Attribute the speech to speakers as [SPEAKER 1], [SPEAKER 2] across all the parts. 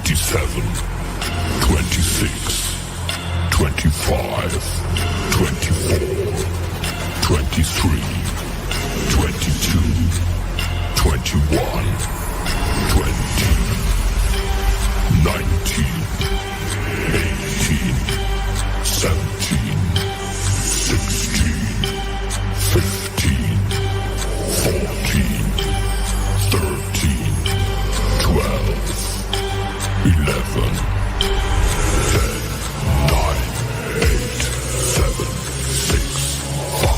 [SPEAKER 1] 27, 26, 25, 24, 23, 22, 21, 20, 19, 18, 17, 16, 15, 14, 13, 12, 11, 10, 9, 8, 7, 6, 5,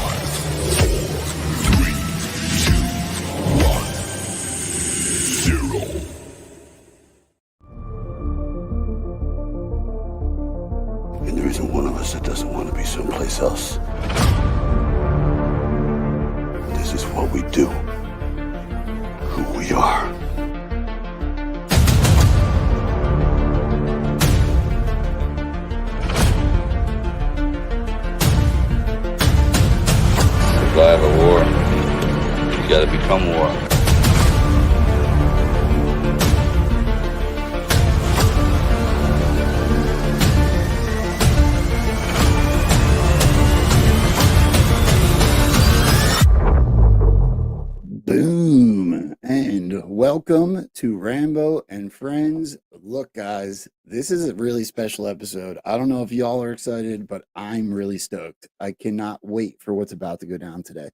[SPEAKER 1] 4, 3, 2, 1, 0.
[SPEAKER 2] And there isn't one of us that doesn't want to be someplace else. This is what we do. Who we are.
[SPEAKER 3] Survive a war, you gotta become war.
[SPEAKER 4] Boom, and welcome to Rambo and Frens. Look, guys, this is a really special episode. I don't know if y'all are excited, but I'm really stoked. I cannot wait for what's about to go down today.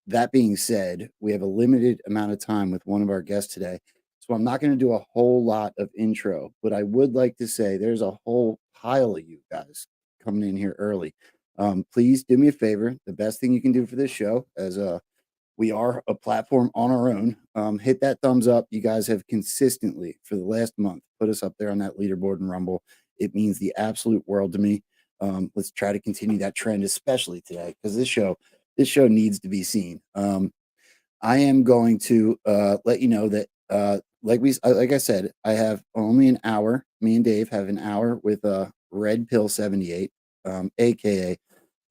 [SPEAKER 4] That being said, we have a limited amount of time with one of our guests today, so I'm not going to do a whole lot of intro, but I would like to say there's a whole pile of you guys coming in here early. Please do me a favor. The best thing you can do for this show, as we are a platform on our own, hit that thumbs up. You guys have consistently for the last month put us up there on that leaderboard in Rumble. It means the absolute world to me. Let's try to continue that trend, especially today, because this show needs to be seen. I am going to let you know that like I said, I have only an hour. Me and Dave have an hour with Red Pill 78, aka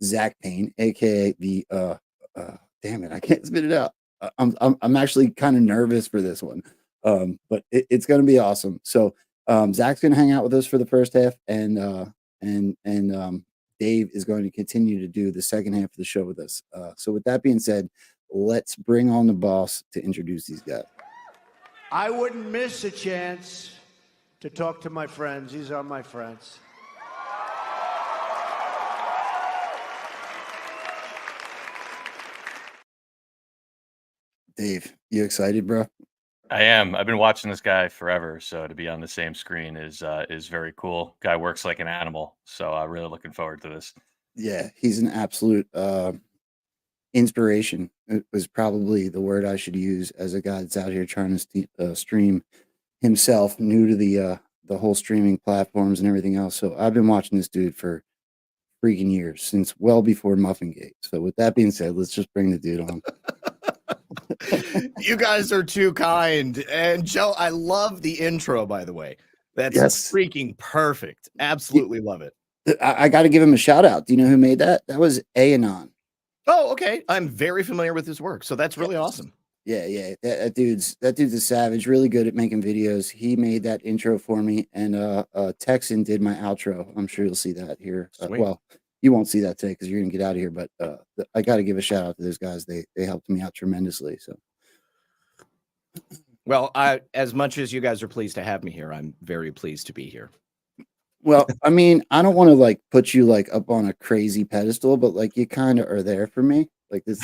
[SPEAKER 4] Zack Payne, aka the damn it, I can't spit it out. I'm actually kind of nervous for this one, but it's going to be awesome. So Zach's going to hang out with us for the first half, and Dave is going to continue to do the second half of the show with us. So with that being said, let's bring on the boss to introduce these guys.
[SPEAKER 5] I wouldn't miss a chance to talk to my friends. These are my friends.
[SPEAKER 4] Dave, you excited, bro?
[SPEAKER 6] I am. I've been watching this guy forever, so to be on the same screen is very cool. Guy works like an animal, so I'm really looking forward to this.
[SPEAKER 4] Yeah, he's an absolute inspiration. It was probably the word I should use as a guy that's out here trying to stream himself, new to the whole streaming platforms and everything else. So I've been watching this dude for freaking years, since well before Muffingate. So with that being said, let's just bring the dude on.
[SPEAKER 7] You guys are too kind. And Joe, I love the intro, by the way. That's freaking perfect. Absolutely love it.
[SPEAKER 4] I got to give him a shout out. Do you know who made that? That was Anon.
[SPEAKER 7] Oh, okay. I'm very familiar with his work, so that's really awesome.
[SPEAKER 4] Yeah. That dude's a savage, really good at making videos. He made that intro for me, and Texan did my outro. I'm sure you'll see that here. Well, you won't see that today because you're gonna get out of here, but I got to give a shout out to those guys. They helped me out tremendously. So,
[SPEAKER 7] well, as much as you guys are pleased to have me here, I'm very pleased to be here.
[SPEAKER 4] Well, I mean, I don't want to like put you like up on a crazy pedestal, but like you kind of are there for me. Like this,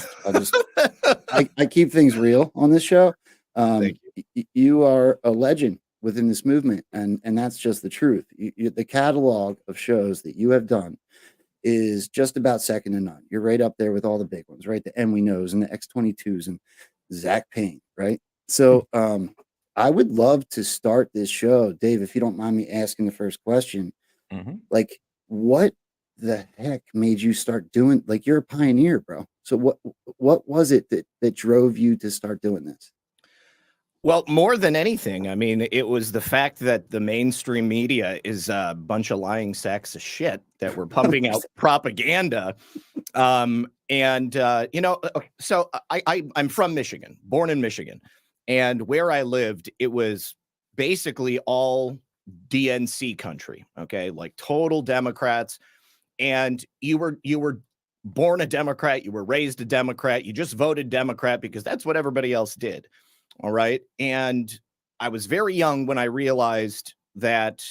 [SPEAKER 4] I keep things real on this show. You are a legend within this movement, and that's just the truth. The catalog of shows that you have done is just about second to none. You're right up there with all the big ones, right? The M We Knows and the X-22s and Zack Payne, right? So I would love to start this show, Dave, if you don't mind me asking the first question. Like, what the heck made you start doing, like, you're a pioneer, bro. So what was it that drove you to start doing this?
[SPEAKER 7] Well, more than anything, I mean, it was the fact that the mainstream media is a bunch of lying sacks of shit that were pumping out propaganda. So I'm from Michigan, born in Michigan. And where I lived, it was basically all DNC country, okay, like total Democrats. And you were born a Democrat, you were raised a Democrat, you just voted Democrat because that's what everybody else did. All right. And I was very young when I realized that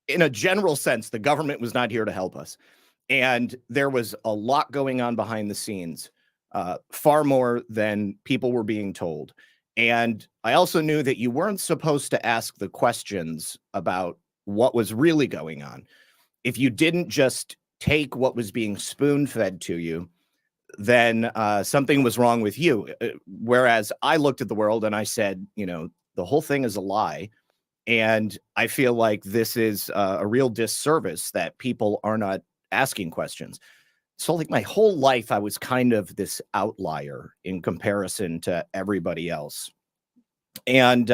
[SPEAKER 7] in a general sense, the government was not here to help us. And there was a lot going on behind the scenes, far more than people were being told. And I also knew that you weren't supposed to ask the questions about what was really going on. If you didn't just take what was being spoon-fed to you, then something was wrong with you. Whereas I looked at the world and I said, you know, the whole thing is a lie. And I feel like this is a real disservice that people are not asking questions. So like my whole life, I was kind of this outlier in comparison to everybody else. And,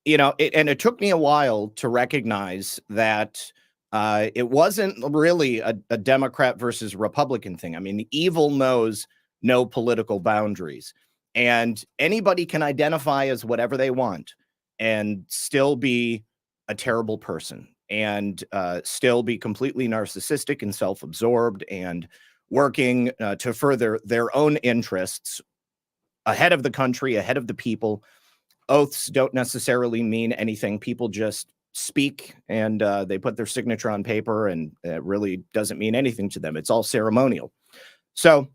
[SPEAKER 7] you know, it took me a while to recognize that it wasn't really a Democrat versus Republican thing. I mean, the evil knows no political boundaries, and anybody can identify as whatever they want and still be a terrible person, and still be completely narcissistic and self-absorbed and working to further their own interests ahead of the country, ahead of the people. Oaths don't necessarily mean anything. People just speak and they put their signature on paper, and it really doesn't mean anything to them. It's all ceremonial. So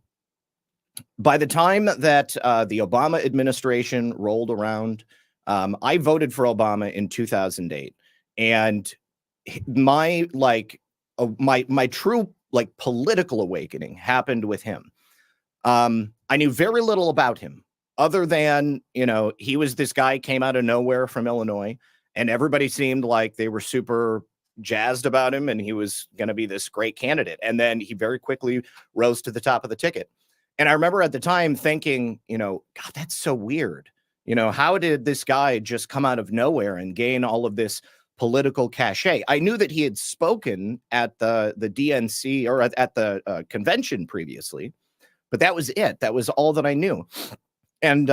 [SPEAKER 7] by the time that the Obama administration rolled around, I voted for Obama in 2008. And my my true like political awakening happened with him. I knew very little about him other than, you know, he was this guy, came out of nowhere from Illinois, and everybody seemed like they were super jazzed about him and he was going to be this great candidate. And then he very quickly rose to the top of the ticket. And I remember at the time thinking, you know, God, that's so weird. You know, how did this guy just come out of nowhere and gain all of this political cachet? I knew that he had spoken at the DNC or at the convention previously, but that was it. That was all that I knew. And,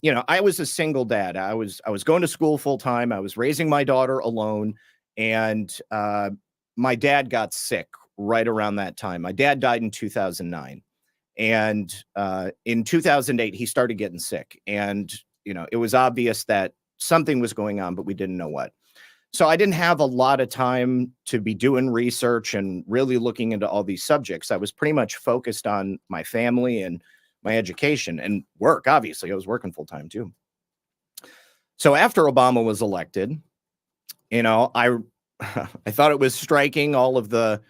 [SPEAKER 7] you know, I was a single dad. I was going to school full time. I was raising my daughter alone. And my dad got sick right around that time. My dad died in 2009. And in 2008, he started getting sick. And, you know, it was obvious that something was going on, but we didn't know what. So I didn't have a lot of time to be doing research and really looking into all these subjects. I was pretty much focused on my family and my education and work. Obviously, I was working full time too. So after Obama was elected, you know, I thought it was striking, all of the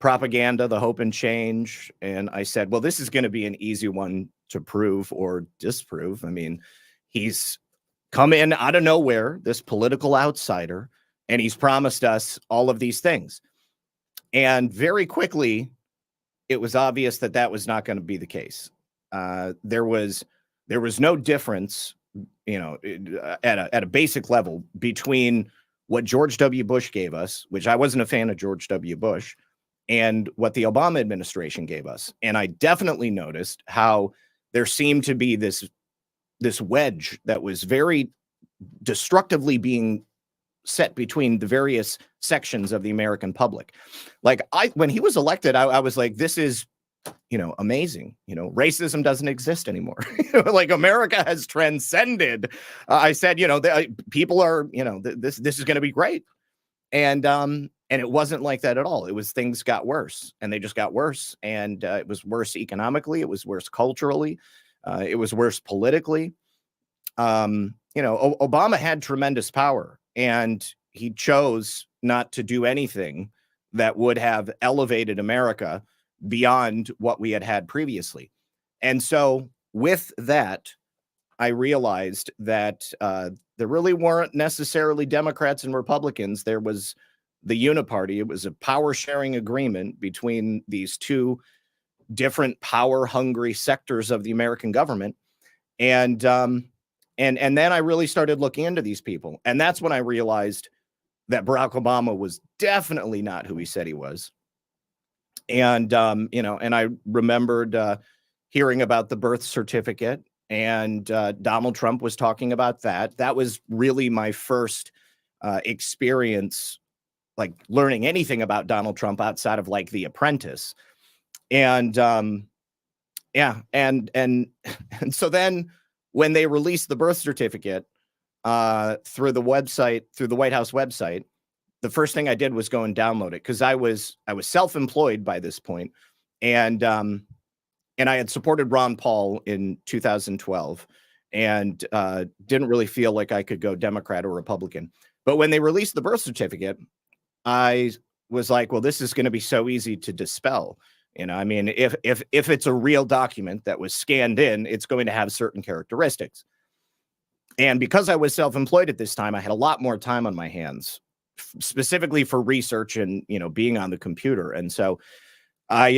[SPEAKER 7] propaganda, the hope and change. And I said, well, this is going to be an easy one to prove or disprove. I mean, he's come in out of nowhere, this political outsider, and he's promised us all of these things. And very quickly, it was obvious that that was not going to be the case. There was no difference, you know, at a basic level between what George W. Bush gave us, which I wasn't a fan of George W. Bush, and what the Obama administration gave us. And I definitely noticed how there seemed to be this wedge that was very destructively being set between the various sections of the American public. Like when he was elected, I was like, this is, you know, amazing. You know, racism doesn't exist anymore. Like America has transcended. I said, you know, people are, you know, this is going to be great. And it wasn't like that at all. It was, things got worse, and they just got worse. And it was worse economically. It was worse culturally. It was worse politically. You know, Obama had tremendous power, and he chose not to do anything that would have elevated America beyond what we had had previously. And so with that, I realized that there really weren't necessarily Democrats and Republicans. There was the uniparty. It was a power sharing agreement between these two different power hungry sectors of the American government. And then I really started looking into these people. And that's when I realized that Barack Obama was definitely not who he said he was. And, you know, and I remembered hearing about the birth certificate and Donald Trump was talking about that. That was really my first experience, like learning anything about Donald Trump outside of like The Apprentice. And yeah, and so then when they released the birth certificate through the website, through the White House website, the first thing I did was go and download it, because I was self-employed by this point, and I had supported Ron Paul in 2012, and didn't really feel like I could go Democrat or Republican. But when they released the birth certificate, I was like, well, this is going to be so easy to dispel. You know, I mean, if it's a real document that was scanned in, it's going to have certain characteristics. And because I was self-employed at this time, I had a lot more time on my hands, specifically for research and, you know, being on the computer. And so I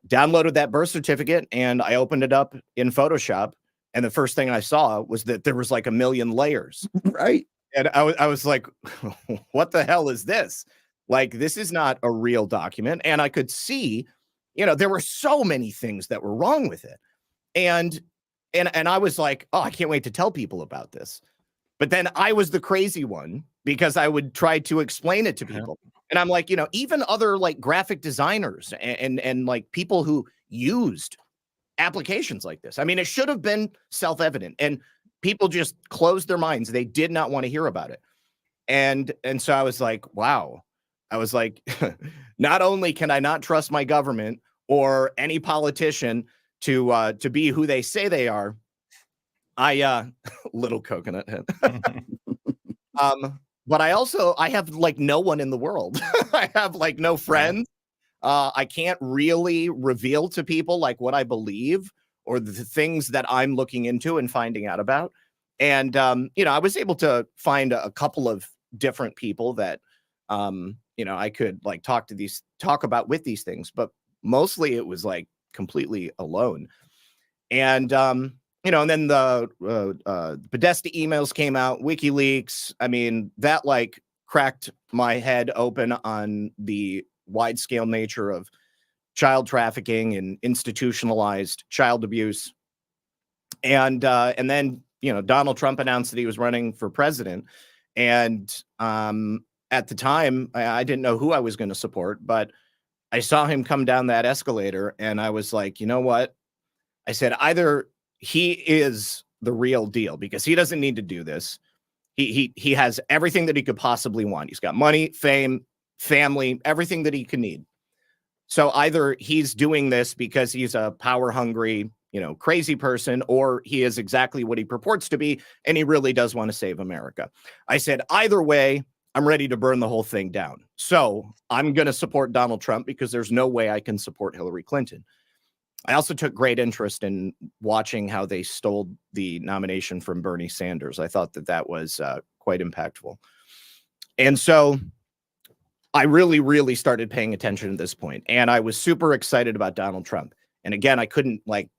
[SPEAKER 7] downloaded that birth certificate and I opened it up in Photoshop. And the first thing I saw was that there was like a million layers.
[SPEAKER 4] Right.
[SPEAKER 7] And I was like, what the hell is this? Like, this is not a real document. And I could see, you know, there were so many things that were wrong with it. And I was like, oh, I can't wait to tell people about this. But then I was the crazy one, because I would try to explain it to people. And I'm like, you know, even other like graphic designers and like people who used applications like this, I mean, it should have been self-evident, and people just closed their minds. They did not want to hear about it. And so I was like, wow. I was like, not only can I not trust my government or any politician to be who they say they are, I little coconut head. But I have like no one in the world. I have like no friends. I can't really reveal to people like what I believe or the things that I'm looking into and finding out about. And you know, I was able to find a couple of different people that you know, I could like talk about with these things, but mostly it was like completely alone. And you know, and then the Podesta emails came out, WikiLeaks. I mean, that like cracked my head open on the wide scale nature of child trafficking and institutionalized child abuse. And then, you know, Donald Trump announced that he was running for president. And at the time, I didn't know who I was going to support, but I saw him come down that escalator and I was like, you know what? I said, either he is the real deal, because he doesn't need to do this. He has everything that he could possibly want. He's got money, fame, family, everything that he could need. So either he's doing this because he's a power hungry, you know, crazy person, or he is exactly what he purports to be, and he really does want to save America. I said, either way, I'm ready to burn the whole thing down. So I'm going to support Donald Trump, because there's no way I can support Hillary Clinton. I also took great interest in watching how they stole the nomination from Bernie Sanders. I thought that was quite impactful. And so I really, really started paying attention at this point. And I was super excited about Donald Trump. And again, I couldn't like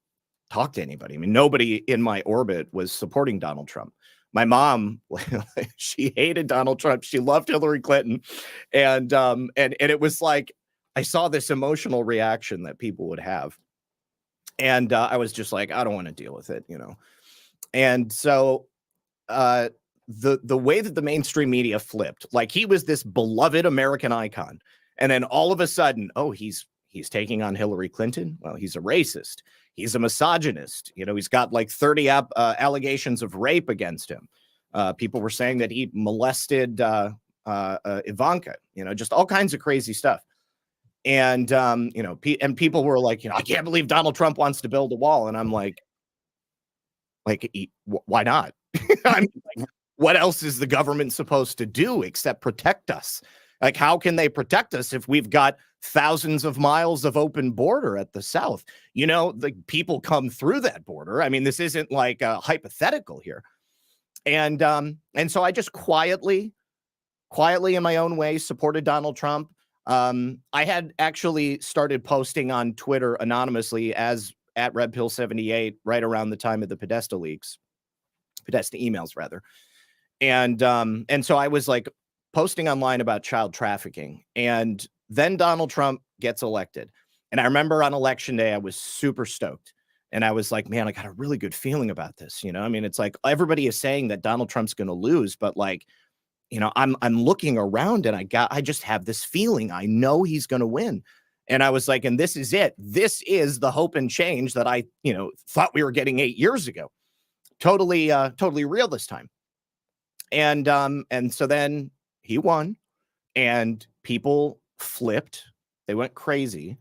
[SPEAKER 7] talk to anybody. I mean, nobody in my orbit was supporting Donald Trump. My mom, she hated Donald Trump. She loved Hillary Clinton. And it was like, I saw this emotional reaction that people would have. And I was just like, I don't want to deal with it, you know? And so the way that the mainstream media flipped, like he was this beloved American icon. And then all of a sudden, oh, he's taking on Hillary Clinton. Well, he's a racist. He's a misogynist. You know, he's got like 30 allegations of rape against him. People were saying that he molested Ivanka, you know, just all kinds of crazy stuff. And, you know, and people were like, you know, I can't believe Donald Trump wants to build a wall. And I'm like, why not? I mean, like, what else is the government supposed to do except protect us? Like, how can they protect us if we've got thousands of miles of open border at the south? You know, the people come through that border. I mean, this isn't like a hypothetical here. And so I just quietly in my own way supported Donald Trump. I had actually started posting on Twitter anonymously as at RedPill78 right around the time of the Podesta emails rather. And so I was like posting online about child trafficking, and then Donald Trump gets elected. And I remember on election day, I was super stoked. And I was like, man, I got a really good feeling about this. You know, I mean, it's like everybody is saying that Donald Trump's going to lose, but like, you know, I'm looking around and I just have this feeling. I know he's going to win. And I was like, and this is it. This is the hope and change that I, you know, thought we were getting 8 years ago. Totally real this time. And so then he won and people flipped. They went crazy.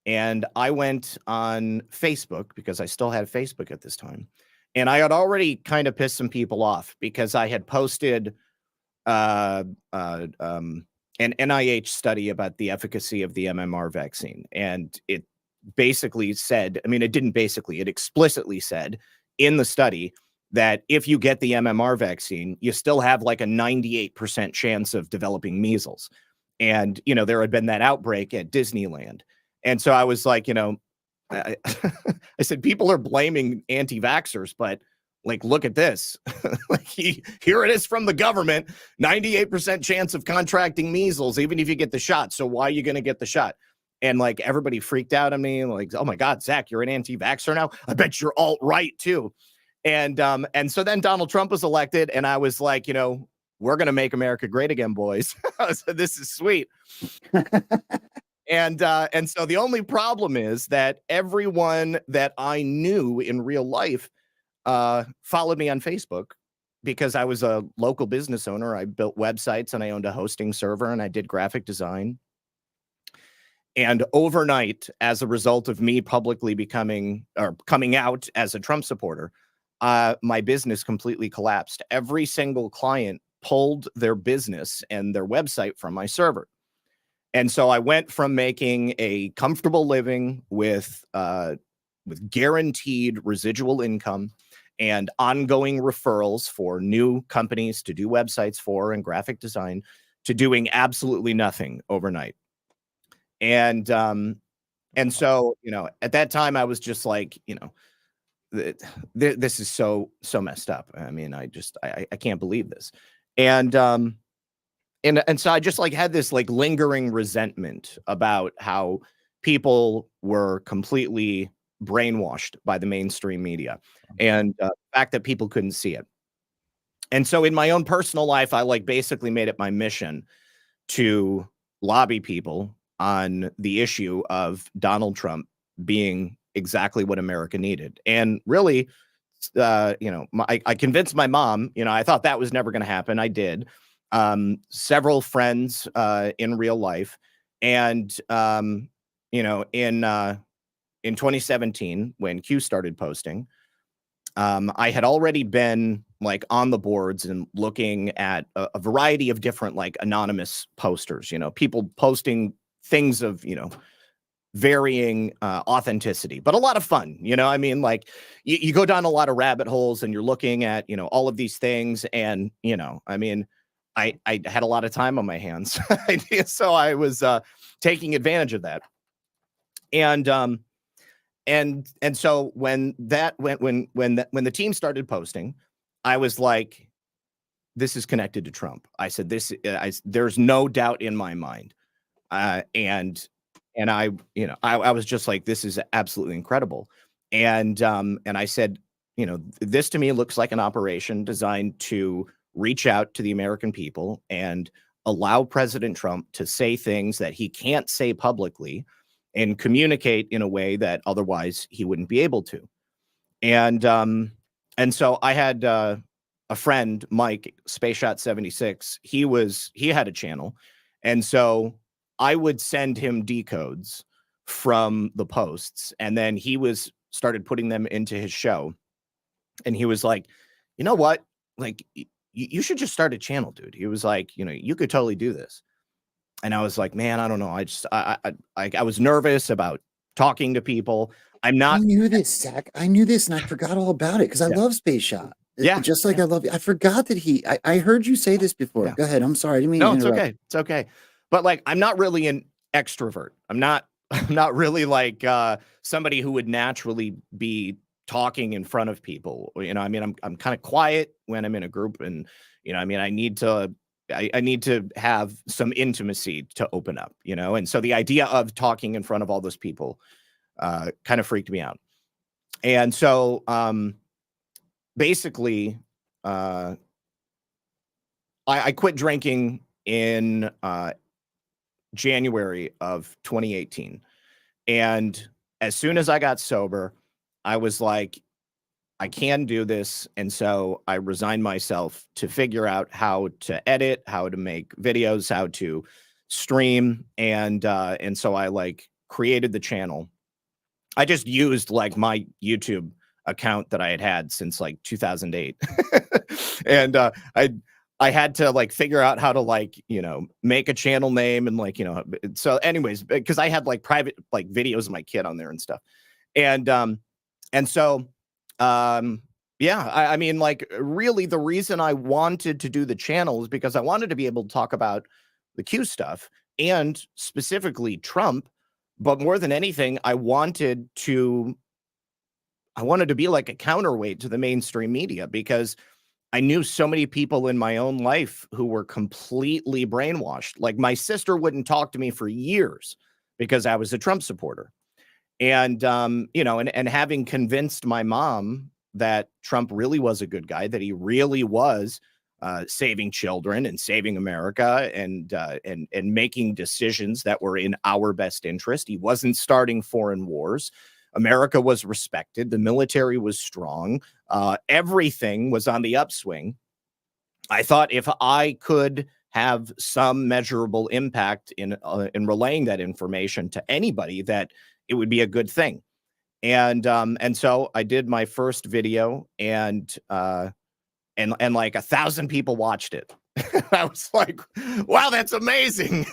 [SPEAKER 7] And I went on Facebook because I still had Facebook at this time. And I had already kind of pissed some people off because I had posted an NIH study about the efficacy of the MMR vaccine. And it basically said, I mean, it didn't basically, it explicitly said in the study that if you get the MMR vaccine, you still have like a 98% chance of developing measles. And, you know, there had been that outbreak at Disneyland. And so I was like, you know, I said, people are blaming anti-vaxxers, but like, look at this. Like here it is from the government, 98% chance of contracting measles, even if you get the shot. So why are you going to get the shot? And like, everybody freaked out on me. Like, oh my God, Zach, you're an anti-vaxxer now. I bet you're alt-right too. And so then Donald Trump was elected and I was like, you know, we're going to make America great again, boys. So this is sweet. And so the only problem is that everyone that I knew in real life followed me on Facebook because I was a local business owner. I built websites and I owned a hosting server and I did graphic design. And overnight, as a result of me publicly coming out as a Trump supporter, my business completely collapsed. Every single client pulled their business and their website from my server. And so I went from making a comfortable living with guaranteed residual income and ongoing referrals for new companies to do websites for and graphic design to doing absolutely nothing overnight. And so, you know, at that time I was just like, you know, this is so messed up. I mean, I can't believe this. And so I just like had this like lingering resentment about how people were completely brainwashed by the mainstream media and the fact that people couldn't see it. And so in my own personal life, I like basically made it my mission to lobby people on the issue of Donald Trump being exactly what America needed. And really, you know, I convinced my mom, you know, I thought that was never going to happen. I did. Several friends in real life. And, you know, in 2017, when Q started posting, I had already been like on the boards and looking at a variety of different like anonymous posters, you know, people posting things of, you know, varying authenticity, but a lot of fun. You know, I mean, like you go down a lot of rabbit holes and you're looking at, you know, all of these things. And, you know, I mean, I had a lot of time on my hands. So I was taking advantage of that. And so when the team started posting, I was like, this is connected to Trump. I said, there's no doubt in my mind. And I, you know, I was just like, this is absolutely incredible. And I said, you know, this to me looks like an operation designed to reach out to the American people and allow President Trump to say things that he can't say publicly and communicate in a way that otherwise he wouldn't be able to. And so I had a friend, Mike, SpaceShot76. He had a channel. And so I would send him decodes from the posts, and then he started putting them into his show. And he was like, you know what? Like, you should just start a channel, dude. He was like, you know, you could totally do this. And I was like, man, I don't know. I was nervous about talking to people. I
[SPEAKER 4] knew this, Zach. I knew this, and I forgot all about it because I love Space Shot.
[SPEAKER 7] Yeah,
[SPEAKER 4] just like I love you. I forgot that I heard you say this before. Yeah. Go ahead. I'm sorry. I didn't mean to interrupt.
[SPEAKER 7] Okay. It's okay. But like, I'm not really an extrovert. I'm not really like somebody who would naturally be talking in front of people. You know, I mean, I'm kind of quiet when I'm in a group, and you know, I mean, I need to have some intimacy to open up, you know? And so the idea of talking in front of all those people kind of freaked me out. And so basically, I quit drinking in January of 2018. And as soon as I got sober, I was like, I can do this. And so I resigned myself to figure out how to edit, how to make videos, how to stream. And so I like created the channel. I just used like my YouTube account that I had since like 2008. And I had to like figure out how to like, you know, make a channel name and like, you know, so anyways, because I had like private like videos of my kid on there and stuff. And so yeah, I mean, like really the reason I wanted to do the channel is because I wanted to be able to talk about the Q stuff and specifically Trump. But more than anything, I wanted to be like a counterweight to the mainstream media, because I knew so many people in my own life who were completely brainwashed. Like my sister wouldn't talk to me for years because I was a Trump supporter. And, you know, and having convinced my mom that Trump really was a good guy, that he really was saving children and saving America and making decisions that were in our best interest. He wasn't starting foreign wars. America was respected. The military was strong. Everything was on the upswing. I thought if I could have some measurable impact in relaying that information to anybody, that it would be a good thing. And so I did my first video, and like 1,000 people watched it. I was like, wow, that's amazing.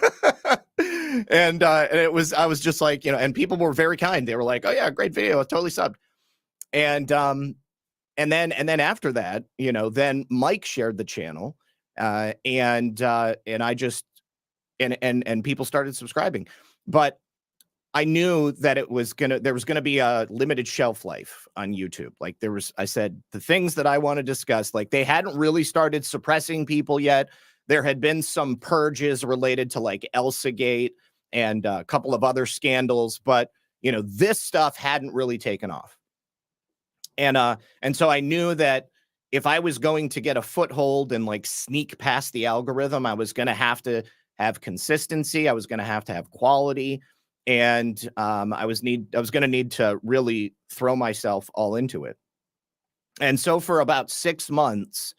[SPEAKER 7] And I was just like, you know, and people were very kind. They were like, oh yeah, great video. It's totally subbed. And then after that, you know, then Mike shared the channel, and I just, and people started subscribing. But I knew that there was gonna be a limited shelf life on YouTube. Like I said, the things that I want to discuss, like they hadn't really started suppressing people yet. There had been some purges related to like Elsa Gate and a couple of other scandals, but you know, this stuff hadn't really taken off. And so I knew that if I was going to get a foothold and like sneak past the algorithm, I was going to have consistency. I was going to have quality. And I was going to need to really throw myself all into it. And so for about 6 months,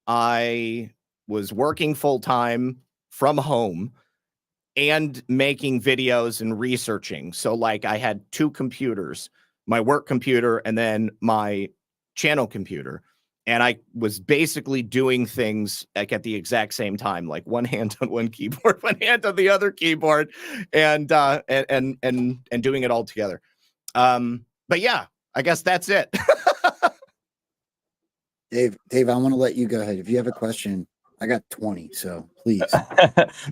[SPEAKER 7] I was working full time from home and making videos and researching. So like I had 2 computers, my work computer and then my channel computer. And I was basically doing things like at the exact same time, like one hand on one keyboard, one hand on the other keyboard, and doing it all together. But yeah, I guess that's it.
[SPEAKER 4] Dave, I want to let you go ahead. If you have a question, I got 20, so please.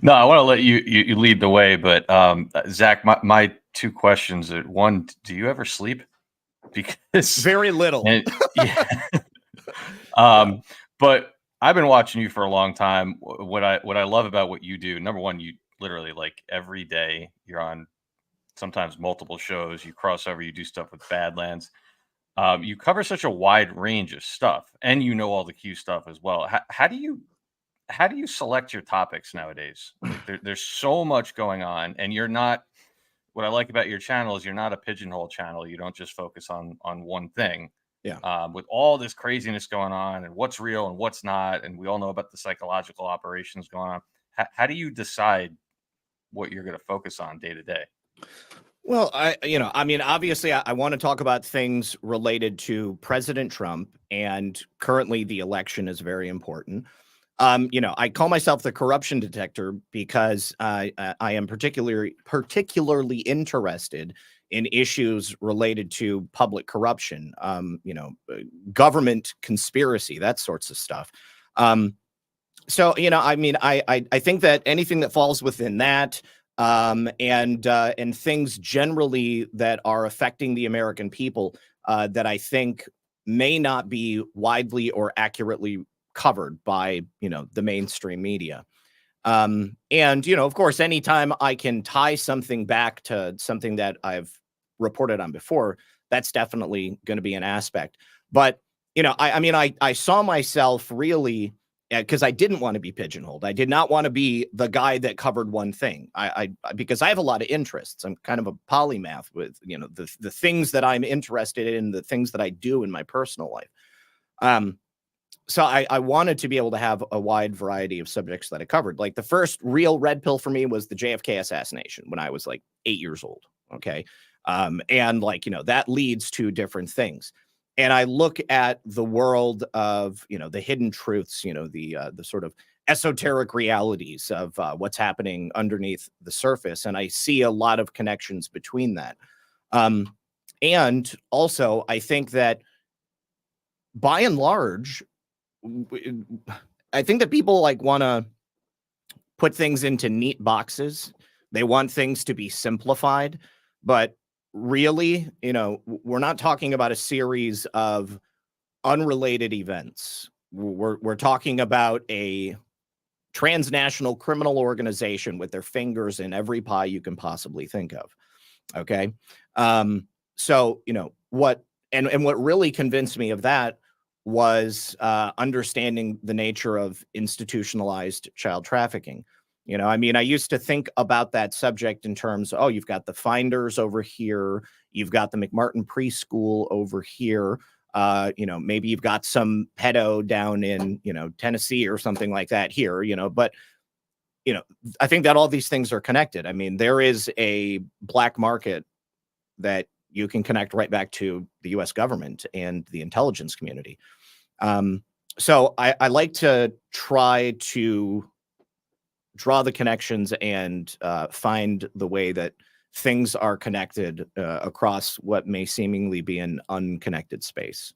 [SPEAKER 6] No, I want to let you lead the way, but Zach, my 2 questions are: one, do you ever sleep? Because
[SPEAKER 7] very little.
[SPEAKER 6] Yeah. But I've been watching you for a long time. What I love about what you do, number one, you literally like every day you're on sometimes multiple shows, you cross over, you do stuff with Badlands. You cover such a wide range of stuff, and you know all the Q stuff as well. How do you select your topics nowadays? Like there's so much going on, and you're not. What I like about your channel is you're not a pigeonhole channel. You don't just focus on one thing.
[SPEAKER 7] Yeah.
[SPEAKER 6] With all this craziness going on and what's real and what's not, and we all know about the psychological operations going on. How do you decide what you're going to focus on day to day?
[SPEAKER 7] Well, I mean, obviously, I want to talk about things related to President Trump, and currently the election is very important. You know, I call myself the corruption detector because I am particularly interested in issues related to public corruption, you know, government conspiracy, that sorts of stuff. So, you know, I mean, I think that anything that falls within that, and things generally that are affecting the American people, that I think may not be widely or accurately covered by, you know, the mainstream media. And, you know, of course, anytime I can tie something back to something that I've reported on before, that's definitely going to be an aspect. But, I saw myself really, because I didn't want to be pigeonholed. I did not want to be the guy that covered one thing. Because I have a lot of interests. I'm kind of a polymath with, the things that I'm interested in, the things that I do in my personal life. So I wanted to be able to have a wide variety of subjects that I covered. Like the first real red pill for me was the JFK assassination when I was like 8 years old. Okay. And that leads to different things. And I look at the world of, the hidden truths, the sort of esoteric realities of what's happening underneath the surface. And I see a lot of connections between that. And also I think that by and large, I think that people want to put things into neat boxes. They want things to be simplified, but really, we're not talking about a series of unrelated events. We're talking about a transnational criminal organization with their fingers in every pie you can possibly think of. Okay. So, what really convinced me of that was understanding the nature of institutionalized child trafficking. I used to think about that subject in terms of, you've got the Finders over here, you've got the McMartin preschool over here, maybe you've got some pedo down in, Tennessee or something like that here, but, I think that all these things are connected. I mean, there is a black market that you can connect right back to the US government and the intelligence community. So I like to try to draw the connections and find the way that things are connected across what may seemingly be an unconnected space.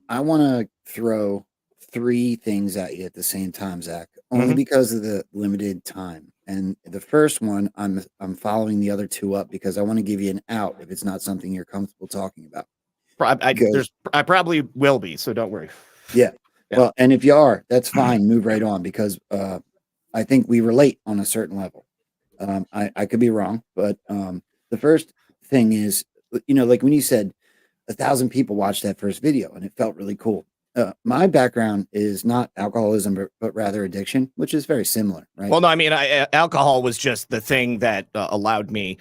[SPEAKER 4] I want to throw 3 things at you at the same time, Zach, only because of the limited time. And the first one, I'm following the other 2 up because I want to give you an out if it's not something you're comfortable talking about.
[SPEAKER 7] I probably will be, so don't worry.
[SPEAKER 4] Yeah. Well, and if you are, that's fine. Move right on because I think we relate on a certain level. I could be wrong, but the first thing is, like when you said 1,000 people watched that first video and it felt really cool. My background is not alcoholism, but rather addiction, which is very similar, right?
[SPEAKER 7] Well, no, I mean, alcohol was just the thing that allowed me.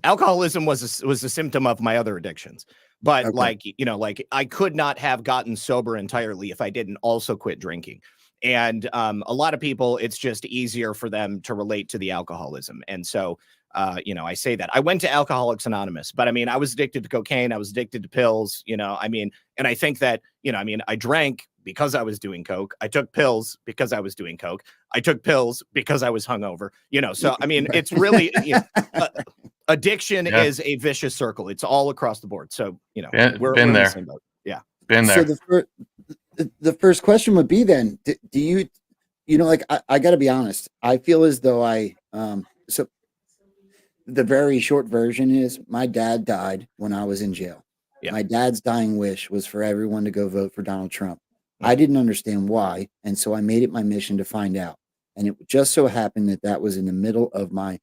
[SPEAKER 7] Alcoholism was a symptom of my other addictions. But
[SPEAKER 4] Okay.
[SPEAKER 7] I could not have gotten sober entirely if I didn't also quit drinking. And a lot of people, it's just easier for them to relate to the alcoholism. And so, I say that I went to Alcoholics Anonymous, but I was addicted to cocaine. I was addicted to pills, and I think that, I drank because I was doing coke. I took pills because I was doing coke. I took pills because I was hungover, so, it's really, addiction is a vicious circle. It's all across the board. So, we're in the same boat. Yeah.
[SPEAKER 6] Been there.
[SPEAKER 4] So the first question would be then, do you, I got to be honest. I feel as though so the very short version is my dad died when I was in jail. Yeah. My dad's dying wish was for everyone to go vote for Donald Trump. I didn't understand why. And so I made it my mission to find out. And it just so happened that was in the middle of my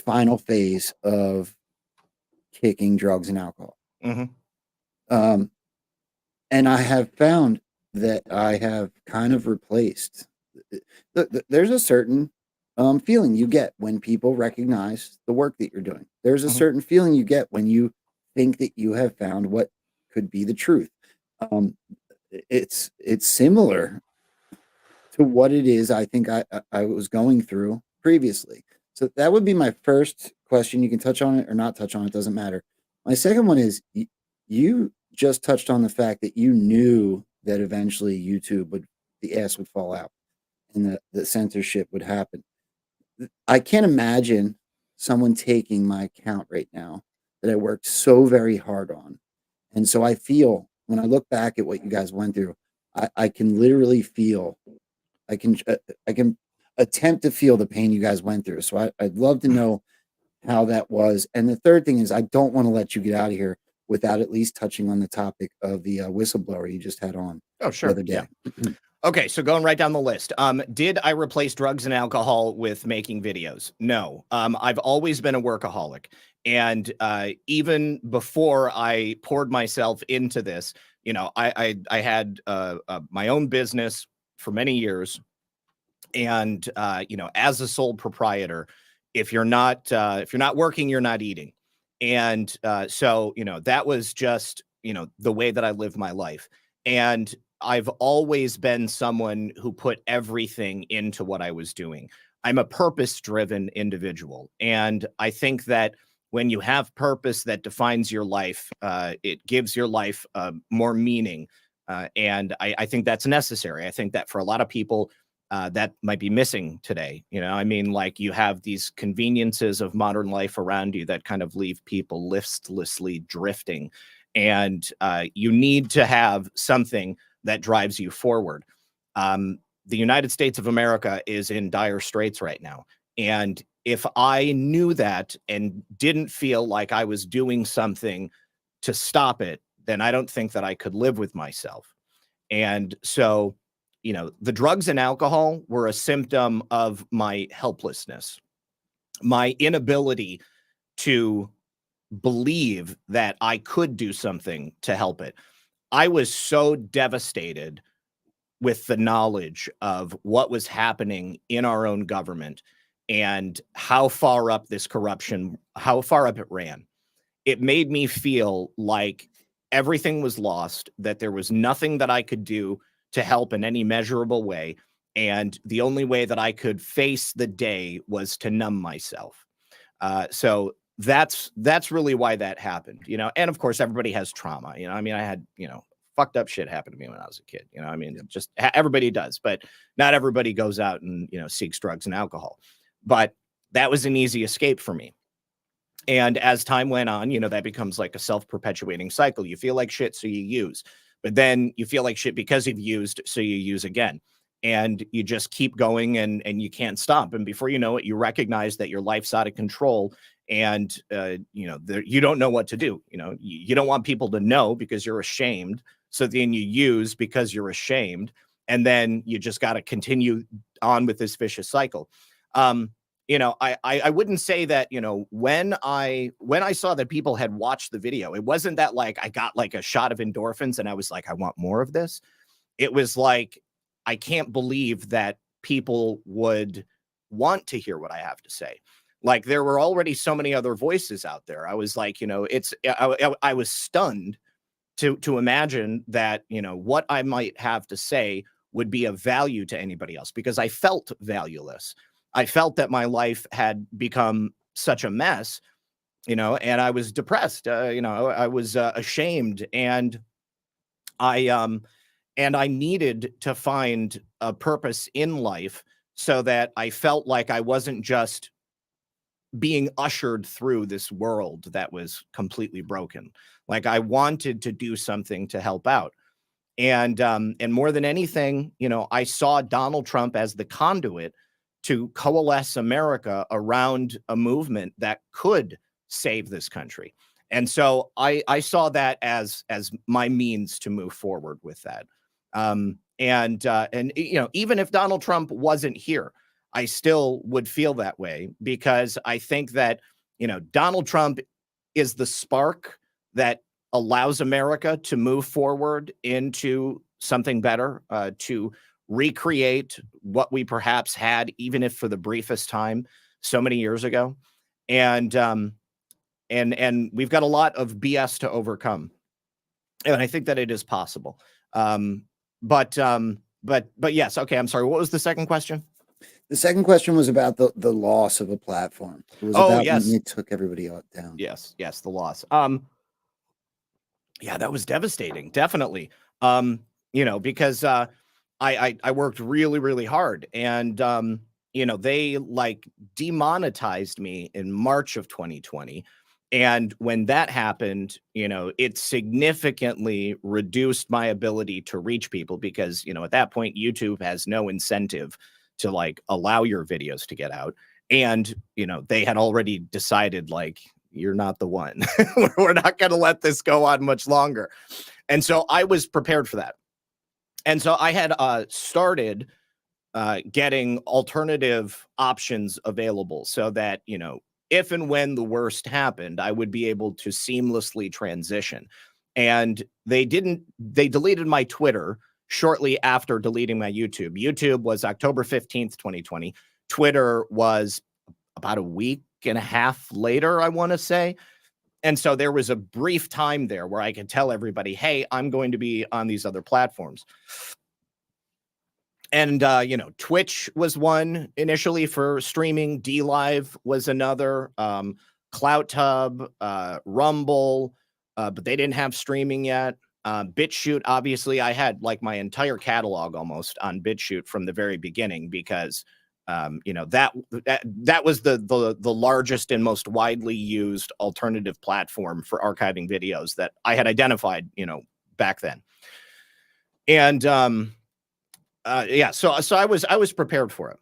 [SPEAKER 4] final phase of kicking drugs and alcohol. And I have found that I have kind of replaced. There's a certain feeling you get when people recognize the work that you're doing. There's a certain feeling you get when you think that you have found what could be the truth. It's similar to what it is I think I was going through previously. So that would be my first question. You can touch on it or not touch on it, doesn't matter. My second one is you just touched on the fact that you knew that eventually the ass would fall out and the censorship would happen. I can't imagine someone taking my account right now that I worked so very hard on. And so I feel when I look back at what you guys went through, I can literally feel, I can attempt to feel the pain you guys went through. So I'd love to know how that was. And the third thing is I don't want to let you get out of here without at least touching on the topic of the whistleblower you just had on.
[SPEAKER 7] Oh, sure.
[SPEAKER 4] The other day.
[SPEAKER 7] Okay, so going right down the list. Did I replace drugs and alcohol with making videos? No. I've always been a workaholic. And even before I poured myself into this, I had my own business for many years. And as a sole proprietor, if you're not working, you're not eating. And so that was just the way that I lived my life. And I've always been someone who put everything into what I was doing. I'm a purpose-driven individual, and I think that when you have purpose that defines your life, it gives your life more meaning, and I think that's necessary. I think that for a lot of people, that might be missing today. I mean, like, you have these conveniences of modern life around you that kind of leave people listlessly drifting, and you need to have something that drives you forward. The United States of America is in dire straits right now. And if I knew that and didn't feel like I was doing something to stop it, then I don't think that I could live with myself. And so, the drugs and alcohol were a symptom of my helplessness, my inability to believe that I could do something to help it. I was so devastated with the knowledge of what was happening in our own government and how far up this corruption, how far up it ran. It made me feel like everything was lost, that there was nothing that I could do to help in any measurable way. And the only way that I could face the day was to numb myself. So that's really why that happened, and of course everybody has trauma. I mean, I had, fucked up shit happen to me when I was a kid, I mean, just everybody does, but not everybody goes out and, seeks drugs and alcohol, but that was an easy escape for me. And as time went on, that becomes like a self-perpetuating cycle. You feel like shit, so you use, but then you feel like shit because you've used, so you use again. And you just keep going and you can't stop. And before you know it, you recognize that your life's out of control. And, you don't know what to do. You don't want people to know because you're ashamed. So then you use because you're ashamed. And then you just got to continue on with this vicious cycle. I wouldn't say that, when I saw that people had watched the video, it wasn't that like I got like a shot of endorphins and I was like, I want more of this. It was like, I can't believe that people would want to hear what I have to say. Like, there were already so many other voices out there. I was like, I was stunned to imagine that, what I might have to say would be of value to anybody else, because I felt valueless. I felt that my life had become such a mess, and I was depressed. I was ashamed, and I needed to find a purpose in life so that I felt like I wasn't just being ushered through this world that was completely broken. Like, I wanted to do something to help out. And more than anything, I saw Donald Trump as the conduit to coalesce America around a movement that could save this country. And so I saw that as my means to move forward with that. And even if Donald Trump wasn't here, I still would feel that way, because I think that, Donald Trump is the spark that allows America to move forward into something better, to recreate what we perhaps had, even if for the briefest time, so many years ago. And we've got a lot of BS to overcome. And I think that it is possible. But yes. Okay. I'm sorry. What was the second question?
[SPEAKER 4] The second question was about the loss of a platform. It was about
[SPEAKER 7] yes.
[SPEAKER 4] when they took everybody down.
[SPEAKER 7] Yes. The loss. Yeah, that was devastating. Definitely. Because I worked really, really hard, and they like demonetized me in March of 2020. And when that happened, it significantly reduced my ability to reach people, because, at that point, YouTube has no incentive to like allow your videos to get out. And, they had already decided, like, you're not the one. We're not going to let this go on much longer. And so I was prepared for that. And so I had started getting alternative options available so that, you know, if and when the worst happened, I would be able to seamlessly transition. And they deleted my Twitter shortly after deleting my YouTube. YouTube was October 15th, 2020. Twitter was about a week and a half later, I want to say. And so there was a brief time there where I could tell everybody, hey, I'm going to be on these other platforms. And, you know, Twitch was one initially for streaming. D Live was another. CloutHub, Rumble, but they didn't have streaming yet. BitChute, obviously, I had like my entire catalog almost on BitChute from the very beginning because, you know, that was the largest and most widely used alternative platform for archiving videos that I had identified, you know, back then. And yeah, so I was prepared for it.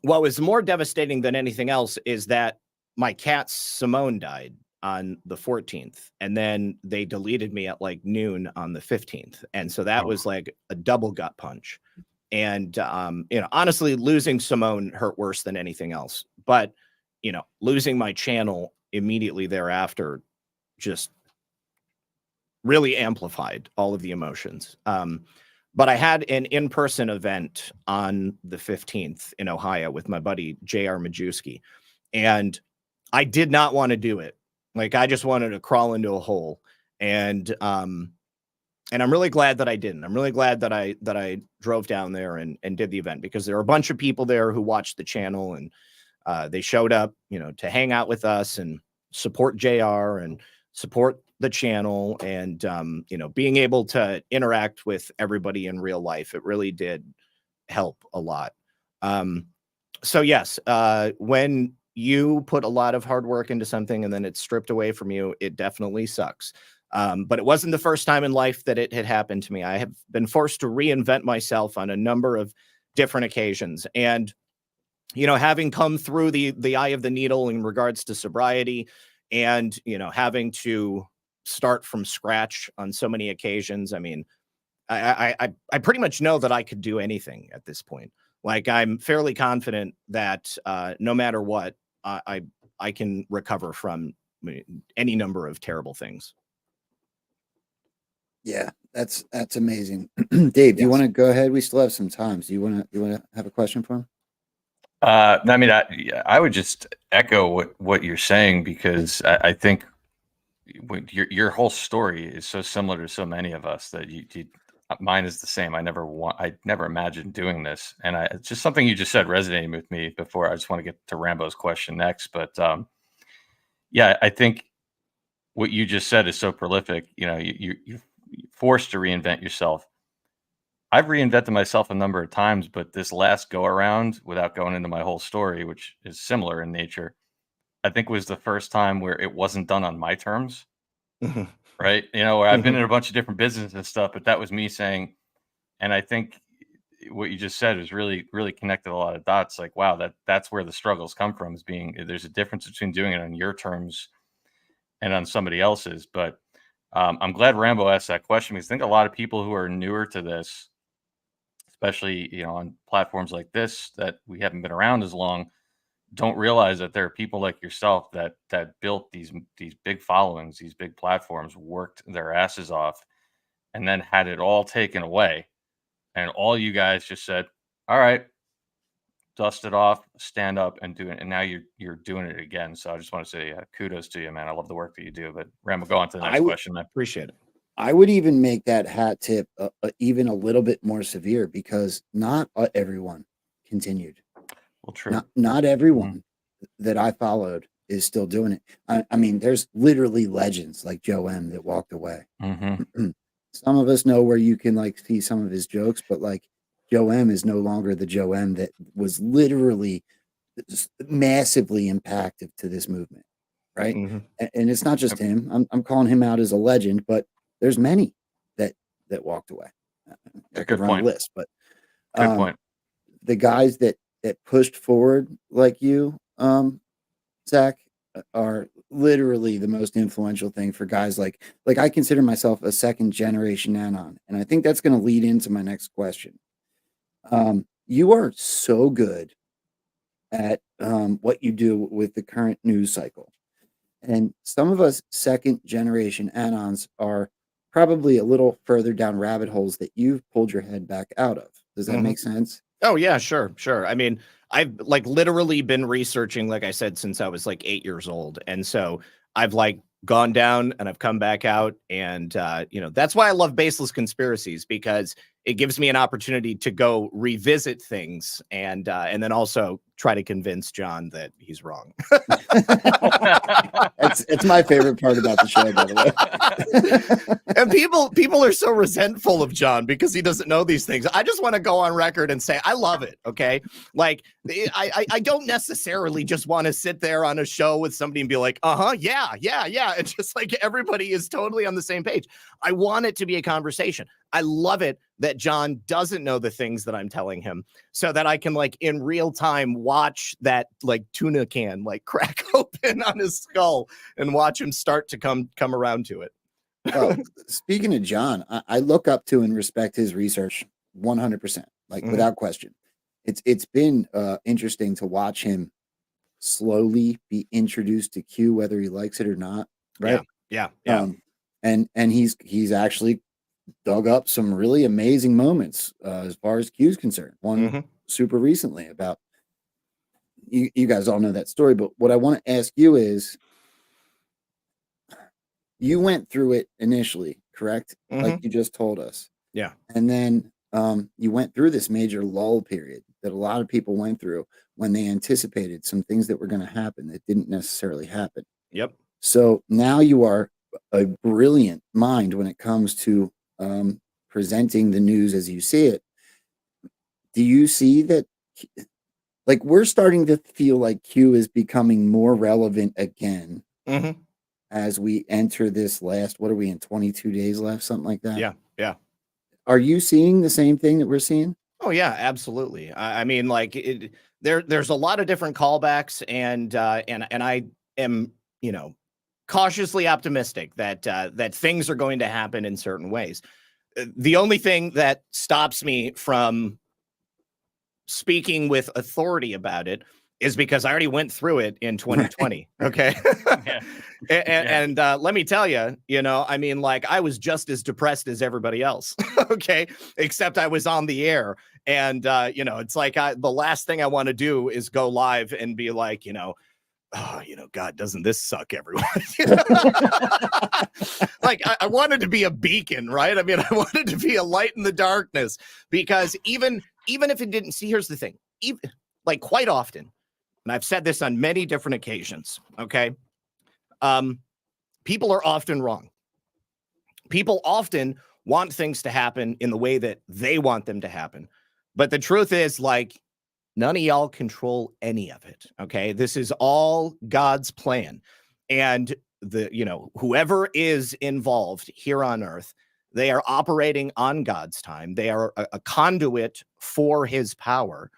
[SPEAKER 7] What was more devastating than anything else is that my cat Simone died on the 14th, and then they deleted me at like noon on the 15th, and so that was like a double gut punch. And you know, honestly, losing Simone hurt worse than anything else. But you know, losing my channel immediately thereafter just really amplified all of the emotions. But I had an in-person event on the 15th in Ohio with my buddy, J.R. Majewski. And I did not want to do it. Like, I just wanted to crawl into a hole. And I'm really glad that I didn't. I'm really glad that I drove down there and did the event, because there were a bunch of people there who watched the channel, and they showed up, you know, to hang out with us and support JR and support the channel, and you know, being able to interact with everybody in real life. It really did help a lot. So yes, when you put a lot of hard work into something and then it's stripped away from you, it definitely sucks. But it wasn't the first time in life that it had happened to me. I have been forced to reinvent myself on a number of different occasions. And, you know, having come through the eye of the needle in regards to sobriety, and, you know, having to start from scratch on so many occasions, I mean, I pretty much know that I could do anything at this point. Like, I'm fairly confident that no matter what, I can recover from any number of terrible things.
[SPEAKER 4] Yeah, that's amazing. Dave, do you want to go ahead? We still have some time. So you want to have a question for him?
[SPEAKER 6] I mean, I would just echo what you're saying, because I think your whole story is so similar to so many of us that mine is the same. I never imagined doing this, and it's just something you just said resonating with me before. I just want to get to Rambo's question next, but yeah, I think what you just said is so prolific. You know, you're forced to reinvent yourself. I've reinvented myself a number of times, but this last go around, without going into my whole story, which is similar in nature, I think was the first time where it wasn't done on my terms. Right? You know, where I've been in a bunch of different businesses and stuff, but that was me saying, and I think what you just said is really, really connected a lot of dots. Like, wow, that's where the struggles come from, is being, there's a difference between doing it on your terms and on somebody else's. But I'm glad Rambo asked that question, because I think a lot of people who are newer to this, especially, you know, on platforms like this that we haven't been around as long, don't realize that there are people like yourself that built these big followings, these big platforms, worked their asses off, and then had it all taken away, and all you guys just said, all right, dust it off, stand up and do it, and now you're doing it again. So I just want to say kudos to you, man. I love the work that you do. But Rambo, go on to the next question, man.
[SPEAKER 7] Appreciate it.
[SPEAKER 4] I would even make that hat tip even a little bit more severe, because not everyone continued.
[SPEAKER 6] Well, true.
[SPEAKER 4] Not everyone that I followed is still doing it. I mean, there's literally legends like Joe M that walked away. Some of us know where you can like see some of his jokes, but like Joe M is no longer the Joe M that was literally massively impactful to this movement, right? And it's not just him. I'm calling him out as a legend, but there's many that walked away. I could run a list, but
[SPEAKER 6] good point.
[SPEAKER 4] The guys that pushed forward like you, Zach, are literally the most influential thing for guys like I consider myself a second generation anon, and I think that's going to lead into my next question. You are so good at what you do with the current news cycle, and some of us second generation anons are probably a little further down rabbit holes that you've pulled your head back out of. Does that make sense?
[SPEAKER 7] Oh yeah, sure. I mean, I've like literally been researching, like I said, since I was like 8 years old. And so I've like gone down and I've come back out. And that's why I love baseless conspiracies, because it gives me an opportunity to go revisit things and then also try to convince John that he's wrong.
[SPEAKER 4] It's my favorite part about the show, by the way.
[SPEAKER 7] And people are so resentful of John because he doesn't know these things. I just want to go on record and say I love it. Okay, like I don't necessarily just want to sit there on a show with somebody and be like, yeah, and just like everybody is totally on the same page. I want it to be a conversation. I love it that John doesn't know the things that I'm telling him, so that I can like in real time watch that like tuna can like crack open on his skull and watch him start to come around to it.
[SPEAKER 4] Well, speaking of John, I look up to and respect his research 100%, like without question. It's been interesting to watch him slowly be introduced to Q, whether he likes it or not. Right?
[SPEAKER 7] Yeah.
[SPEAKER 4] And he's actually dug up some really amazing moments as far as Q's concerned. One super recently about you guys all know that story, but what I want to ask you is, you went through it initially, correct? Like you just told us.
[SPEAKER 7] Yeah.
[SPEAKER 4] And then you went through this major lull period that a lot of people went through when they anticipated some things that were going to happen that didn't necessarily happen.
[SPEAKER 7] Yep.
[SPEAKER 4] So now you are a brilliant mind when it comes to presenting the news as you see it. Do you see that, like, we're starting to feel like Q is becoming more relevant again as we enter this last, what are we in, 22 days left, something like that?
[SPEAKER 7] Yeah.
[SPEAKER 4] Are you seeing the same thing that we're seeing?
[SPEAKER 7] Oh yeah, absolutely. I mean, like there's a lot of different callbacks, and I am, cautiously optimistic that things are going to happen in certain ways. The only thing that stops me from speaking with authority about it is because I already went through it in 2020. Okay. And let me tell you, I mean, like, I was just as depressed as everybody else. Okay. Except I was on the air. And, it's like the last thing I want to do is go live and be like, God, doesn't this suck, everyone? Like, I wanted to be a beacon, right? I mean, I wanted to be a light in the darkness, because even if it didn't, see, here's the thing, like quite often, and I've said this on many different occasions, okay? People are often wrong. People often want things to happen in the way that they want them to happen. But the truth is, like, none of y'all control any of it, okay? This is all God's plan. And whoever is involved here on earth, they are operating on God's time. They are a conduit for his power.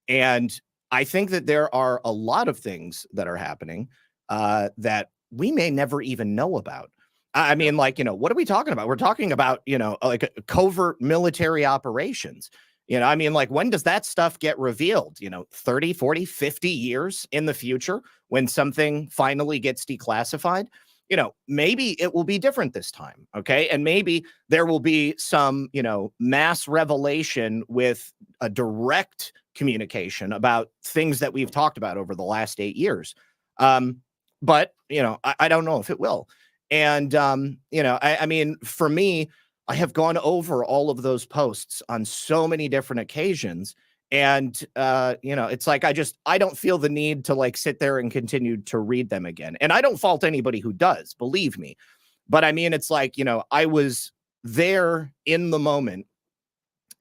[SPEAKER 7] And I think that there are a lot of things that are happening that we may never even know about. I mean, like, what are we talking about? We're talking about, like covert military operations. I mean, like, when does that stuff get revealed? 30, 40, 50 years in the future, when something finally gets declassified? Maybe it will be different this time. Okay. And maybe there will be some, mass revelation with a direct communication about things that we've talked about over the last 8 years. But, I don't know if it will. And, I mean, for me, I have gone over all of those posts on so many different occasions. And, it's like, I don't feel the need to like sit there and continue to read them again. And I don't fault anybody who does, believe me. But I mean, it's like, I was there in the moment,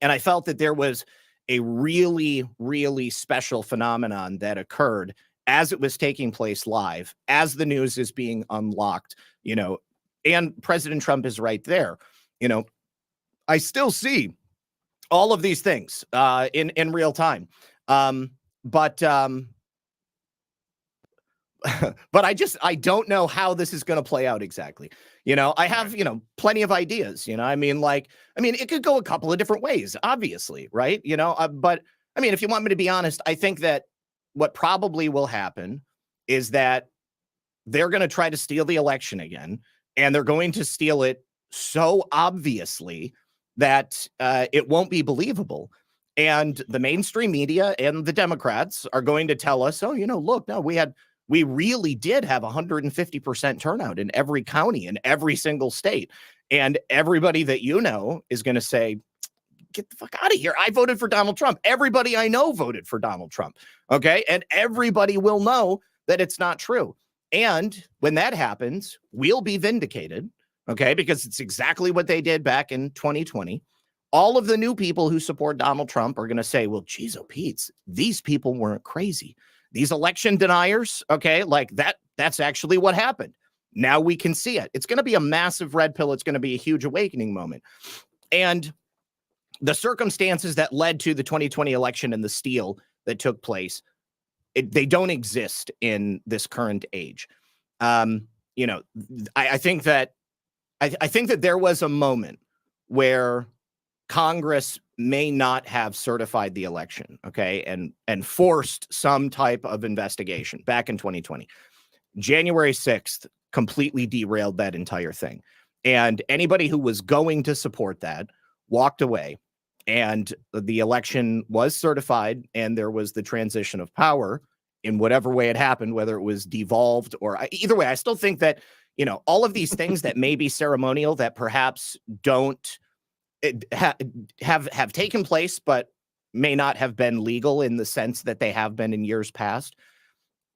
[SPEAKER 7] and I felt that there was a really, really special phenomenon that occurred as it was taking place live, as the news is being unlocked, and President Trump is right there. I still see all of these things in real time. But but I don't know how this is going to play out exactly. I have, plenty of ideas, it could go a couple of different ways, obviously. Right. But if you want me to be honest, I think that what probably will happen is that they're going to try to steal the election again, and they're going to steal it so obviously that it won't be believable. And the mainstream media and the Democrats are going to tell us, oh, look, no, we really did have 150% turnout in every county in every single state. And everybody that is going to say, get the fuck out of here. I voted for Donald Trump. Everybody I know voted for Donald Trump. Okay. And everybody will know that it's not true. And when that happens, we'll be vindicated. Okay. Because it's exactly what they did back in 2020. All of the new people who support Donald Trump are going to say, well, geez, oh, Pete, these people weren't crazy. These election deniers, okay, like that's actually what happened. Now we can see it. It's going to be a massive red pill. It's going to be a huge awakening moment. And the circumstances that led to the 2020 election and the steal that took place, they don't exist in this current age. I think that there was a moment where Congress may not have certified the election, okay, and forced some type of investigation back in 2020. January 6th completely derailed that entire thing. And anybody who was going to support that walked away, and the election was certified, and there was the transition of power in whatever way it happened, whether it was devolved or either way. I still think that, all of these things that may be ceremonial, that perhaps don't have taken place, but may not have been legal in the sense that they have been in years past.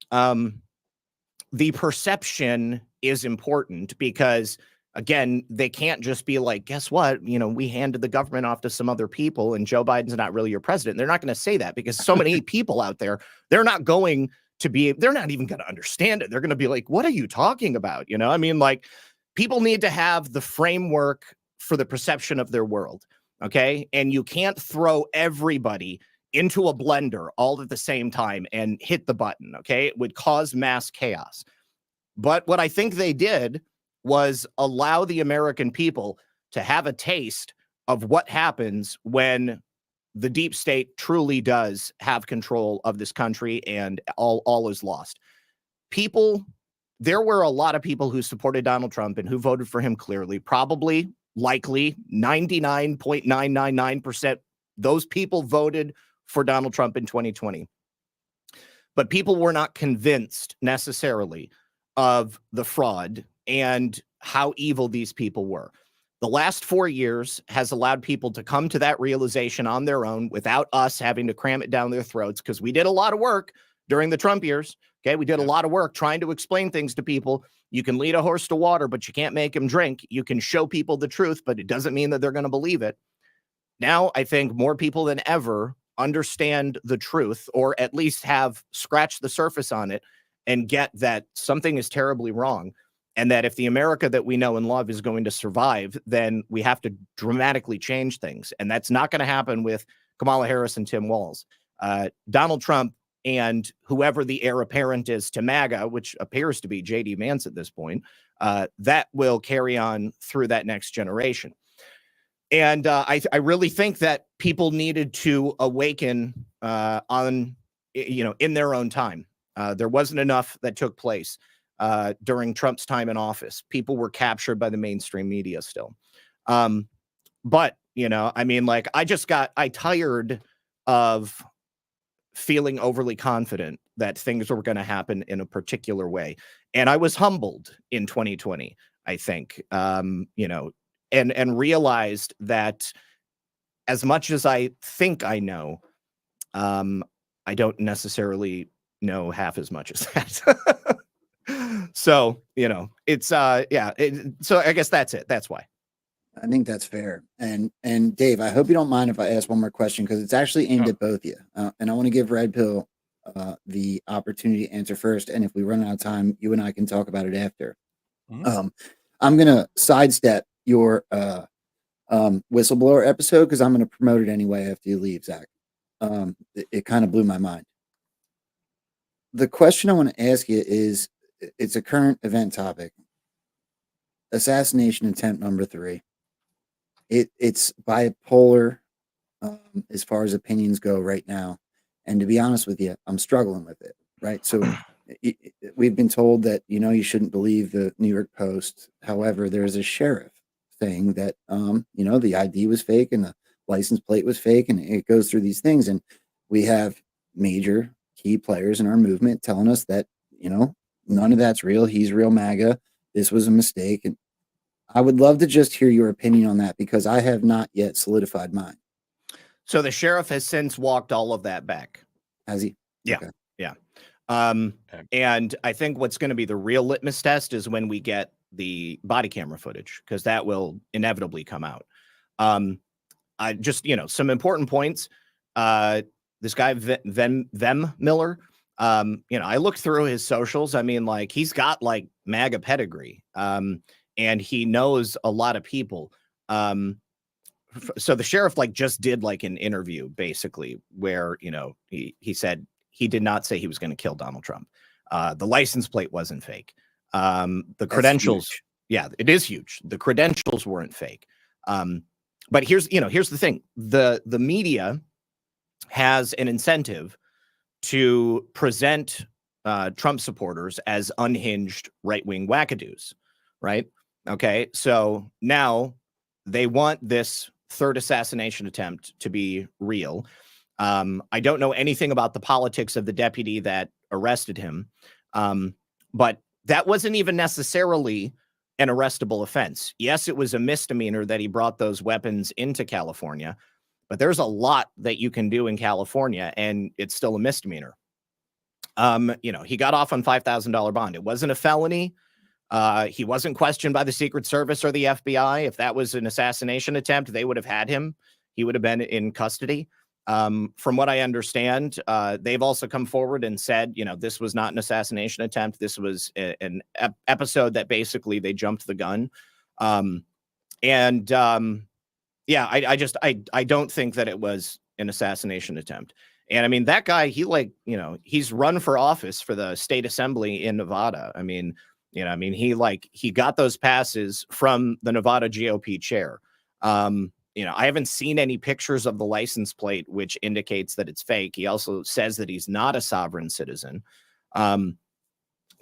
[SPEAKER 7] The perception is important because, again, they can't just be like, guess what? We handed the government off to some other people and Joe Biden's not really your president. They're not going to say that because so many people out there, they're not even going to understand it. They're going to be like, what are you talking about? People need to have the framework for the perception of their world. Okay. And you can't throw everybody into a blender all at the same time and hit the button. Okay. It would cause mass chaos. But what I think they did was allow the American people to have a taste of what happens when the deep state truly does have control of this country and all is lost. There were a lot of people who supported Donald Trump and who voted for him clearly, likely 99.999%. Those people voted for Donald Trump in 2020. But people were not convinced necessarily of the fraud and how evil these people were. The last 4 years has allowed people to come to that realization on their own without us having to cram it down their throats, because we did a lot of work during the Trump years. Okay, we did a lot of work trying to explain things to people. You can lead a horse to water, but you can't make him drink. You can show people the truth, but it doesn't mean that they're going to believe it. Now, I think more people than ever understand the truth, or at least have scratched the surface on it and get that something is terribly wrong. And that if the America that we know and love is going to survive, then we have to dramatically change things. And that's not going to happen with Kamala Harris and Tim Walz. Donald Trump and whoever the heir apparent is to MAGA, which appears to be J.D. Vance at this point, that will carry on through that next generation. And I really think that people needed to awaken in their own time. There wasn't enough that took place during Trump's time in office. People were captured by the mainstream media still. But, I tired of feeling overly confident that things were going to happen in a particular way. And I was humbled in 2020, I think, and realized that as much as I think I know, I don't necessarily know half as much as that. So, it's, so I guess that's it. That's why.
[SPEAKER 4] I think that's fair. And Dave, I hope you don't mind if I ask one more question, because it's actually aimed at both of you. And I want to give Red Pill the opportunity to answer first. And if we run out of time, you and I can talk about it after. Mm-hmm. I'm going to sidestep your whistleblower episode because I'm going to promote it anyway after you leave, Zach. It kind of blew my mind. the question I want to ask you is, it's a current event topic. Assassination attempt number 3. It's bipolar as far as opinions go right now. And to be honest with you, I'm struggling with it, right? So we've been told that, you shouldn't believe the New York Post. However, there's a sheriff saying that, the ID was fake and the license plate was fake, and it goes through these things. And we have major key players in our movement telling us that, none of that's real. He's real MAGA. This was a mistake. And I would love to just hear your opinion on that, because I have not yet solidified mine.
[SPEAKER 7] So the sheriff has since walked all of that back.
[SPEAKER 4] Has he?
[SPEAKER 7] Yeah.
[SPEAKER 4] Okay.
[SPEAKER 7] Yeah. And I think what's going to be the real litmus test is when we get the body camera footage, because that will inevitably come out. I just, some important points. This guy, Vem Miller, I looked through his socials. I mean, like, he's got like MAGA pedigree, and he knows a lot of people. So the sheriff just did like an interview basically where, he said he did not say he was going to kill Donald Trump. The license plate wasn't fake. The credentials. Yeah, it is huge. The credentials weren't fake. But here's the thing. The media has an incentive to present Trump supporters as unhinged right-wing wackadoos, right? Okay, so now they want this third assassination attempt to be real. I don't know anything about the politics of the deputy that arrested him, but that wasn't even necessarily an arrestable offense. Yes, it was a misdemeanor that he brought those weapons into California, but there's a lot that you can do in California, and it's still a misdemeanor. He got off on $5,000 bond. It wasn't a felony. He wasn't questioned by the Secret Service or the FBI. If that was an assassination attempt, they would have had him. He would have been in custody. From what I understand, they've also come forward and said, this was not an assassination attempt. This was an episode that basically they jumped the gun. I don't think that it was an assassination attempt. And I mean, that guy, he's run for office for the state assembly in Nevada. I mean, he got those passes from the Nevada GOP chair. I haven't seen any pictures of the license plate, which indicates that it's fake. He also says that he's not a sovereign citizen.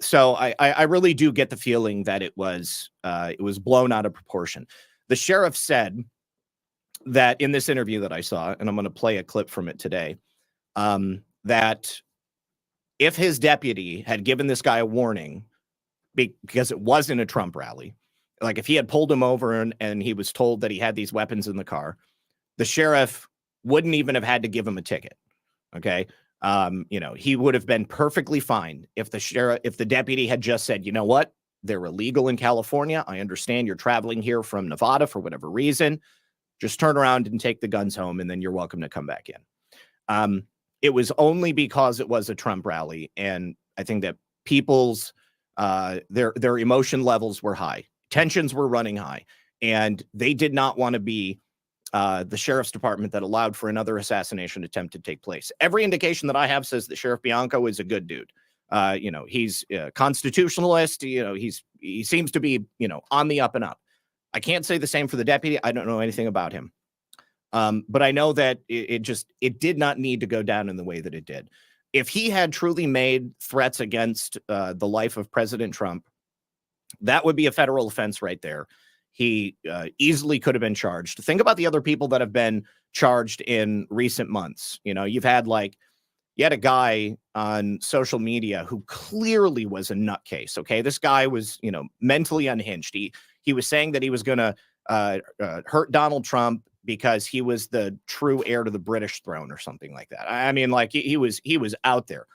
[SPEAKER 7] So I really do get the feeling that it was blown out of proportion. The sheriff said that in this interview that I saw, and I'm going to play a clip from it today, that if his deputy had given this guy a warning, because it wasn't a Trump rally, like if he had pulled him over and he was told that he had these weapons in the car, the sheriff wouldn't even have had to give him a ticket. Okay. He would have been perfectly fine if the deputy had just said, you know what, they're illegal in California. I understand you're traveling here from Nevada for whatever reason. Just turn around and take the guns home, and then you're welcome to come back in. It was only because it was a Trump rally, and I think that people's their emotion levels were high. Tensions were running high, and they did not want to be the sheriff's department that allowed for another assassination attempt to take place. Every indication that I have says that Sheriff Bianco is a good dude. He's a constitutionalist. He seems to be, on the up and up. I can't say the same for the deputy. I don't know anything about him. But I know that it did not need to go down in the way that it did. If he had truly made threats against the life of President Trump, that would be a federal offense right there. He easily could have been charged. Think about the other people that have been charged in recent months. You had a guy on social media who clearly was a nutcase. Okay. This guy was, mentally unhinged. He was saying that he was going to hurt Donald Trump because he was the true heir to the British throne or something like that. I mean, he was out there.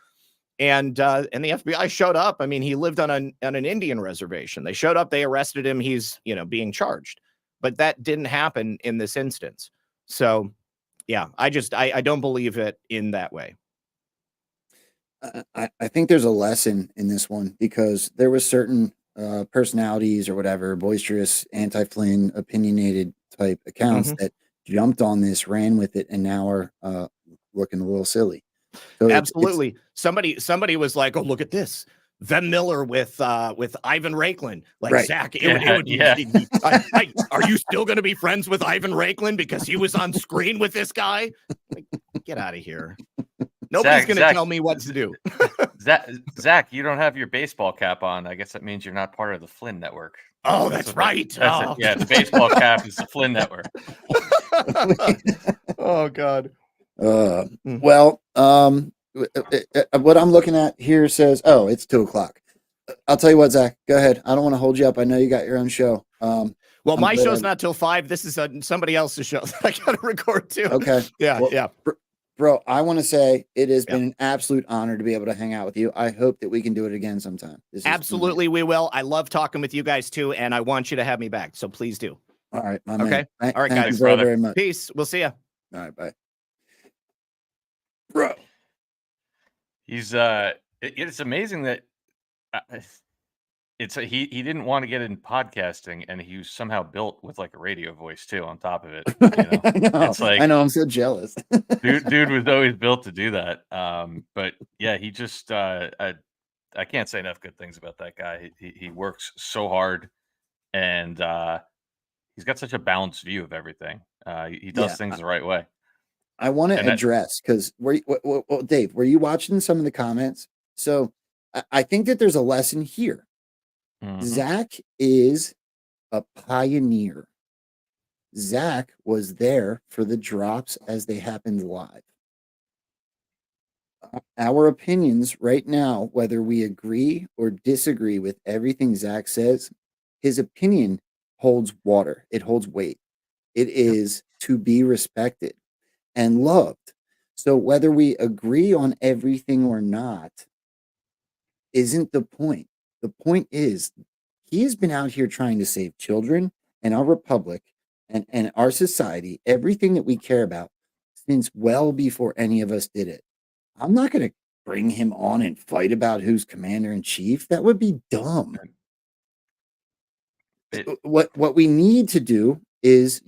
[SPEAKER 7] And the FBI showed up. I mean, he lived on an Indian reservation. They showed up, they arrested him. He's, being charged, but that didn't happen in this instance. So yeah, I don't believe it in that way.
[SPEAKER 4] I think there's a lesson in this one, because there was certain personalities or whatever, boisterous, anti-Flynn, opinionated type accounts that jumped on this, ran with it, and now are looking a little silly. So
[SPEAKER 7] Absolutely. Somebody was like, "Oh, look at this, Vem Miller with Ivan Raiklin." Like,
[SPEAKER 4] Right.
[SPEAKER 7] Zach,
[SPEAKER 6] Yeah,
[SPEAKER 7] it would be.
[SPEAKER 6] yeah.
[SPEAKER 7] Are you still going to be friends with Ivan Raiklin because he was on screen with this guy? Like, get out of here. Nobody's going to tell me what to do.
[SPEAKER 6] Zach, you don't have your baseball cap on. I guess that means you're not part of the Flynn network.
[SPEAKER 7] Oh, that's right.
[SPEAKER 6] That's
[SPEAKER 7] Oh.
[SPEAKER 6] it. Yeah, the baseball cap is the Flynn network.
[SPEAKER 7] Oh God.
[SPEAKER 4] Well, what I'm looking at here says, oh, it's 2:00. I'll tell you what, Zach, go ahead. I don't want to hold you up. I know you got your own show.
[SPEAKER 7] Well, my show's not till 5. This is somebody else's show that I got to record too.
[SPEAKER 4] Okay.
[SPEAKER 7] Yeah.
[SPEAKER 4] Well,
[SPEAKER 7] yeah.
[SPEAKER 4] Bro, I want to say it has been an absolute honor to be able to hang out with you. I hope that we can do it again sometime.
[SPEAKER 7] Absolutely, we will. I love talking with you guys too, and I want you to have me back. So please do.
[SPEAKER 4] All right, my
[SPEAKER 7] Okay.
[SPEAKER 4] man.
[SPEAKER 7] All right,
[SPEAKER 4] Thank
[SPEAKER 7] guys.
[SPEAKER 4] you very, very much.
[SPEAKER 7] Peace. We'll see you.
[SPEAKER 4] All right, bye. Bro.
[SPEAKER 6] He's it's amazing that he didn't want to get in podcasting, and he was somehow built with like a radio voice too on top of it. You know?
[SPEAKER 4] I know.
[SPEAKER 6] It's like,
[SPEAKER 4] I know. I'm so jealous.
[SPEAKER 6] dude was always built to do that. But yeah, he just I can't say enough good things about that guy. He works so hard, and he's got such a balanced view of everything. He does things the right way.
[SPEAKER 4] I want to address, because Dave, were you watching some of the comments? So I think that there's a lesson here. Zach is a pioneer. Zach was there for the drops as they happened live. Our opinions right now, whether we agree or disagree with everything Zach says, his opinion holds water. It holds weight. It is to be respected and loved. So whether we agree on everything or not isn't the point. The point is he has been out here trying to save children and our republic and our society, everything that we care about, since well before any of us did it. I'm not going to bring him on and fight about who's commander in chief. That would be dumb. What we need to do is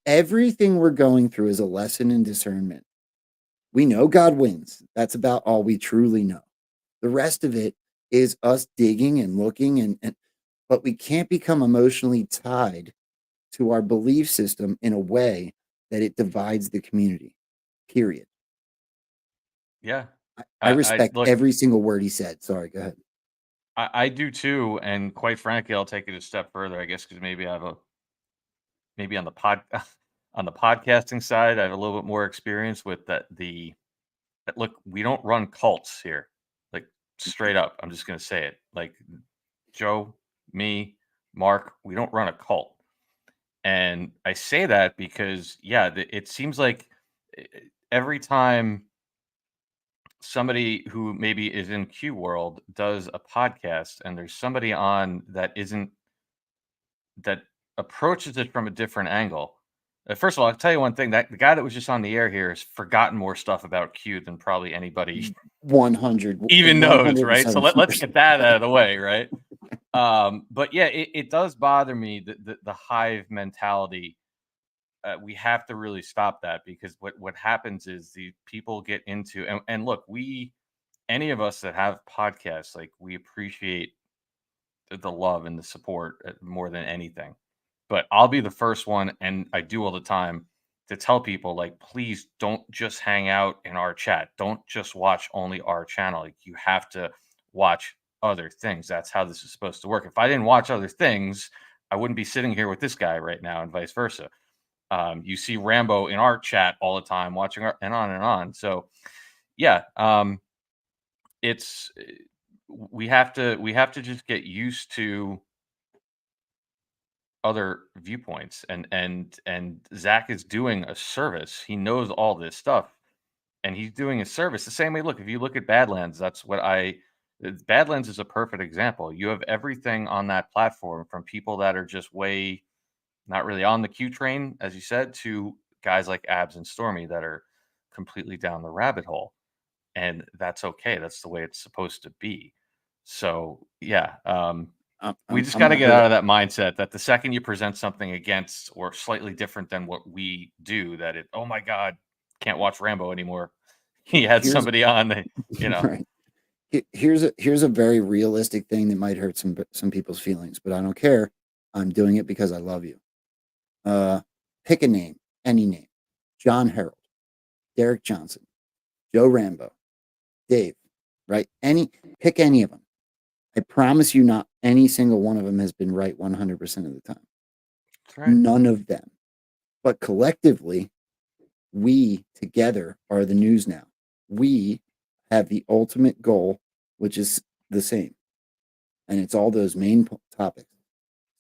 [SPEAKER 4] everything we're going through is a lesson in discernment. We know God wins. That's about all we truly know. The rest of it is us digging and looking, but we can't become emotionally tied to our belief system in a way that it divides the community, period.
[SPEAKER 6] Yeah.
[SPEAKER 4] I respect every single word he said. Sorry, go ahead.
[SPEAKER 6] I do too, and quite frankly, I'll take it a step further, I guess, because maybe on the podcasting side, I have a little bit more experience with that. Look, we don't run cults here, like straight up. I'm just gonna say it, like Joe, me, Mark, we don't run a cult, and I say that because it seems like every time somebody who maybe is in Q world does a podcast and there's somebody on that approaches it from a different angle. First of all, I'll tell you one thing, that the guy that was just on the air here has forgotten more stuff about Q than probably anybody
[SPEAKER 4] 100
[SPEAKER 6] even knows, right? So let's get that out of the way, right? But yeah, it does bother me, the hive mentality. We have to really stop that, because what happens is the people get into, and look, any of us that have podcasts, like, we appreciate the love and the support more than anything. But I'll be the first one, and I do all the time, to tell people, like, please don't just hang out in our chat. Don't just watch only our channel. Like, you have to watch other things. That's how this is supposed to work. If I didn't watch other things, I wouldn't be sitting here with this guy right now, and vice versa. You see Rambo in our chat all the time, watching and on and on. So yeah, we have to just get used to other viewpoints, and Zach is doing a service. He knows all this stuff, and he's doing a service the same way. Look, if you look at Badlands, Badlands is a perfect example. You have everything on that platform, from people that are just way not really on the Q train, as you said, to guys like Abs and Stormy that are completely down the rabbit hole. And that's okay. That's the way it's supposed to be. So yeah, we just got to get out of that mindset that the second you present something against or slightly different than what we do, that oh my God, can't watch Rambo anymore. he had
[SPEAKER 4] Here's-
[SPEAKER 6] somebody on the, you know.
[SPEAKER 4] Right. Here's a very realistic thing that might hurt some people's feelings, but I don't care. I'm doing it because I love you. Pick a name, any name. John Harold, Derek Johnson, Joe Rambo, Dave, right? Pick any of them. I promise you, not any single one of them has been right 100% of the time.
[SPEAKER 6] That's right.
[SPEAKER 4] None of them. But collectively, we together are the news now. We have the ultimate goal, which is the same. And it's all those main topics.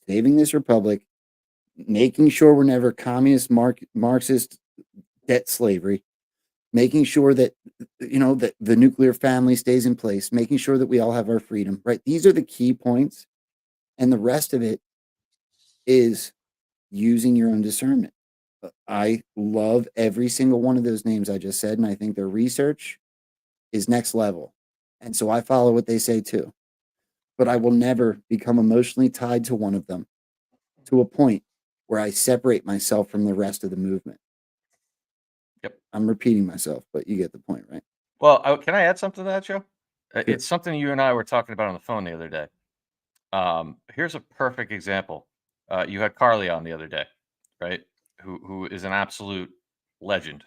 [SPEAKER 4] Saving this republic, making sure we're never communist, Marxist, debt slavery, making sure that, that the nuclear family stays in place, making sure that we all have our freedom, right? These are the key points. And the rest of it is using your own discernment. I love every single one of those names I just said, and I think their research is next level. And so I follow what they say too. But I will never become emotionally tied to one of them to a point where I separate myself from the rest of the movement.
[SPEAKER 6] Yep.
[SPEAKER 4] I'm repeating myself, but you get the point, right?
[SPEAKER 6] Well, can I add something to that, Joe?
[SPEAKER 4] Sure.
[SPEAKER 6] It's something you and I were talking about on the phone the other day. Here's a perfect example. You had Carly on the other day, right? Who is an absolute legend.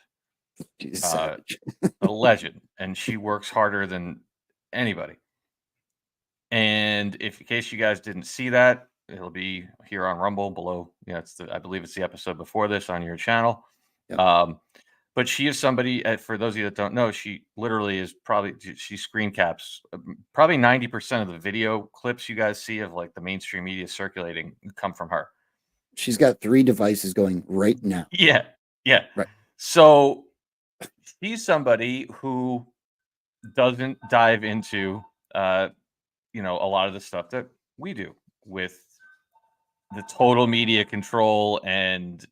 [SPEAKER 4] She's savage.
[SPEAKER 6] A legend, and she works harder than anybody. And if in case you guys didn't see that, it'll be here on Rumble below. Yeah, I believe it's the episode before this on your channel.
[SPEAKER 4] Yep.
[SPEAKER 6] But she is somebody, for those of you that don't know, she literally is she screen caps probably 90% of the video clips you guys see of like the mainstream media circulating come from her.
[SPEAKER 4] She's got 3 devices going right now.
[SPEAKER 6] Yeah.
[SPEAKER 4] Right.
[SPEAKER 6] So she's somebody who doesn't dive into, a lot of the stuff that we do with the total media control. And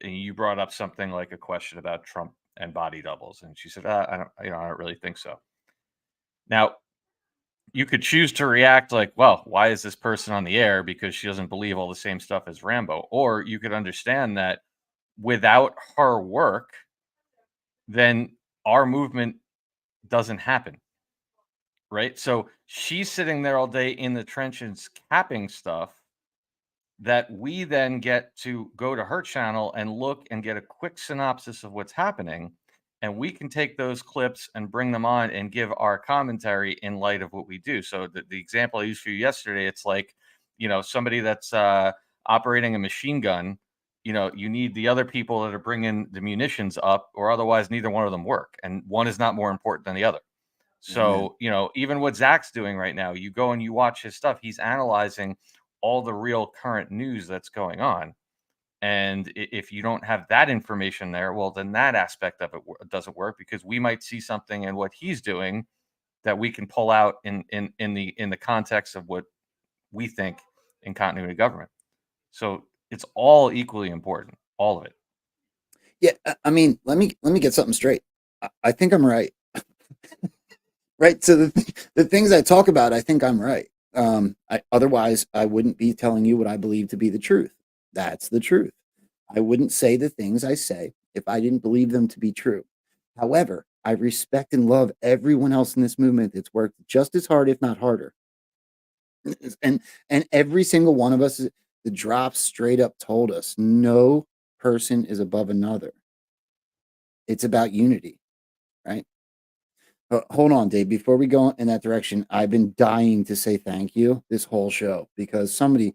[SPEAKER 6] you brought up something like a question about Trump and body doubles. And she said, I don't really think so. Now, you could choose to react like, well, why is this person on the air? Because she doesn't believe all the same stuff as Rambo. Or you could understand that without her work, then our movement doesn't happen. Right. So she's sitting there all day in the trenches capping stuff that we then get to go to her channel and look and get a quick synopsis of what's happening. And we can take those clips and bring them on and give our commentary in light of what we do. So the example I used for you yesterday, it's like, somebody that's operating a machine gun, you need the other people that are bringing the munitions up, or otherwise neither one of them work. And one is not more important than the other. So, even what Zach's doing right now, you go and you watch his stuff, he's analyzing all the real current news that's going on. And if you don't have that information there, well, then that aspect of it doesn't work, because we might see something in what he's doing that we can pull out in the context of what we think in continuity of government. So it's all equally important, all of it.
[SPEAKER 4] Yeah, I mean, let me get something straight. I think I'm right. Right. So the things I talk about, I think I'm right. Otherwise, I wouldn't be telling you what I believe to be the truth. That's the truth. I wouldn't say the things I say if I didn't believe them to be true. However, I respect and love everyone else in this movement that's worked just as hard, if not harder. And every single one of us, the drops straight up told us no person is above another. It's about unity, right? Hold on, Dave. Before we go in that direction, I've been dying to say thank you this whole show, because somebody,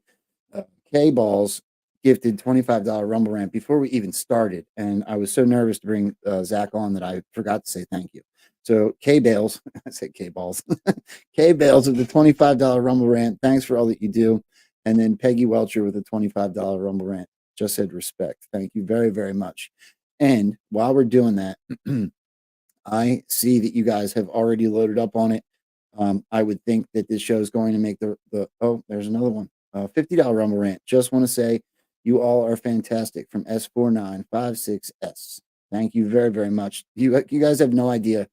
[SPEAKER 4] K-Balls, gifted $25 Rumble Rant before we even started. And I was so nervous to bring Zach on that I forgot to say thank you. So K-Bales, I said K-Balls, K-Bales with the $25 Rumble Rant. Thanks for all that you do. And then Peggy Welcher with a $25 Rumble Rant. Just said respect. Thank you very, very much. And while we're doing that, I see that you guys have already loaded up on it. I would think that this show is going to make there's another one. $50 Rumble Rant. Just want to say you all are fantastic, from S4956S. Thank you very, very much. You guys have no idea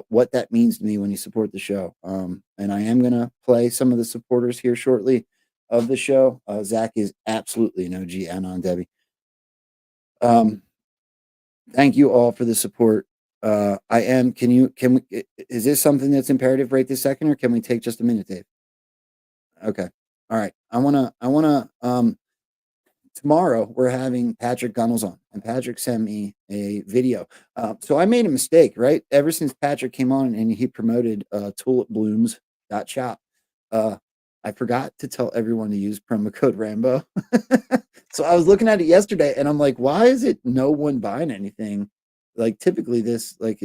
[SPEAKER 4] what that means to me when you support the show. And I am going to play some of the supporters here shortly of the show. Zach is absolutely an OG, and on Debbie. Thank you all for the support. I am. Is this something that's imperative right this second, or can we take just a minute, Dave? Okay. All right. Tomorrow we're having Patrick Gunnels on, and Patrick sent me a video. So I made a mistake, right? Ever since Patrick came on and he promoted tulipblooms.shop, I forgot to tell everyone to use promo code Rambo. So I was looking at it yesterday and I'm like, why is it no one buying anything? Like typically this, like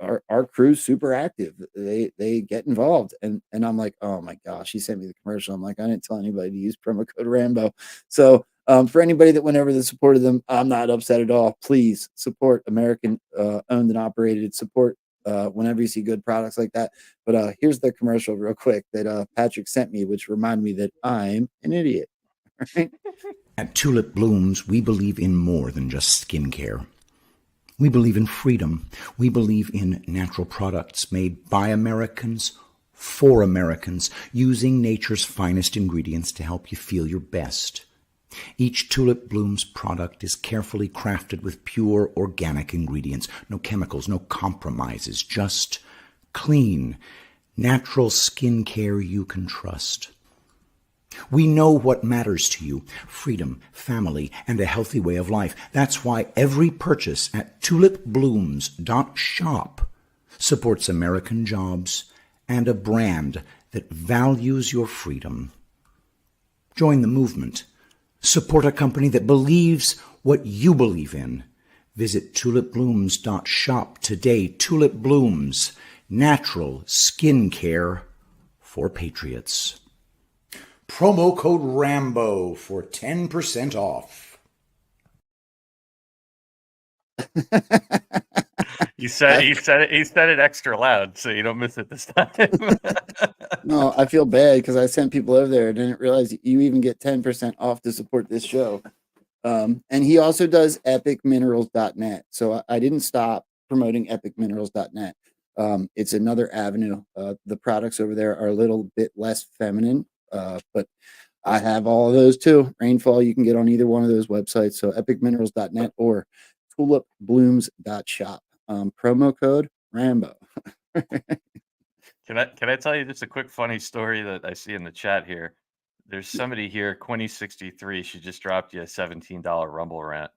[SPEAKER 4] our crew's super active. They get involved. And I'm like, oh my gosh, he sent me the commercial. I'm like, I didn't tell anybody to use promo code Rambo. So for anybody that went over that supported them, I'm not upset at all. Please support American owned and operated. Support whenever you see good products like that. But here's the commercial real quick that Patrick sent me, which reminded me that I'm an idiot. Right?
[SPEAKER 8] At Tulip Blooms, we believe in more than just skincare. We believe in freedom. We believe in natural products made by Americans, for Americans, using nature's finest ingredients to help you feel your best. Each Tulip Blooms product is carefully crafted with pure organic ingredients. No chemicals, no compromises, just clean, natural skincare you can trust. We know what matters to you: freedom, family, and a healthy way of life. That's why every purchase at tulipblooms.shop supports American jobs and a brand that values your freedom. Join the movement. Support a company that believes what you believe in. Visit tulipblooms.shop today. Tulip Blooms, natural skincare for patriots. Promo code Rambo for 10% off.
[SPEAKER 6] He said it extra loud so you don't miss it this time.
[SPEAKER 4] No, I feel bad because I sent people over there and didn't realize you even get 10% off to support this show. And he also does epicminerals.net. So I didn't stop promoting epicminerals.net. It's another avenue. The products over there are a little bit less feminine, but I have all of those too. Rainfall, you can get on either one of those websites. So epicminerals.net or tulipblooms.shop. Promo code Rambo.
[SPEAKER 6] Can I tell you just a quick funny story that I see in the chat here? There's somebody here, Quinny63. She just dropped you a $17 Rumble rant.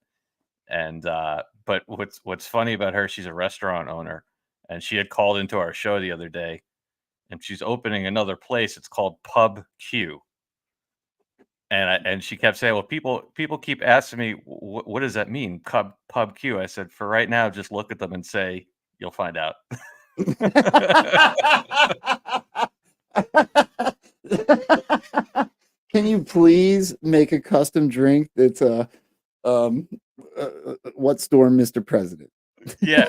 [SPEAKER 6] And but what's funny about her, she's a restaurant owner, and she had called into our show the other day, and she's opening another place. It's called Pub Q. And she kept saying, well, people keep asking me, what does that mean? Pub Q. I said, for right now, just look at them and say, you'll find out.
[SPEAKER 4] Can you please make a custom drink that's what storm, Mr. President?
[SPEAKER 6] Yeah,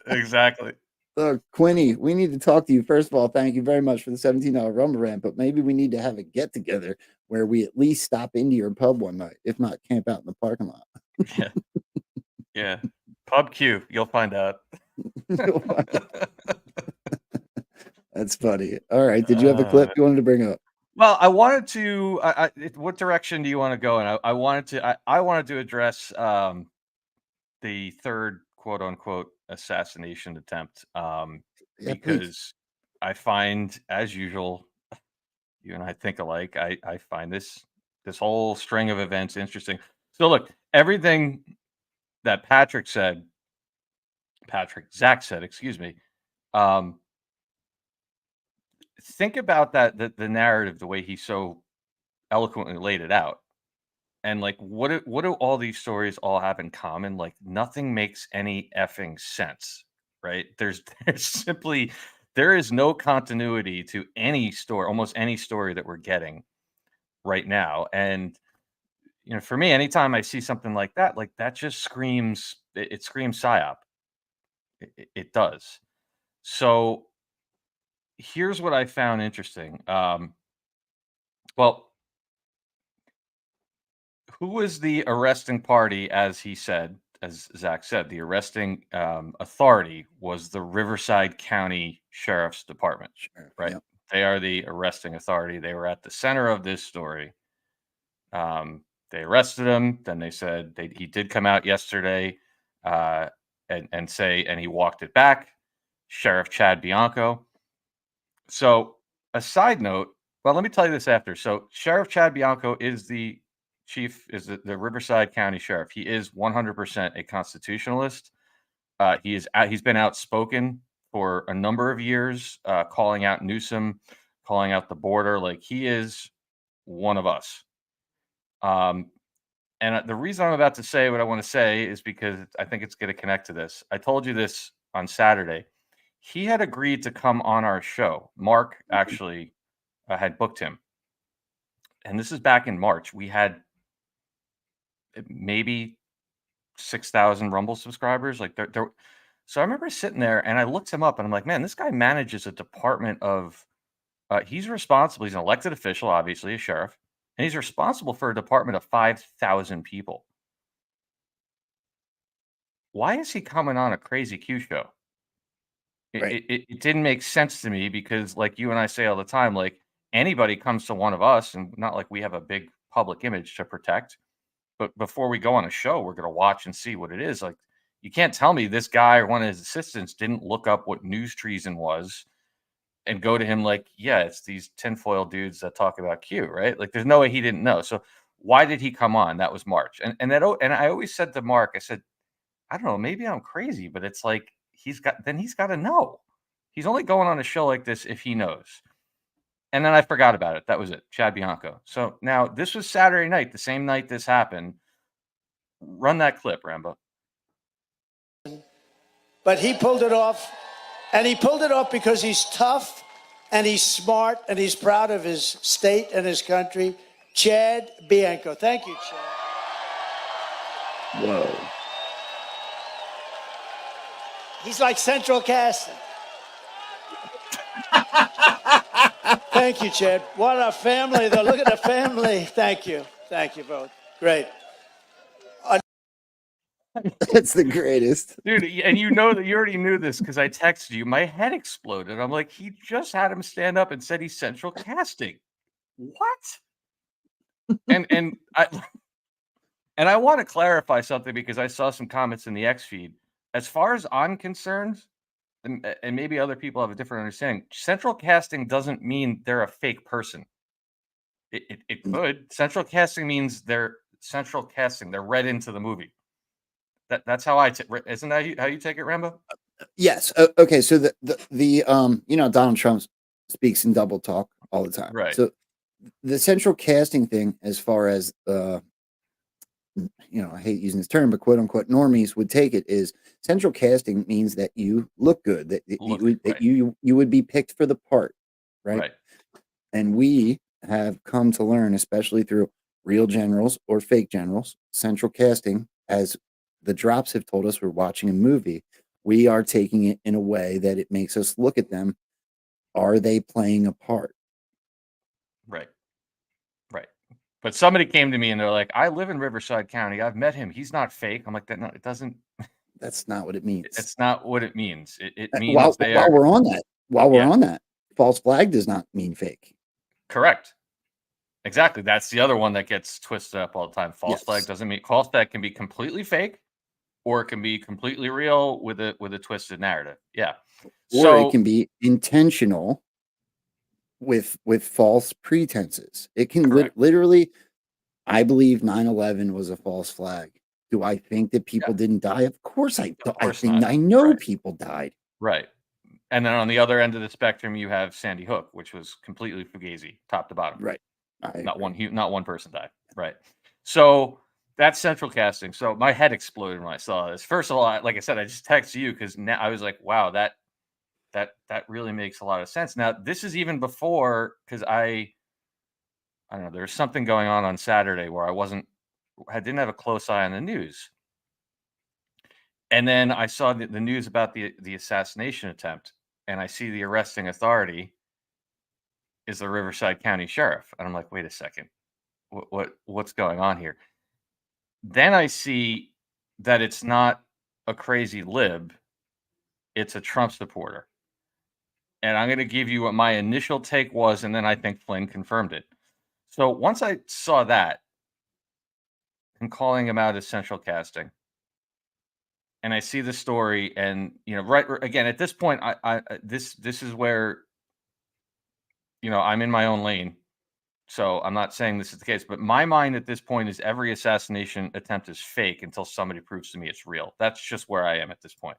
[SPEAKER 6] exactly.
[SPEAKER 4] Quinny, we need to talk to you. First of all, thank you very much for the $17 Rumble rant, but maybe we need to have a get together where we at least stop into your pub one night, if not camp out in the parking lot.
[SPEAKER 6] Yeah. Pub Q, you'll find out.
[SPEAKER 4] That's funny. All right. Did you have a clip you wanted to bring up?
[SPEAKER 6] Well, I wanted to. What direction do you want to go in? I wanted to address the third quote unquote assassination attempt because I find, as usual, you and I think alike. I find this whole string of events interesting. So look, everything that Zack said, excuse me. Think about that, the narrative, the way he so eloquently laid it out. And like, what do all these stories all have in common? Like, nothing makes any effing sense, right? There's simply, there is no continuity to any story, almost any story that we're getting right now. And, you know, for me, anytime I see something like that just screams, it screams psyop. It does. So here's what I found interesting. Well, who was the arresting party, as Zack said, the arresting authority was the Riverside County Sheriff's Department, right? Yep. They are the arresting authority. They were at the center of this story. They arrested him. Then they said he did come out yesterday and say, and he walked it back. Sheriff Chad Bianco. So a side note, well, let me tell you this after. So Sheriff Chad Bianco is the the Riverside County Sheriff. He is 100% a constitutionalist. He's been outspoken for a number of years, calling out Newsom, calling out the border. Like, he is one of us. And the reason I'm about to say what I want to say is because I think it's going to connect to this. I told you this on Saturday. He had agreed to come on our show. Mark actually had booked him. And this is back in March. We had maybe 6,000 Rumble subscribers. Like, so I remember sitting there and I looked him up and I'm like, man, this guy manages a department of, he's responsible. He's an elected official, obviously, a sheriff. And he's responsible for a department of 5,000 people. Why is he coming on a crazy Q show?
[SPEAKER 4] Right.
[SPEAKER 6] It didn't make sense to me because, like you and I say all the time, like, anybody comes to one of us, and not like we have a big public image to protect, but before we go on a show, we're going to watch and see what it is. Like, you can't tell me this guy or one of his assistants didn't look up what NewsTreason was and go to him like, yeah, it's these tinfoil dudes that talk about Q, right? Like, there's no way he didn't know. So why did he come on? That was March. And I always said to Mark, I said, I don't know, maybe I'm crazy, but it's like, he's got to know. He's only going on a show like this if he knows. And then I forgot about it. That was it. Chad Bianco. So now this was Saturday night, the same night this happened. Run that clip, Rambo.
[SPEAKER 5] But he pulled it off, and he pulled it off because he's tough and he's smart and he's proud of his state and his country. Chad Bianco. Thank you, Chad.
[SPEAKER 4] Whoa.
[SPEAKER 5] He's like central casting. Thank you, Chad. What a family, though. Look at the family. Thank you. Thank you both. Great.
[SPEAKER 4] That's the greatest.
[SPEAKER 6] Dude, and you know that you already knew this because I texted you. My head exploded. I'm like, he just had him stand up and said he's central casting. What? And I want to clarify something because I saw some comments in the X feed. As far as I'm concerned, and maybe other people have a different understanding, central casting doesn't mean they're a fake person. It could. Central casting means they're central casting. They're read into the movie. That's how isn't that how you take it, Rambo?
[SPEAKER 4] Yes. Okay. So the Donald Trump speaks in double talk all the time.
[SPEAKER 6] Right.
[SPEAKER 4] So the central casting thing, as far as I hate using this term, but quote unquote normies would take it, is central casting means that you look good, that you would be picked for the part, right? And we have come to learn, especially through real generals or fake generals, central casting, as the drops have told us, we're watching a movie. We are taking it in a way that it makes us look at them. Are they playing a part?
[SPEAKER 6] Right. But somebody came to me and they're like, I live in Riverside County. I've met him. He's not fake. I'm like, no, it doesn't.
[SPEAKER 4] That's not what it means.
[SPEAKER 6] It's not what it means. It means
[SPEAKER 4] while we're on that, false flag does not mean fake.
[SPEAKER 6] Correct. Exactly. That's the other one that gets twisted up all the time. False flag doesn't mean false flag can be completely fake, or it can be completely real with a twisted narrative. Yeah.
[SPEAKER 4] Or it can be intentional with false pretenses. It can literally, I believe 9/11 was a false flag. Do I think that people didn't die? Of course I think I know people died.
[SPEAKER 6] Right. And then on the other end of the spectrum, you have Sandy Hook, which was completely fugazi, top to bottom.
[SPEAKER 4] Right.
[SPEAKER 6] Not one person died. Right. So that's central casting. So my head exploded when I saw this. First of all, like I said, I just texted you because now I was like, wow, that really makes a lot of sense. Now, this is even before, because I don't know, there's something going on Saturday where I didn't have a close eye on the news. And then I saw the news about the assassination attempt, and I see the arresting authority is the Riverside County Sheriff. And I'm like, wait a second, what's going on here? Then I see that it's not a crazy lib, it's a Trump supporter. And I'm going to give you what my initial take was, and then I think Flynn confirmed it. So once I saw that, and calling him out as central casting, and I see the story, and right again at this point, this is where I'm in my own lane. So I'm not saying this is the case, but my mind at this point is every assassination attempt is fake until somebody proves to me it's real. That's just where I am at this point.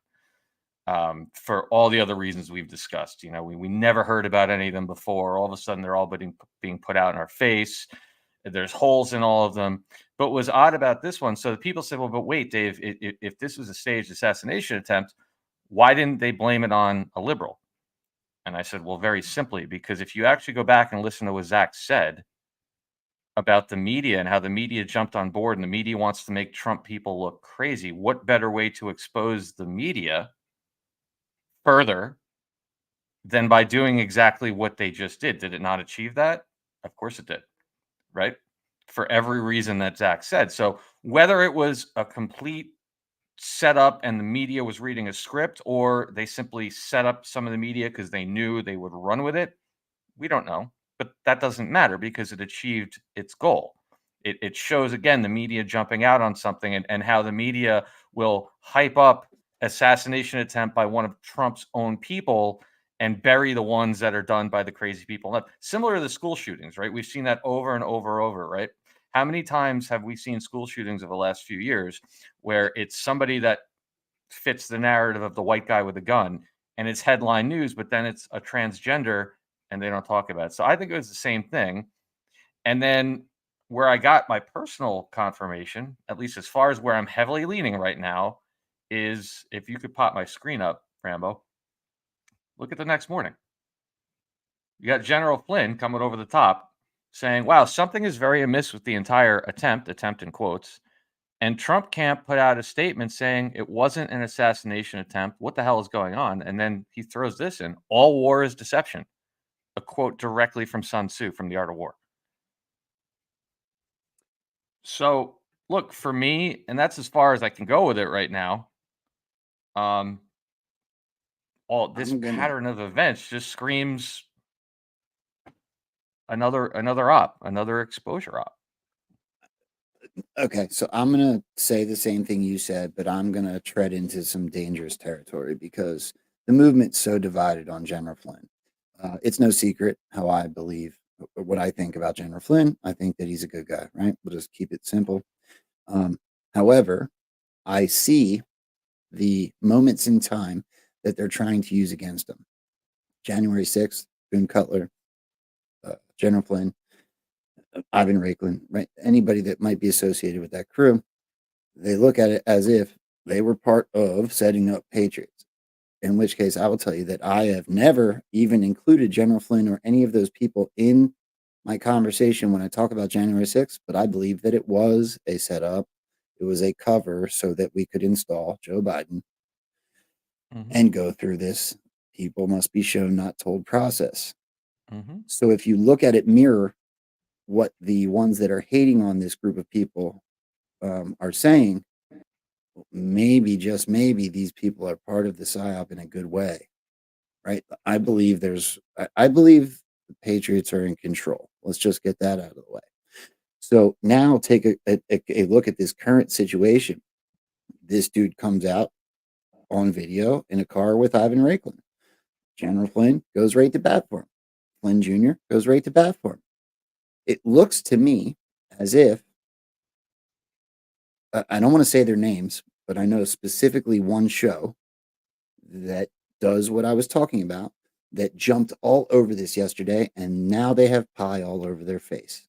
[SPEAKER 6] For all the other reasons we've discussed, we never heard about any of them before. All of a sudden, they're all being put out in our face. There's holes in all of them. But what was odd about this one, so the people said, well, but wait, Dave, if this was a staged assassination attempt, why didn't they blame it on a liberal? And I said, well, very simply, because if you actually go back and listen to what Zack said about the media and how the media jumped on board and the media wants to make Trump people look crazy, what better way to expose the media further than by doing exactly what they just did? Did it not achieve that? Of course it did, right? For every reason that Zack said. So whether it was a complete setup and the media was reading a script, or they simply set up some of the media because they knew they would run with it, we don't know. But that doesn't matter because it achieved its goal. It shows, again, the media jumping out on something, and how the media will hype up assassination attempt by one of Trump's own people and bury the ones that are done by the crazy people. Similar to the school shootings, right? We've seen that over and over, right? How many times have we seen school shootings over the last few years where it's somebody that fits the narrative of the white guy with a gun, and it's headline news, but then it's a transgender and they don't talk about it? So I think it was the same thing. And then where I got my personal confirmation, at least as far as where I'm heavily leaning right now, is if you could pop my screen up, Rambo, look at the next morning. You got General Flynn coming over the top saying, wow, something is very amiss with the entire attempt in quotes. And Trump camp put out a statement saying it wasn't an assassination attempt. What the hell is going on? And then he throws this in: all war is deception. A quote directly from Sun Tzu from The Art of War. So look, for me, and that's as far as I can go with it right now. All this pattern of events just screams another exposure op.
[SPEAKER 4] Okay, so I'm going to say the same thing you said, but I'm going to tread into some dangerous territory because the movement's so divided on General Flynn. It's no secret how I believe, what I think about General Flynn. I think that he's a good guy, right? We'll just keep it simple. However, I see the moments in time that they're trying to use against him. January 6th, Boone Cutler, General Flynn, Ivan Raiklin, right? Anybody that might be associated with that crew, they look at it as if they were part of setting up Patriots. In which case, I will tell you that I have never even included General Flynn or any of those people in my conversation when I talk about January 6th, but I believe that it was a setup. It was a cover so that we could install Joe Biden and go through this people must be shown, not told process. So if you look at it, mirror what the ones that are hating on this group of people are saying, maybe, just maybe, these people are part of the PSYOP in a good way, right? I believe the Patriots are in control. Let's just get that out of the way. So now take a look at this current situation. This dude comes out on video in a car with Ivan Raiklin. General Flynn goes right to bat for him. Flynn Jr. goes right to bat for him. It looks to me as if, I don't want to say their names, but I know specifically one show that does what I was talking about that jumped all over this yesterday, and now they have pie all over their face.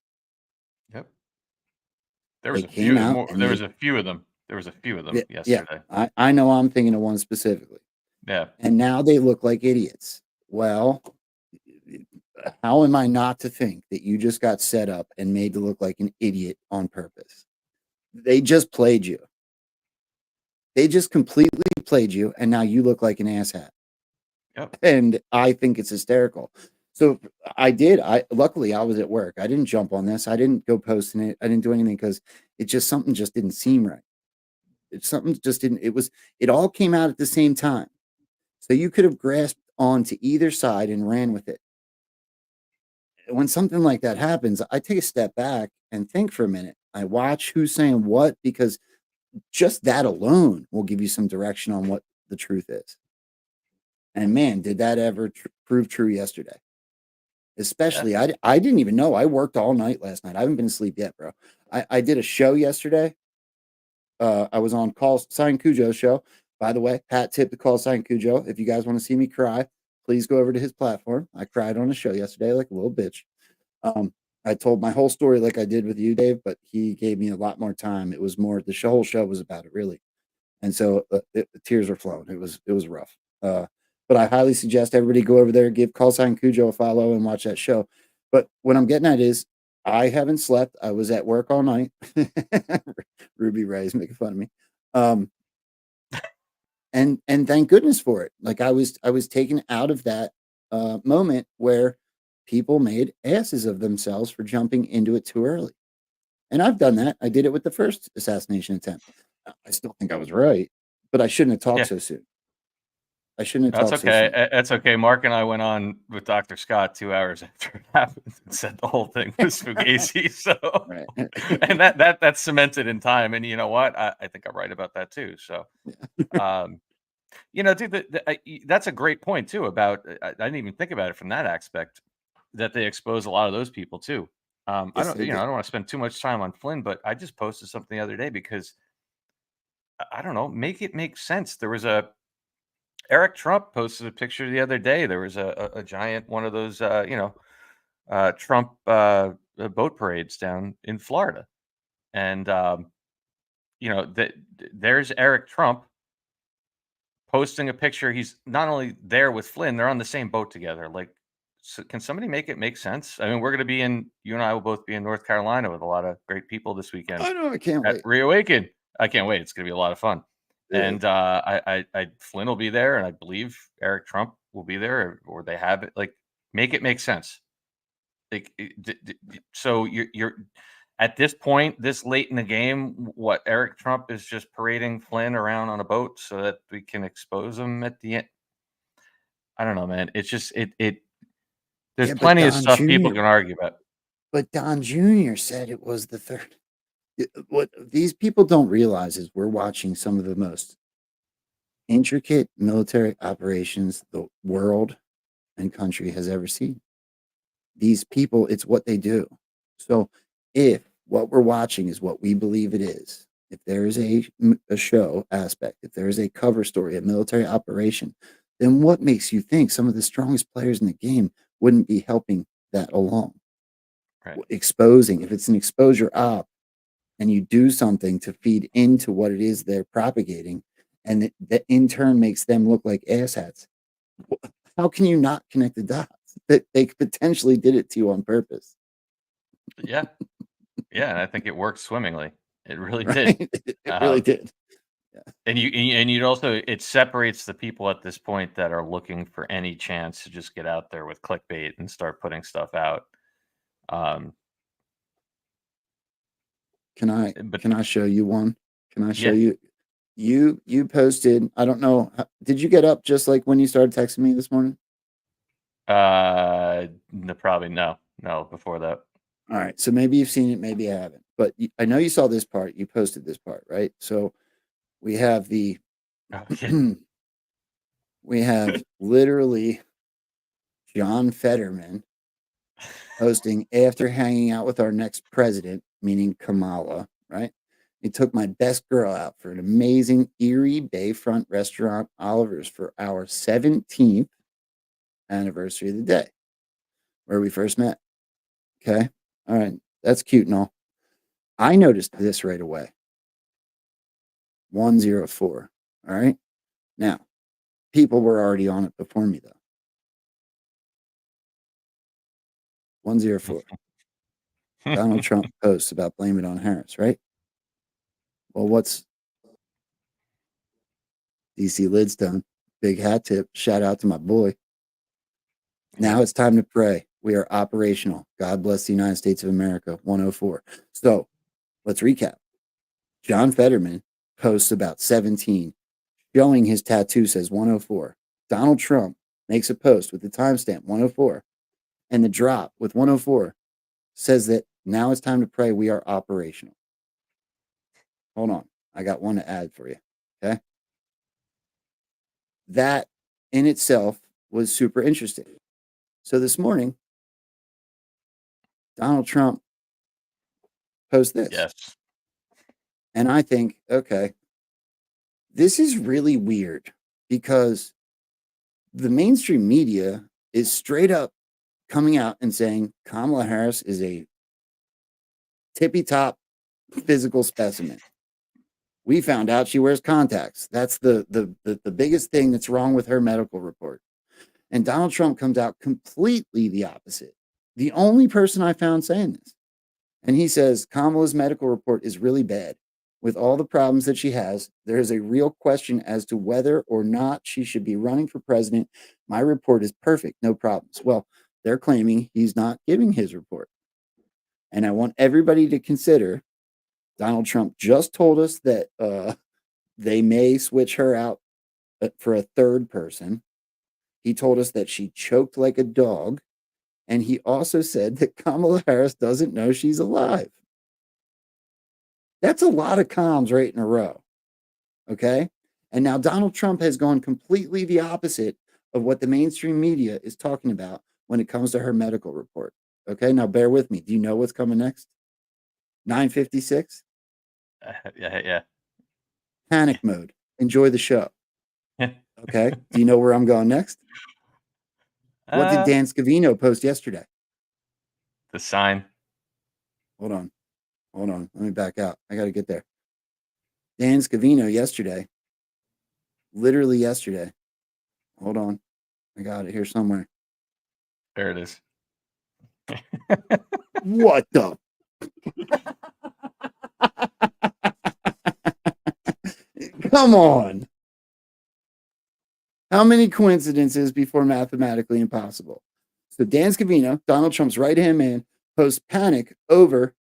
[SPEAKER 6] Yep. There was a few of them yesterday.
[SPEAKER 4] Yeah, I know I'm thinking of one specifically.
[SPEAKER 6] Yeah.
[SPEAKER 4] And now they look like idiots. Well, how am I not to think that you just got set up and made to look like an idiot on purpose? They just played you. They just completely played you, and now you look like an asshat.
[SPEAKER 6] Yep.
[SPEAKER 4] And I think it's hysterical. So luckily I was at work. I didn't jump on this. I didn't go posting it. I didn't do anything because something just didn't seem right. It all came out at the same time. So you could have grasped onto either side and ran with it. When something like that happens, I take a step back and think for a minute. I watch who's saying what, because just that alone will give you some direction on what the truth is. And man, did that ever prove true yesterday? Especially, I didn't even know. I worked all night last night. I haven't been asleep yet, bro. I did a show yesterday. I was on Call Sign Cujo's show. By the way, hat tip to Call Sign Cujo. If you guys want to see me cry, please go over to his platform. I cried on a show yesterday like a little bitch. I told my whole story like I did with you, Dave, but he gave me a lot more time. It was more, the whole show was about it, really. And so the tears were flowing. It was rough. But I highly suggest everybody go over there, give Call Sign Cujo a follow, and watch that show. But what I'm getting at is, I haven't slept. I was at work all night. Ruby Ray's making fun of me. And thank goodness for it. Like I was taken out of that moment where people made asses of themselves for jumping into it too early. And I've done that. I did it with the first assassination attempt. I still think I was right, but I shouldn't have talked so soon. I shouldn't have
[SPEAKER 6] That's
[SPEAKER 4] talked
[SPEAKER 6] okay.
[SPEAKER 4] so soon.
[SPEAKER 6] That's okay. Mark and I went on with Dr. Scott 2 hours after it happened and said the whole thing was fugazi. So,
[SPEAKER 4] Right.
[SPEAKER 6] and that's cemented in time. And you know what? I think I'm right about that too. So, dude, that's a great point too. About I didn't even think about it from that aspect, that they expose a lot of those people too. I
[SPEAKER 4] Yes,
[SPEAKER 6] don't,
[SPEAKER 4] they
[SPEAKER 6] I
[SPEAKER 4] did.
[SPEAKER 6] don't want to spend too much time on Flynn, but I just posted something the other day because I don't know, make it make sense. There was Eric Trump posted a picture the other day. There was a giant one of those, Trump boat parades down in Florida, and there's Eric Trump posting a picture. He's not only there with Flynn; they're on the same boat together. Like, can somebody make it make sense? I mean, we're going to be you and I will both be in North Carolina with a lot of great people this weekend
[SPEAKER 4] I know. I can't
[SPEAKER 6] at
[SPEAKER 4] wait.
[SPEAKER 6] Reawaken. I can't wait. It's going to be a lot of fun.
[SPEAKER 4] It is.
[SPEAKER 6] And Flynn will be there, and I believe Eric Trump will be there, or they have it. Like, make it make sense. Like, so you're at this point, this late in the game, what Eric Trump is just parading Flynn around on a boat so that we can expose him at the end. I don't know, man. It's just there's
[SPEAKER 4] Yeah, but
[SPEAKER 6] plenty of
[SPEAKER 4] Don
[SPEAKER 6] stuff people
[SPEAKER 4] Jr.
[SPEAKER 6] can argue about.
[SPEAKER 4] But Don Jr. said it was the third. What these people don't realize is we're watching some of the most intricate military operations the world and country has ever seen. These people, it's what they do. So if what we're watching is what we believe it is, if there is a show aspect, if there is a cover story, a military operation, then what makes you think some of the strongest players in the game wouldn't be helping that along?
[SPEAKER 6] Right.
[SPEAKER 4] Exposing, if it's an exposure op and you do something to feed into what it is they're propagating, and that in turn makes them look like asshats, how can you not connect the dots? That they potentially did it to you on purpose.
[SPEAKER 6] Yeah. Yeah. And I think it worked swimmingly. It really
[SPEAKER 4] Right?
[SPEAKER 6] did.
[SPEAKER 4] It really did.
[SPEAKER 6] And you'd also, it separates the people at this point that are looking for any chance to just get out there with clickbait and start putting stuff out.
[SPEAKER 4] Can I show you one? Can I show
[SPEAKER 6] Yeah.
[SPEAKER 4] you posted, I don't know, did you get up just like when you started texting me this morning?
[SPEAKER 6] No, probably no, before that.
[SPEAKER 4] All right, so maybe you've seen it, maybe I haven't, but I know you saw this part. You posted this part, right? So we have the
[SPEAKER 6] Oh, yeah.
[SPEAKER 4] we have literally John Fetterman posting after hanging out with our next president, meaning Kamala, right? He took my best girl out for an amazing Erie Bayfront restaurant, Oliver's, for our 17th anniversary of the day where we first met. Okay. All right. That's cute and all. I noticed this right away. 104. All right. Now, people were already on it before me, though. 104. Donald Trump posts about blame it on Harris, right? Well, what's DC Lidstone? Big hat tip. Shout out to my boy. Now it's time to pray. We are operational. God bless the United States of America. 104. So let's recap. John Fetterman posts about 17, showing his tattoo says 104. Donald Trump makes a post with the timestamp 104. And the drop with 104 says that now it's time to pray. We are operational. Hold on. I got one to add for you. Okay. That in itself was super interesting. So this morning, Donald Trump posted this.
[SPEAKER 6] Yes.
[SPEAKER 4] And I think, okay, this is really weird because the mainstream media is straight up coming out and saying Kamala Harris is a tippy top physical specimen. We found out she wears contacts. That's the biggest thing that's wrong with her medical report. And Donald Trump comes out completely the opposite. The only person I found saying this. And he says Kamala's medical report is really bad. With all the problems that she has, there is a real question as to whether or not she should be running for president. My report is perfect, no problems. Well, they're claiming he's not giving his report. And I want everybody to consider Donald Trump just told us that they may switch her out for a third person. He told us that she choked like a dog. And he also said that Kamala Harris doesn't know she's alive. That's a lot of comms right in a row. Okay. And now Donald Trump has gone completely the opposite of what the mainstream media is talking about when it comes to her medical report. Okay. Now bear with me. Do you know what's coming next? 9:56.
[SPEAKER 6] Yeah.
[SPEAKER 4] Panic mode. Enjoy the show. Okay. Do you know where I'm going next? What did Dan Scavino post yesterday?
[SPEAKER 6] The sign.
[SPEAKER 4] Hold on. Let me back out. I got to get there. Dan Scavino yesterday, literally yesterday. Hold on. I got it here somewhere.
[SPEAKER 6] There it is.
[SPEAKER 4] What the? Come on. How many coincidences before mathematically impossible? So Dan Scavino, Donald Trump's right-hand man, posts panic over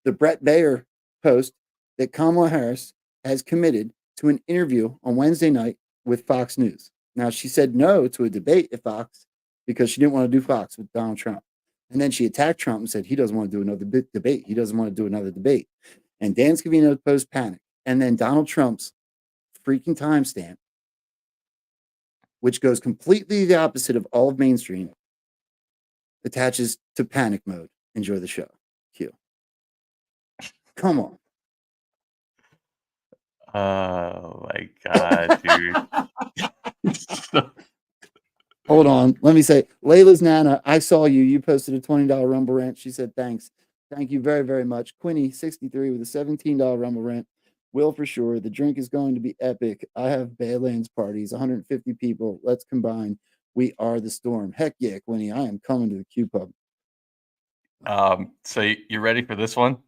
[SPEAKER 4] the Brett Baer post that Kamala Harris has committed to an interview on Wednesday night with Fox News. Now, she said no to a debate at Fox because she didn't want to do Fox with Donald Trump. And then she attacked Trump and said he doesn't want to do another debate. He doesn't want to do another debate. And Dan Scavino posts panic. And then Donald Trump's freaking timestamp, which goes completely the opposite of all of mainstream, attaches to panic mode. Enjoy the show. Q. Come on.
[SPEAKER 6] Oh my God, dude.
[SPEAKER 4] Hold on. Let me say, Layla's Nana, I saw you. You posted a $20 Rumble rant. She said, thanks. Thank you very, very much. Quinny, 63 with a $17 Rumble rant. Will for sure. The drink is going to be epic. I have Badlands parties, 150 people. Let's combine. We are the storm. Heck yeah, Quinny. I am coming to the Q Pub.
[SPEAKER 6] So you ready for this one?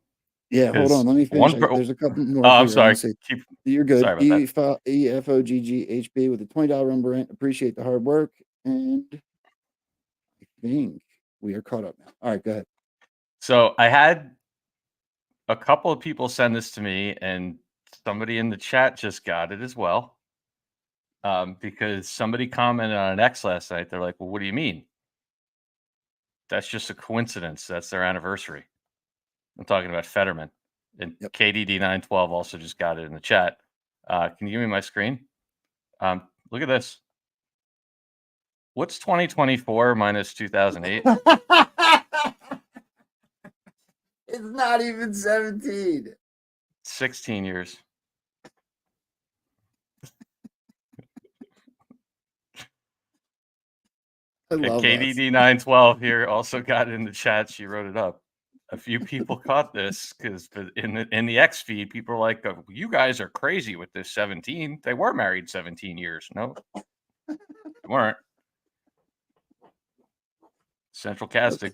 [SPEAKER 4] Yeah, hold on. Let me finish. There's a couple more.
[SPEAKER 6] I'm sorry.
[SPEAKER 4] You're good.
[SPEAKER 6] Sorry about that.
[SPEAKER 4] EFOGGHB with a $20 Rumble rant. Appreciate the hard work. And I think we are caught up now. All right, go ahead.
[SPEAKER 6] So I had a couple of people send this to me, and somebody in the chat just got it as well. Because somebody commented on an X last night. They're like, well, what do you mean? That's just a coincidence. That's their anniversary. I'm talking about Fetterman. And
[SPEAKER 4] Yep.
[SPEAKER 6] KDD912 also just got it in the chat. Can you give me my screen? Look at this. What's 2024 minus 2008?
[SPEAKER 4] It's not even 17.
[SPEAKER 6] 16 years.
[SPEAKER 4] I love us.
[SPEAKER 6] KDD912 here also got it in the chat. She wrote it up. A few people caught this because in the X feed, people are like, oh, you guys are crazy with this 17. They were married 17 years. No, they weren't. Central casting.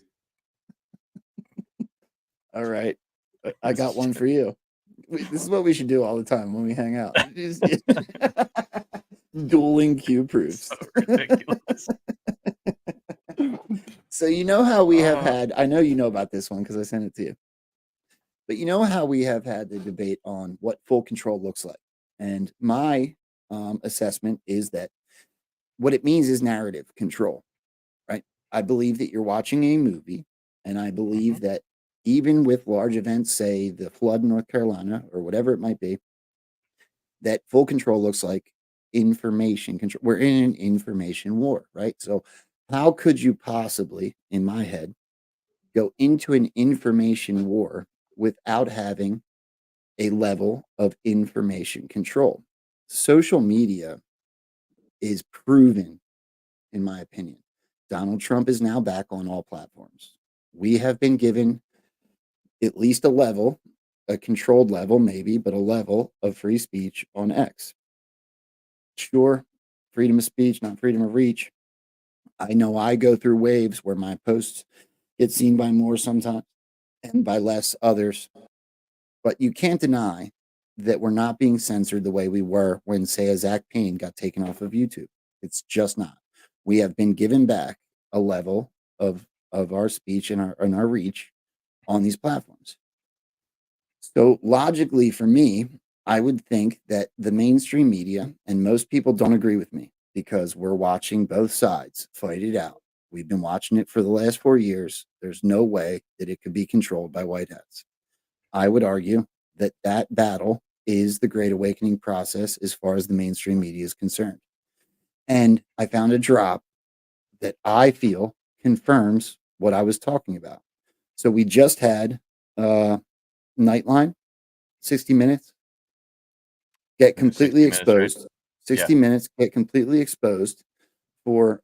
[SPEAKER 4] All right. I got one for you. This is what we should do all the time when we hang out. Dueling Q proofs.
[SPEAKER 6] So ridiculous.
[SPEAKER 4] So you know how we have had, I know you know about this one because I sent it to you, but you know how we have had the debate on what full control looks like. And my assessment is that what it means is narrative control, right? I believe that you're watching a movie, and I believe that even with large events, say the flood in North Carolina or whatever it might be, that full control looks like information control. We're in an information war, right? So how could you possibly, in my head, go into an information war without having a level of information control? Social media is proven, in my opinion. Donald Trump is now back on all platforms. We have been given at least a level, a controlled level, maybe, but a level of free speech on X. Sure, freedom of speech, not freedom of reach. I know I go through waves where my posts get seen by more sometimes and by less others. But you can't deny that we're not being censored the way we were when, say, a Zack Payne got taken off of YouTube. It's just not. We have been given back a level of our speech and our reach on these platforms. So logically, for me, I would think that the mainstream media, and most people don't agree with me because we're watching both sides fight it out. We've been watching it for the last 4 years. There's no way that it could be controlled by white hats. I would argue that that battle is the Great Awakening process as far as the mainstream media is concerned. And I found a drop that I feel confirms what I was talking about. So we just had Nightline, 60 Minutes, get completely
[SPEAKER 6] 60 minutes, right?
[SPEAKER 4] exposed. 60 Minutes get completely exposed for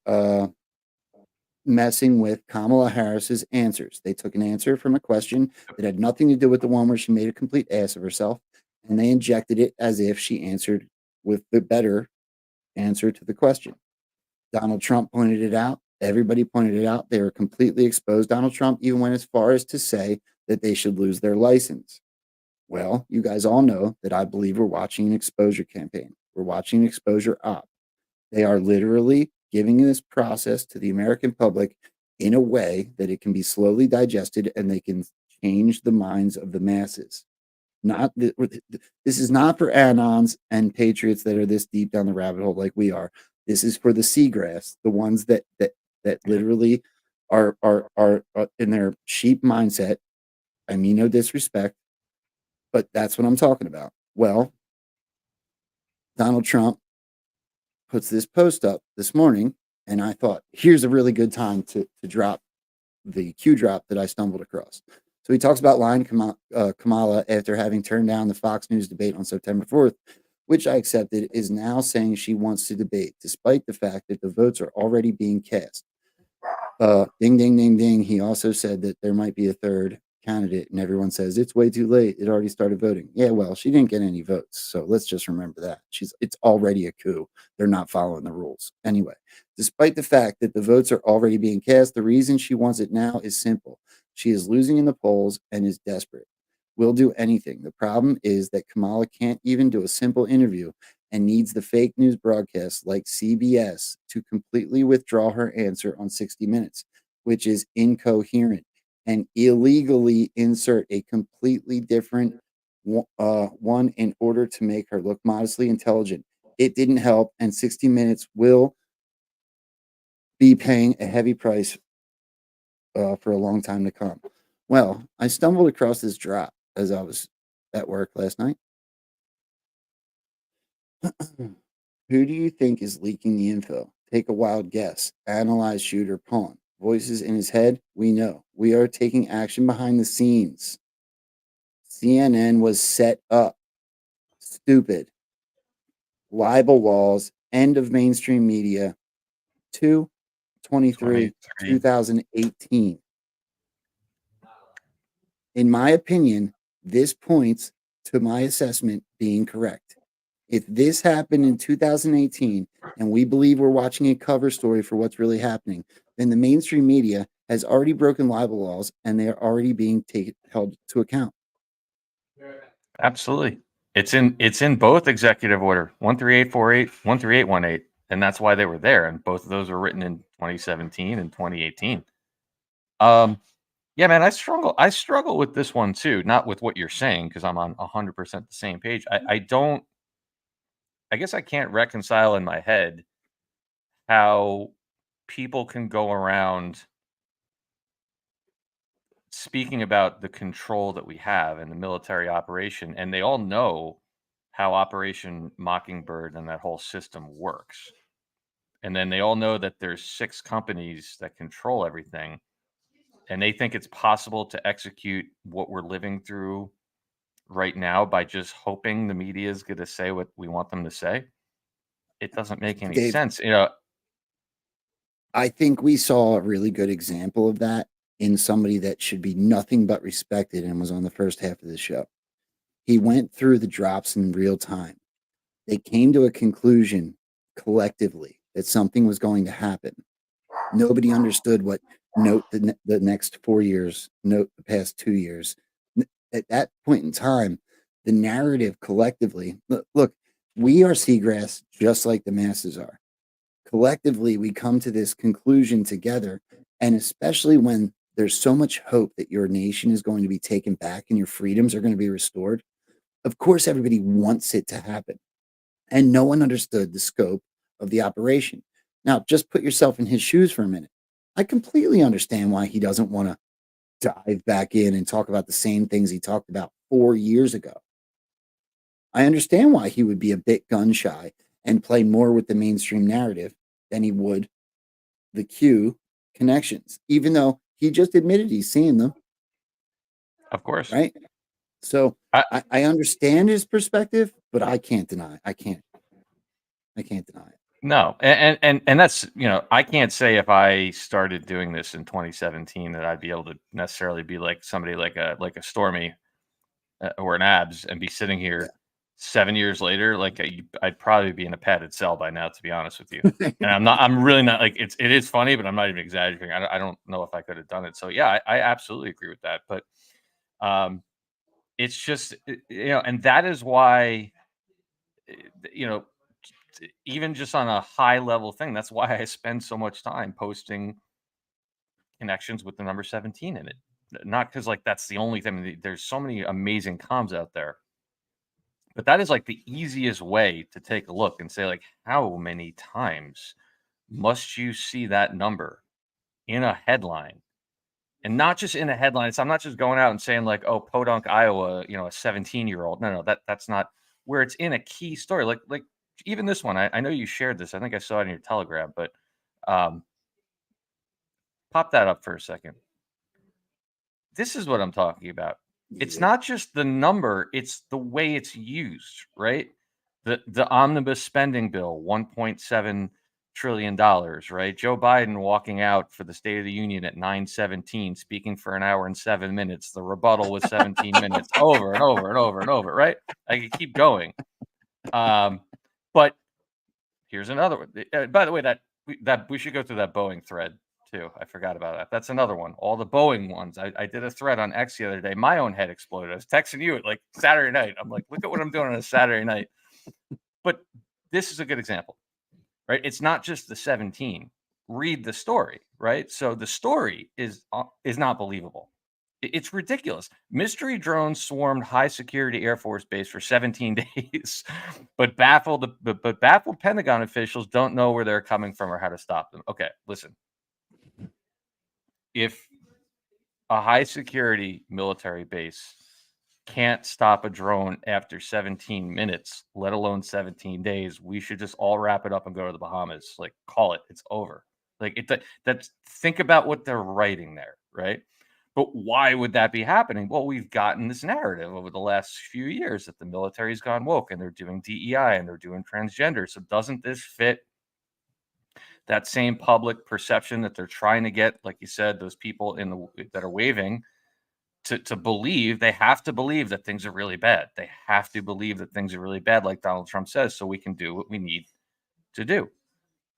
[SPEAKER 4] messing with Kamala Harris's answers. They took an answer from a question that had nothing to do with the one where she made a complete ass of herself, and they injected it as if she answered with the better answer to the question. Donald Trump pointed it out. Everybody pointed it out. They were completely exposed. Donald Trump even went as far as to say that they should lose their license. Well, you guys all know that I believe we're watching an exposure campaign. We're watching an exposure op. They are literally giving this process to the American public in a way that it can be slowly digested and they can change the minds of the masses. This is not for anons and patriots that are this deep down the rabbit hole like we are. This is for the seagrass, the ones that literally are in their sheep mindset. I mean no disrespect, but that's what I'm talking about. Well, Donald Trump puts this post up this morning, and I thought, here's a really good time to drop the Q drop that I stumbled across. So he talks about lying Kamala after having turned down the Fox News debate on September 4th, which I accepted, is now saying she wants to debate, despite the fact that the votes are already being cast. Ding, ding, ding, ding. He also said that there might be a third candidate, and everyone says it's way too late. It already started voting. Yeah, well, she didn't get any votes, so let's just remember that. It's already a coup. They're not following the rules. Anyway, despite the fact that the votes are already being cast, the reason she wants it now is simple. She is losing in the polls and is desperate. Will do anything. The problem is that Kamala can't even do a simple interview and needs the fake news broadcasts like CBS to completely withdraw her answer on 60 Minutes, which is incoherent, and illegally insert a completely different one in order to make her look modestly intelligent. It didn't help, and 60 Minutes will be paying a heavy price for a long time to come. Well, I stumbled across this drop as I was at work last night. Who do you think is leaking the info? Take a wild guess. Analyze, shoot, or pawn. Voices in his head? We know. We are taking action behind the scenes. CNN was set up. Stupid. Libel walls. End of mainstream media. 2/23/2018. In my opinion, this points to my assessment being correct. If this happened in 2018 and we believe we're watching a cover story for what's really happening, then the mainstream media has already broken libel laws and they are already being held to account.
[SPEAKER 6] Absolutely. It's in both executive order 13848, 13818, and that's why they were there. And both of those were written in 2017 and 2018. Yeah, man, I struggle with this one too. Not with what you're saying, because I'm on 100% the same page. I guess I can't reconcile in my head how people can go around speaking about the control that we have in the military operation, and they all know how Operation Mockingbird and that whole system works. And then they all know that there's 6 companies that control everything, and they think it's possible to execute what we're living through right now by just hoping the media is going to say what we want them to say. It doesn't make any
[SPEAKER 4] Dave,
[SPEAKER 6] sense. You know,
[SPEAKER 4] I think we saw a really good example of that in somebody that should be nothing but respected and was on the first half of the show. He went through the drops in real time. They came to a conclusion collectively that something was going to happen. Nobody understood what note the next 4 years, note the past 2 years. At that point in time, the narrative collectively, look, we are seagrass just like the masses are. Collectively, we come to this conclusion together. And especially when there's so much hope that your nation is going to be taken back and your freedoms are going to be restored, of course, everybody wants it to happen. And no one understood the scope of the operation. Now, just put yourself in his shoes for a minute. I completely understand why he doesn't want to dive back in and talk about the same things he talked about 4 years ago. I understand why he would be a bit gun shy and play more with the mainstream narrative than he would the Q connections, even though he just admitted he's seeing them,
[SPEAKER 6] of course.
[SPEAKER 4] right? So
[SPEAKER 6] I,
[SPEAKER 4] I understand his perspective, but I can't deny. I can't deny it.
[SPEAKER 6] no, and that's, you know, I can't say if I started doing this in 2017 that I'd be able to necessarily be like somebody like a Stormy or an Abs and be sitting here
[SPEAKER 4] Yeah.
[SPEAKER 6] 7 years later. Like I'd probably be in a padded cell by now, to be honest with you. And I'm really not, like, it is funny, but I'm not even exaggerating. I don't know if I could have done it. So yeah, I absolutely agree with that. But it's just, you know, and that is why, you know, even just on a high level thing, that's why I spend so much time posting connections with the number 17 in it. Not because like that's the only thing. There's so many amazing comms out there. But that is like the easiest way to take a look and say, like, how many times must you see that number in a headline? And not just in a headline. I'm not just going out and saying like, oh, Podunk, Iowa, you know, a 17-year-old. No, that's not where it's in a key story. Like even this one, I know you shared this. I think I saw it in your Telegram, but pop that up for a second. This is what I'm talking about. It's not just the number, it's the way it's used, right? The omnibus spending bill, $1.7 trillion, right? Joe Biden walking out for the State of the Union at 9:17, speaking for an hour and 7 minutes. The rebuttal was 17 minutes, over and over and over and over, right? I could keep going. But here's another one. By the way, that we should go through that Boeing thread too. I forgot about that. That's another one. All the Boeing ones. I did a thread on X the other day. My own head exploded. I was texting you at like Saturday night. I'm like, look at what I'm doing on a Saturday night. But this is a good example, right? It's not just the 17. Read the story, right? So the story is not believable. It's ridiculous. Mystery drones swarmed high security Air Force base for 17 days, but baffled Pentagon officials don't know where they're coming from or how to stop them. Okay, listen. If a high security military base can't stop a drone after 17 minutes, let alone 17 days, we should just all wrap it up and go to the Bahamas. Like, call it. It's over. Like, that's, think about what they're writing there, right? But why would that be happening? Well, we've gotten this narrative over the last few years that the military's gone woke and they're doing DEI and they're doing transgender. So doesn't this fit that same public perception that they're trying to get, like you said, those people that are waving to believe? They have to believe that things are really bad. They have to believe that things are really bad, like Donald Trump says, so we can do what we need to do.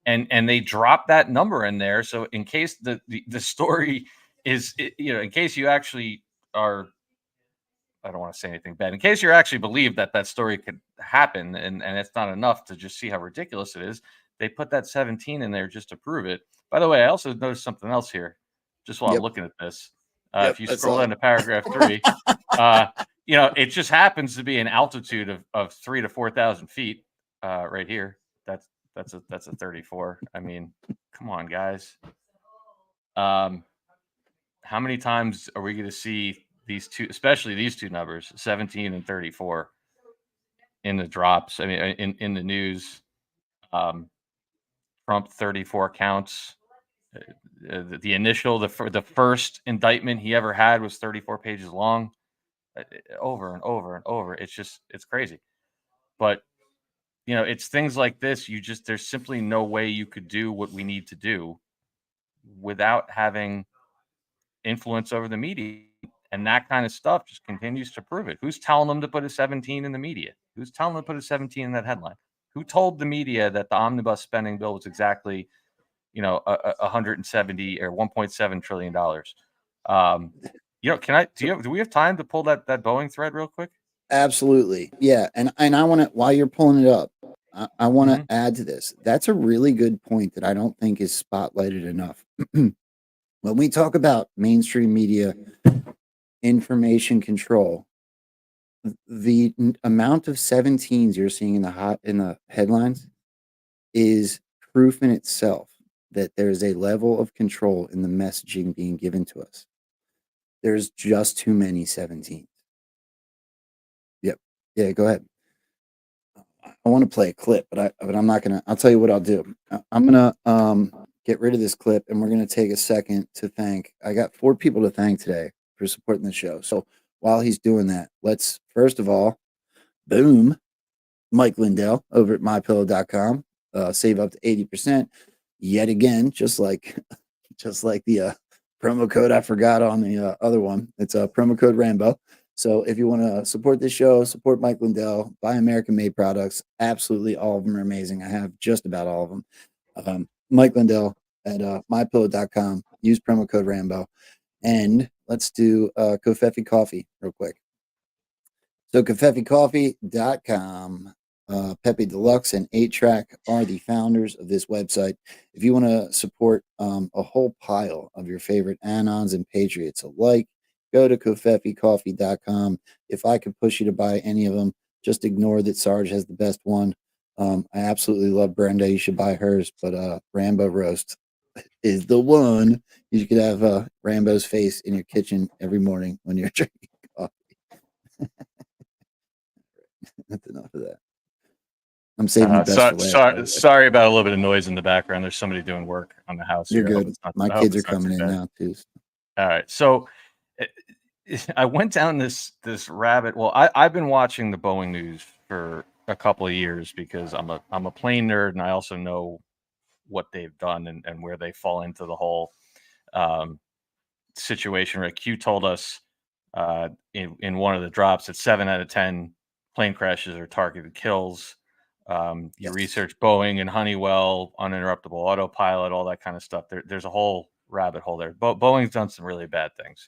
[SPEAKER 6] And they drop that number in there. So in case the story is, you know, in case you actually are, I don't want to say anything bad, in case you actually believe that story could happen and it's not enough to just see how ridiculous it is, they put that 17 in there just to prove it. By the way, I also noticed something else here, just while I'm looking at this. If you scroll down to paragraph 3, you know, it just happens to be an altitude of 3,000 to 4,000 feet right here. That's a 34. I mean, come on, guys. How many times are we going to see these two, especially these two numbers, 17 and 34, in the drops. I mean, in the news, Trump 34 counts. The initial, the first indictment he ever had was 34 pages long, over and over and over. It's crazy. But it's things like this. There's simply no way you could do what we need to do without having influence over the media. And that kind of stuff just continues to prove it. Who's telling them to put a 17 in the media? Who's telling them to put a 17 in that headline? Who told the media that the omnibus spending bill was exactly, 170 or $1.7 trillion? Do we have time to pull that Boeing thread real quick?
[SPEAKER 4] Absolutely. Yeah. And I want to, while you're pulling it up, I want to add to this. That's a really good point that I don't think is spotlighted enough. When we talk about mainstream media information control, the amount of 17s you're seeing in the headlines is proof in itself that there's a level of control in the messaging being given to us. There's just too many 17s. Yep. Yeah, go ahead. I want to play a clip, but I'm not gonna. I'll tell you what I'll do. I'm gonna get rid of this clip, and we're gonna take a second to thank. I got 4 people to thank today for supporting the show. So while he's doing that, let's first of all, boom, Mike Lindell over at mypillow.com, save up to 80% yet again, just like the promo code I forgot on the other one. It's a promo code Rambo. So if you want to support this show, support Mike Lindell, buy American-made products. Absolutely, all of them are amazing. I have just about all of them. Mike Lindell at mypillow.com. Use promo code Rambo. And let's do Covfefe Coffee real quick. So covfefecoffee.com. Pepe Deluxe and 8-Track are the founders of this website. If you want to support a whole pile of your favorite Anons and Patriots alike, go to covfefecoffee.com. If I could push you to buy any of them, just ignore that Sarge has the best one. I absolutely love Brenda. You should buy hers, but Rambo Roast is the one. You could have Rambo's face in your kitchen every morning when you're drinking coffee. That's enough of that. I'm saving the best for last.
[SPEAKER 6] Sorry about a little bit of noise in the background. There's somebody doing work on the house.
[SPEAKER 4] You're good. My kids are coming in now too.
[SPEAKER 6] All right. So I went down this rabbit. Well, I've been watching the Boeing news for a couple of years because I'm a plane nerd, and I also know what they've done and where they fall into the whole situation. Right? Q told us in one of the drops that 7 out of 10 plane crashes are targeted kills. You research Boeing and Honeywell, uninterruptible autopilot, all that kind of stuff. There's a whole rabbit hole there. Boeing's done some really bad things.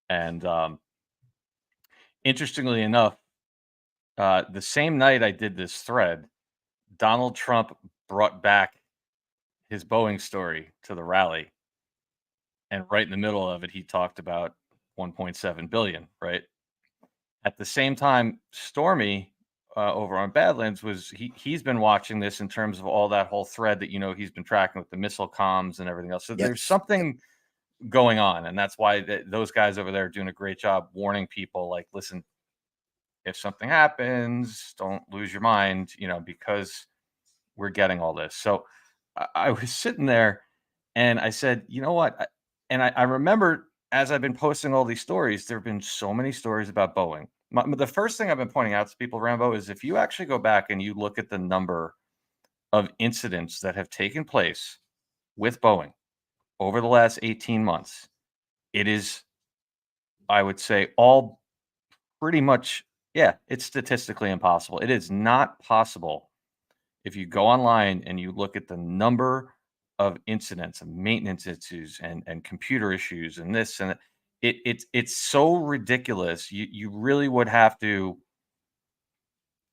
[SPEAKER 6] And interestingly enough, the same night I did this thread, Donald Trump brought back his Boeing story to the rally. And right in the middle of it, he talked about 1.7 billion, right? At the same time, Stormy over on Badlands he's been watching this in terms of all that whole thread that he's been tracking with the missile comms and everything else. So there's something going on, and that's why those guys over there are doing a great job warning people. Like, listen, if something happens, don't lose your mind, because we're getting all this. So I was sitting there, and I said, you know what? I remember as I've been posting all these stories, there have been so many stories about Boeing. The first thing I've been pointing out to people, Rambo, is if you actually go back and you look at the number of incidents that have taken place with Boeing over the last 18 months, it is, I would say, all pretty much, it's statistically impossible. It is not possible if you go online and you look at the number of incidents and maintenance issues and computer issues and this and that. It's so ridiculous. You really would have to.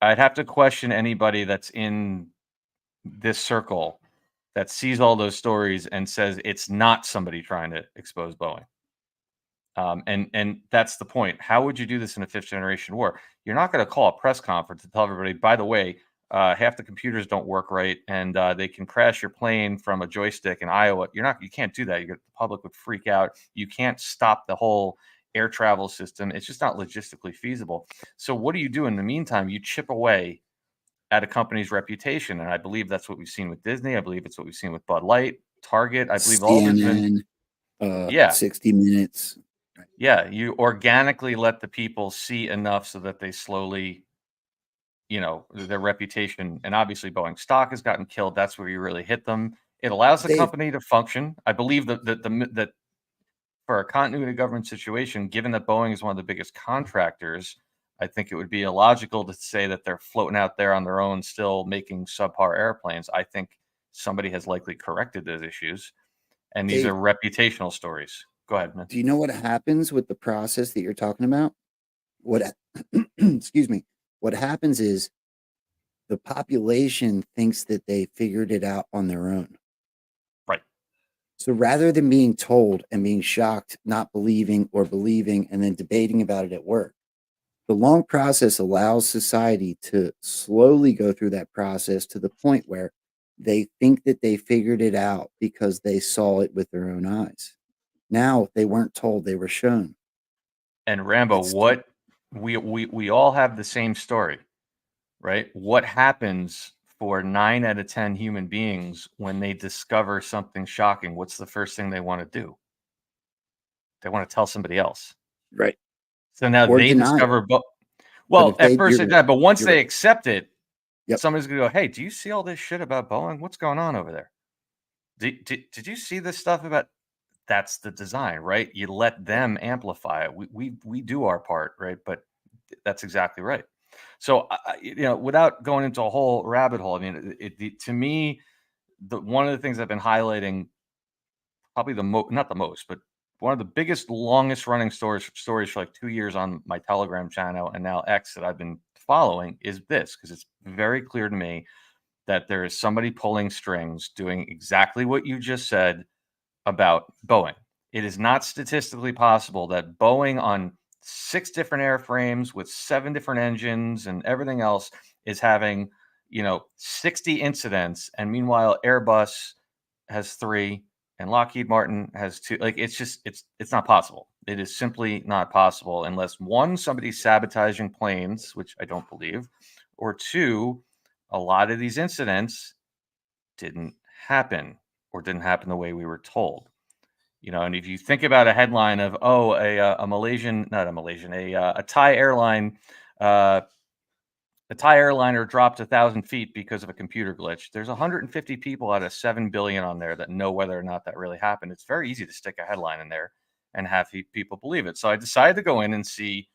[SPEAKER 6] I'd have to question anybody that's in this circle that sees all those stories and says it's not somebody trying to expose Boeing. And that's the point. How would you do this in a 5th generation war? You're not going to call a press conference to tell everybody, by the way, half the computers don't work right, and they can crash your plane from a joystick in Iowa. You can't do that. The public would freak out. You can't stop the whole air travel system. It's just not logistically feasible. So what do you do in the meantime? You chip away at a company's reputation. And I believe that's what we've seen with Disney. I believe it's what we've seen with Bud Light, Target. I believe all there's been.
[SPEAKER 4] CNN, 60 Minutes.
[SPEAKER 6] Yeah. You organically let the people see enough so that they slowly, their reputation, and obviously Boeing stock has gotten killed. That's where you really hit them. It allows the
[SPEAKER 4] Dave.
[SPEAKER 6] company to function. I believe that for a continuity government situation, given that Boeing is one of the biggest contractors, I think it would be illogical to say that they're floating out there on their own, still making subpar airplanes. I think somebody has likely corrected those issues, and these
[SPEAKER 4] Dave,
[SPEAKER 6] are reputational stories. Go ahead, man.
[SPEAKER 4] do you know what happens with the process that you're talking about? Excuse me. What happens is the population thinks that they figured it out on their own.
[SPEAKER 6] Right.
[SPEAKER 4] So rather than being told and being shocked, not believing or believing, and then debating about it at work, the long process allows society to slowly go through that process to the point where they think that they figured it out because they saw it with their own eyes. Now they weren't told, they were shown.
[SPEAKER 6] And Rambo,
[SPEAKER 4] It's
[SPEAKER 6] what we all have the same story, right? What happens for 9 out of 10 human beings when they discover something shocking? What's the first thing they want to do? They want to tell somebody else.
[SPEAKER 4] right.
[SPEAKER 6] So now
[SPEAKER 4] Or
[SPEAKER 6] they
[SPEAKER 4] deny it.
[SPEAKER 6] discover,
[SPEAKER 4] But
[SPEAKER 6] well,
[SPEAKER 4] if
[SPEAKER 6] at first they
[SPEAKER 4] you're
[SPEAKER 6] did, but once
[SPEAKER 4] you're
[SPEAKER 6] they
[SPEAKER 4] right.
[SPEAKER 6] accept it,
[SPEAKER 4] Yep.
[SPEAKER 6] somebody's gonna go, "Hey, do you see all this shit about Boeing? What's going on over there? Did you see this stuff about?" That's the design, right? You let them amplify it. We do our part, right? But that's exactly right. So, without going into a whole rabbit hole, I mean, to me, one of the things I've been highlighting, probably not the most, but one of the biggest, longest running stories for like 2 years on my Telegram channel and now X that I've been following is this, because it's very clear to me that there is somebody pulling strings doing exactly what you just said about Boeing. It is not statistically possible that Boeing on 6 different airframes with 7 different engines and everything else is having, 60 incidents. And meanwhile, Airbus has 3 and Lockheed Martin has 2. Like, it's not possible. It is simply not possible unless, one, somebody's sabotaging planes, which I don't believe, or two, a lot of these incidents didn't happen or didn't happen the way we were told. And if you think about a headline of, a Malaysian, not a Malaysian, a Thai airline, a Thai airliner dropped 1,000 feet because of a computer glitch. There's 150 people out of 7 billion on there that know whether or not that really happened. It's very easy to stick a headline in there and have people believe it. So I decided to go in and see,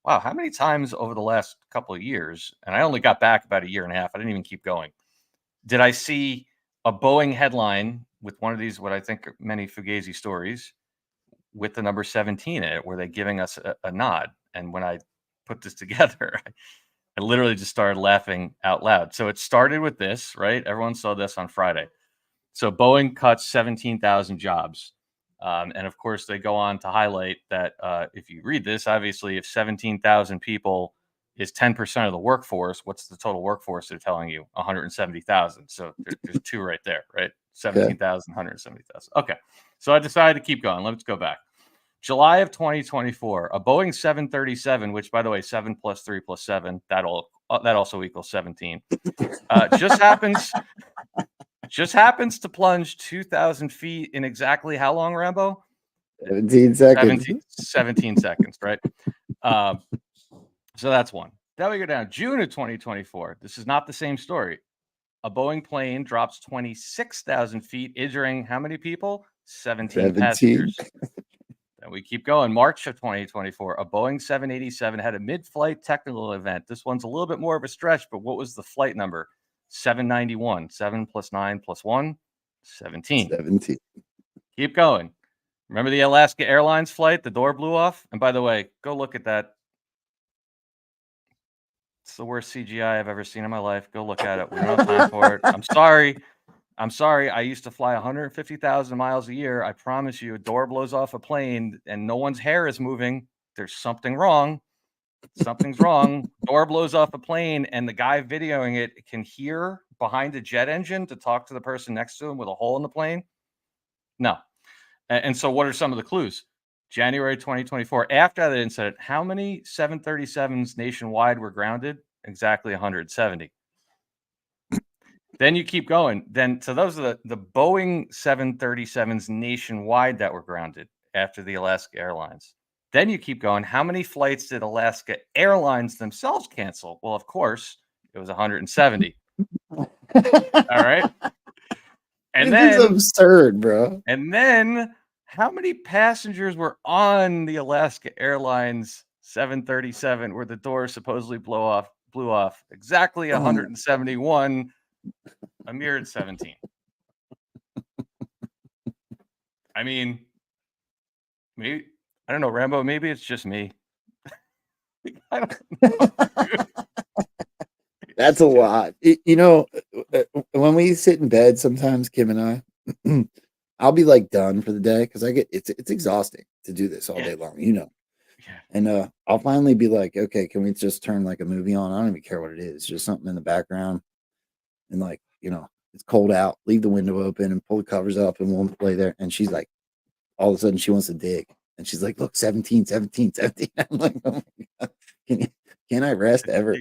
[SPEAKER 6] wow, how many times over the last couple of years, and I only got back about a year and a half, I didn't even keep going, did I see a Boeing headline with one of these, what I think are many Fugazi stories, with the number 17 in it? Were they giving us a nod? And when I put this together, I literally just started laughing out loud. So it started with this, right? Everyone saw this on Friday. So Boeing cuts 17,000 jobs. And of course, they go on to highlight that if you read this, obviously, if 17,000 people is 10% of the workforce, what's the total workforce they're telling you? 170,000. So there's 2 right there, right? 17,000, 170,000. Okay. So I decided to keep going. Let's go back. July of 2024, a Boeing 737, which, by the way, 7 plus 3 plus 7, that also equals 17, just happens to plunge 2,000 feet in exactly how long, Rambo?
[SPEAKER 4] 17 seconds.
[SPEAKER 6] 17 seconds, right? So that's one. Then we go down June of 2024. This is not the same story. A Boeing plane drops 26,000 feet, injuring how many people? 17 passengers. And we keep going. March of 2024, a Boeing 787 had a mid-flight technical event. This one's a little bit more of a stretch, but what was the flight number? 791. 7 plus 9 plus 1, 17.
[SPEAKER 4] 17.
[SPEAKER 6] Keep going. Remember the Alaska Airlines flight? The door blew off. And by the way, go look at that. It's the worst CGI I've ever seen in my life. Go look at it. We don't have time for it. I'm sorry. I used to fly 150,000 miles a year. I promise you, a door blows off a plane and no one's hair is moving. There's something wrong. Something's wrong. Door blows off a plane and the guy videoing it can hear behind a jet engine to talk to the person next to him with a hole in the plane. No. And so what are some of the clues? January 2024, after that incident, how many 737s nationwide were grounded? Exactly 170. Then you keep going. So those are the Boeing 737s nationwide that were grounded after the Alaska Airlines. Then you keep going. How many flights did Alaska Airlines themselves cancel? Well, of course, it was 170. All right. And
[SPEAKER 4] This is
[SPEAKER 6] then
[SPEAKER 4] absurd, bro.
[SPEAKER 6] And then how many passengers were on the Alaska Airlines 737 where the doors supposedly blew off? Exactly 171, a mere 17. I mean, maybe I don't know, Rambo, maybe it's just me. I don't know.
[SPEAKER 4] That's a lot. You know, when we sit in bed, sometimes Kim and I, I'll be like done for the day because it's exhausting to do this all day long, you know.
[SPEAKER 6] Yeah.
[SPEAKER 4] And I'll finally be like, okay, can we just turn like a movie on? I don't even care what it is, just something in the background, and like, you know, it's cold out. Leave the window open and pull the covers up, and we'll play there. And she's like, all of a sudden, she wants to dig, and she's like, look, 17, 17, 17. I'm like, oh my god, can I rest ever?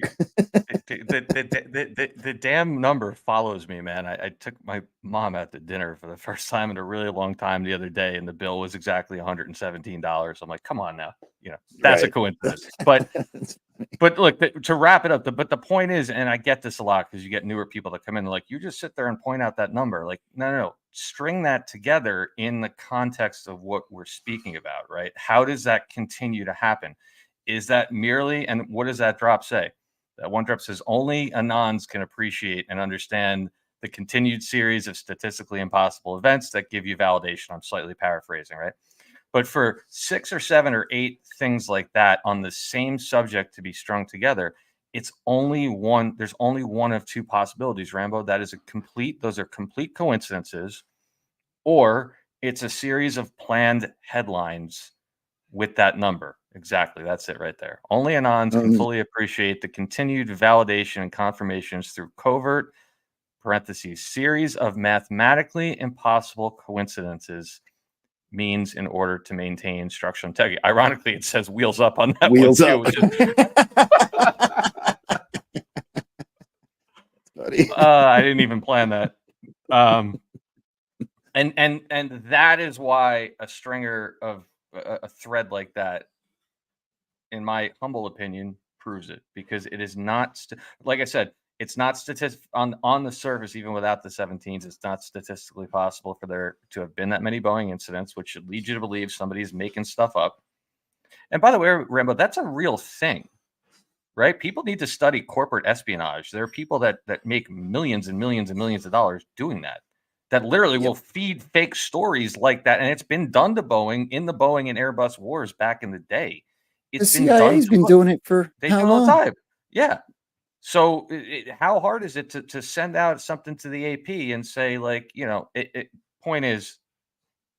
[SPEAKER 6] The damn number follows me, man. I took my mom out to dinner for the first time in a really long time the other day, and the bill was exactly $117. I'm like, come on now, you know, that's a
[SPEAKER 4] Right.
[SPEAKER 6] coincidence. But look, to wrap it up, but the point is, and I get this a lot because you get newer people that come in, like, you just sit there and point out that number. Like, no, string that together in the context of what we're speaking about, right? How does that continue to happen? Is that merely, and what does that drop say? That one drop says only anons can appreciate and understand the continued series of statistically impossible events that give you validation. I'm slightly paraphrasing, right? But for 6 or 7 or 8 things like that on the same subject to be strung together, it's only one. There's only one of two possibilities, Rambo. Those are complete coincidences, or it's a series of planned headlines with that number. Exactly. That's it right there. Only anons can fully appreciate the continued validation and confirmations through covert (parentheses) series of mathematically impossible coincidences means in order to maintain structural integrity. Ironically, it says wheels up on that
[SPEAKER 4] Wheels
[SPEAKER 6] one too,
[SPEAKER 4] up.
[SPEAKER 6] which is
[SPEAKER 4] Buddy.
[SPEAKER 6] I didn't even plan that. And that is why a stringer of a thread like that, in my humble opinion, proves it, because it is not like I said, it's not on the surface. Even without the 17s, it's not statistically possible for there to have been that many Boeing incidents, which should lead you to believe somebody's making stuff up. And by the way, Rambo, that's a real thing, right? People need to study corporate espionage. There are people that make millions and millions and millions of dollars doing that literally will feed fake stories like that. And it's been done to Boeing in the Boeing and Airbus wars back in the day.
[SPEAKER 4] The
[SPEAKER 6] It's been done
[SPEAKER 4] CIA's been doing it for
[SPEAKER 6] they
[SPEAKER 4] how
[SPEAKER 6] do it all the
[SPEAKER 4] long?
[SPEAKER 6] time. Yeah. So how hard is it to send out something to the AP and say, like, you know, point is,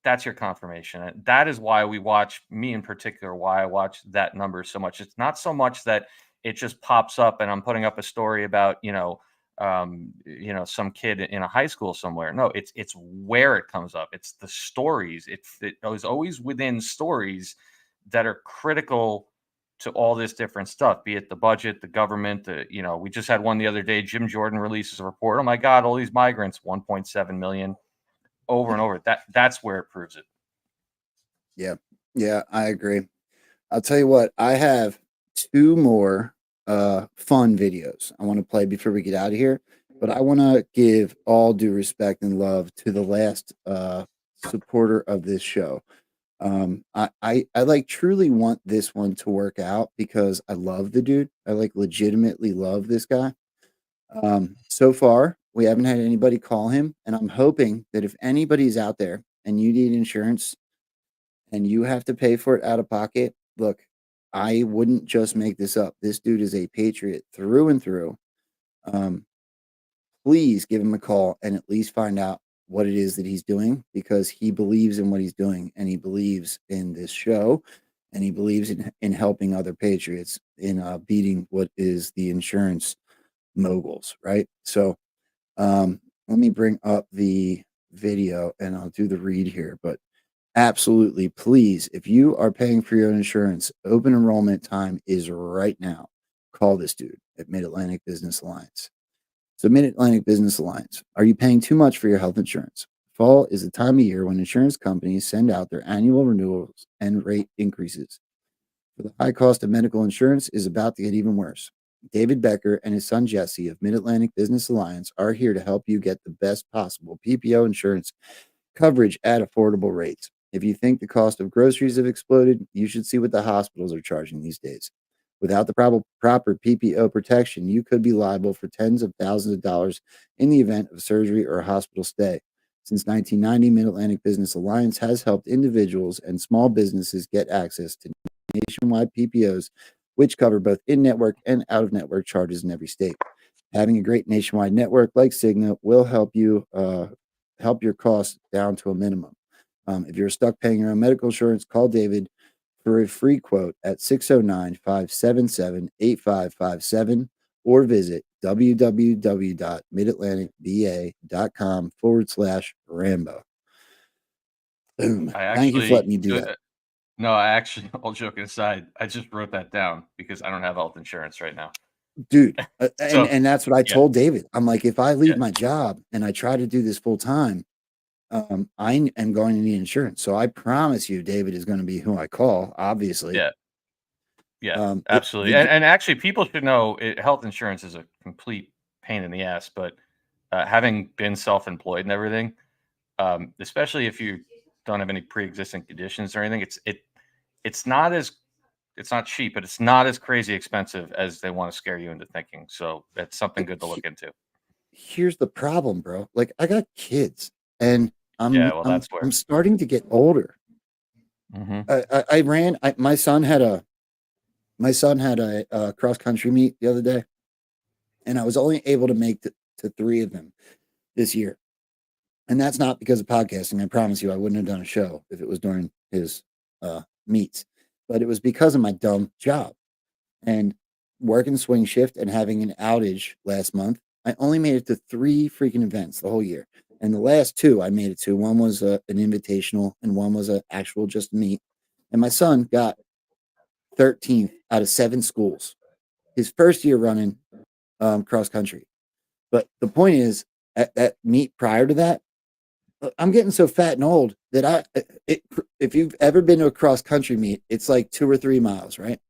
[SPEAKER 6] that's your confirmation. And that is why we watch, me in particular, why I watch that number so much. It's not so much that it just pops up and I'm putting up a story about, some kid in a high school somewhere. No, it's where it comes up. It's the stories. It is always within stories that are critical to all this different stuff, be it the budget, the government. We just had one the other day. Jim Jordan releases a report. Oh my God, all these migrants, 1.7 million, over and over. That's where it proves it.
[SPEAKER 4] Yeah, I agree. I'll tell you what, I have 2 more fun videos I want to play before we get out of here. But I want to give all due respect and love to the last supporter of this show. I like truly want this one to work out because I love the dude. I like legitimately love this guy. So far, we haven't had anybody call him, and I'm hoping that if anybody's out there and you need insurance and you have to pay for it out of pocket, look, I wouldn't just make this up. This dude is a patriot through and through. Please give him a call and at least find out what it is that he's doing, because he believes in what he's doing and he believes in this show and he believes in helping other patriots in beating what is the insurance moguls, right? So let me bring up the video and I'll do the read here. But Absolutely. Please, if you are paying for your own insurance, open enrollment time is right now. Call this dude at Mid Atlantic Business Alliance. So, Mid Atlantic Business Alliance, are you paying too much for your health insurance? Fall is the time of year when insurance companies send out their annual renewals and rate increases. The high cost of medical insurance is about to get even worse. David Becker and his son Jesse of Mid Atlantic Business Alliance are here to help you get the best possible PPO insurance coverage at affordable rates. If you think the cost of groceries have exploded, you should see what the hospitals are charging these days. Without the proper PPO protection, you could be liable for tens of thousands of dollars in the event of surgery or a hospital stay. Since 1990, Mid Atlantic Business Alliance has helped individuals and small businesses get access to nationwide PPOs, which cover both in network and out of network charges in every state. Having a great nationwide network like Cigna will help you help your costs down to a minimum. If you're stuck paying your own medical insurance, call David for a free quote at 609 577 8557 or visit www.midatlanticba.com/Rambo. Boom.
[SPEAKER 6] I
[SPEAKER 4] Thank you for letting
[SPEAKER 6] actually,
[SPEAKER 4] me do that.
[SPEAKER 6] no, I actually, all joking aside, I just wrote that down because I don't have health insurance right now.
[SPEAKER 4] Dude,
[SPEAKER 6] So,
[SPEAKER 4] and that's what I
[SPEAKER 6] yeah,
[SPEAKER 4] told David. I'm like, if I leave
[SPEAKER 6] yeah,
[SPEAKER 4] my job and I try to do this full time, I am going to need insurance. So I promise you, David is going to be who I call, obviously.
[SPEAKER 6] yeah, yeah,
[SPEAKER 4] It,
[SPEAKER 6] absolutely.
[SPEAKER 4] the,
[SPEAKER 6] And actually, people should know health insurance is a complete pain in the ass, but having been self employed and everything, especially if you don't have any pre existing conditions or anything, it's not as it's not cheap, but it's not as crazy expensive as they want to scare you into thinking. So that's something good to look into.
[SPEAKER 4] here's the problem, bro. Like I got kids, and
[SPEAKER 6] Yeah, well, that's
[SPEAKER 4] I'm
[SPEAKER 6] where.
[SPEAKER 4] starting to get older.
[SPEAKER 6] Hmm.
[SPEAKER 4] I ran. My son had a cross country meet the other day, and I was only able to make to three of them this year. And that's not because of podcasting. I promise you, I wouldn't have done a show if it was during his meets, but it was because of my dumb job and working swing shift and having an outage last month. I only made it to three freaking events the whole year. And the last two I made it to, one was an invitational and one was an actual just meet. And my son got 13th out of 7 schools, his first year running cross country. But the point is, at that meet prior to that, I'm getting so fat and old that if you've ever been to a cross country meet, it's like 2 or 3 miles, right?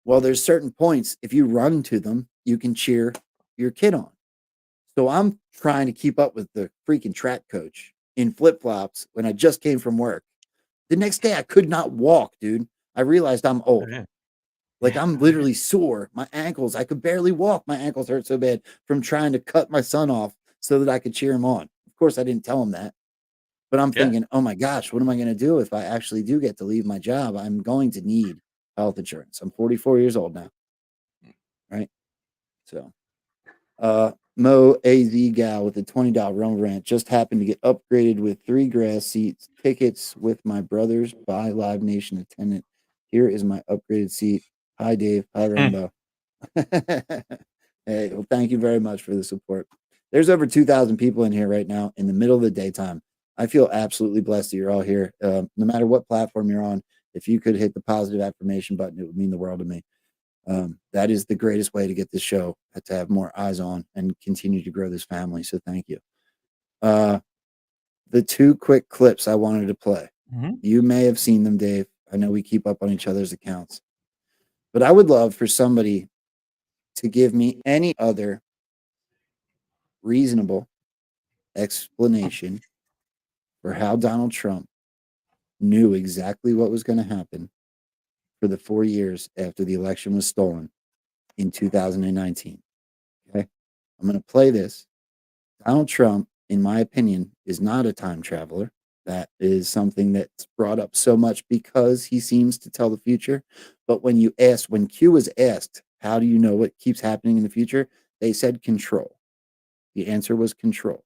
[SPEAKER 4] Well, there's certain points, if you run to them, you can cheer your kid on. So I'm trying to keep up with the freaking track coach in flip flops when I just came from work. The next day, I could not walk, dude. I realized I'm old.
[SPEAKER 6] Yeah.
[SPEAKER 4] Like I'm literally sore. My ankles, I could barely walk. My ankles hurt so bad from trying to cut my son off so that I could cheer him on. Of course, I didn't tell him that. But I'm
[SPEAKER 6] Yeah.
[SPEAKER 4] thinking, oh my gosh, what am I going to do if I actually do get to leave my job? I'm going to need health insurance. I'm 44 years old now, right? So, Mo AZ Gal with a $20 Rumble rant just happened to get upgraded with 3 grass seats, tickets with my brother's by Live Nation attendant. Here is my upgraded seat. Hi, Dave. Hi,
[SPEAKER 6] Hmm.
[SPEAKER 4] Rambo. Hey, well, thank you very much for the support. There's over 2,000 people in here right now in the middle of the daytime. I feel absolutely blessed that you're all here. No matter what platform you're on, if you could hit the positive affirmation button, it would mean the world to me. That is the greatest way to get this show to have more eyes on and continue to grow this family. So thank you. The 2 quick clips I wanted to play.
[SPEAKER 6] Mhm.
[SPEAKER 4] You may have seen them, Dave. I know we keep up on each other's accounts, but I would love for somebody to give me any other reasonable explanation for how Donald Trump knew exactly what was going to happen for the 4 years after the election was stolen in 2019. Okay. I'm going to play this. Donald Trump, in my opinion, is not a time traveler. That is something that's brought up so much because he seems to tell the future. But when Q was asked, how do you know what keeps happening in the future? They said control. The answer was control.